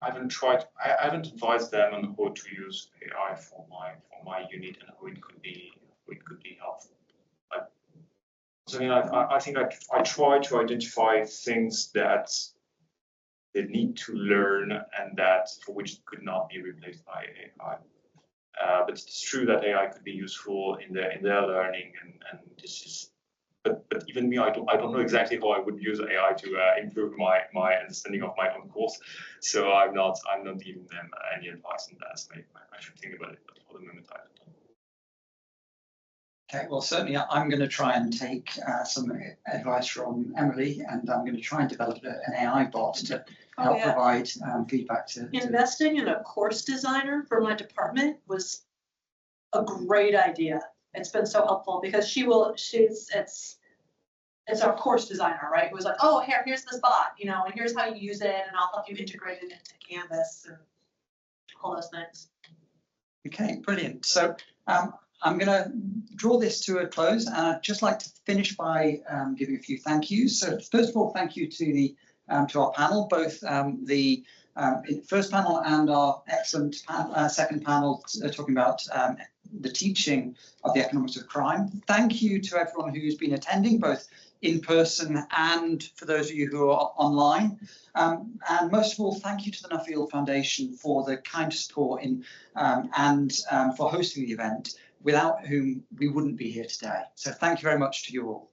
haven't tried. I haven't advised them on how to use AI for my unit and how it could be helpful. I think I try to identify things that they need to learn and that for which it could not be replaced by AI. But it's true that AI could be useful in their learning, and this is. But even me, I don't know exactly how I would use AI to improve my understanding of my own course. So I'm not giving them any advice on that. So I should think about it, but for the moment I don't. Okay, well, certainly I'm going to try and take some advice from Emily, and I'm going to try and develop an AI bot to help provide feedback to. Investing in a course designer for my department was a great idea. It's been so helpful because it's our course designer, right? It was like, oh, here's this bot, and here's how you use it, and I'll help you integrate it into Canvas and all those things. Okay, brilliant. So I'm going to draw this to a close, and I'd just like to finish by giving a few thank yous. So first of all, thank you to our panel, both the first panel and our excellent second panel talking about the teaching of the economics of crime. Thank you to everyone who's been attending, both in person and for those of you who are online. And most of all, thank you to the Nuffield Foundation for the kind support and for hosting the event, without whom we wouldn't be here today. So thank you very much to you all.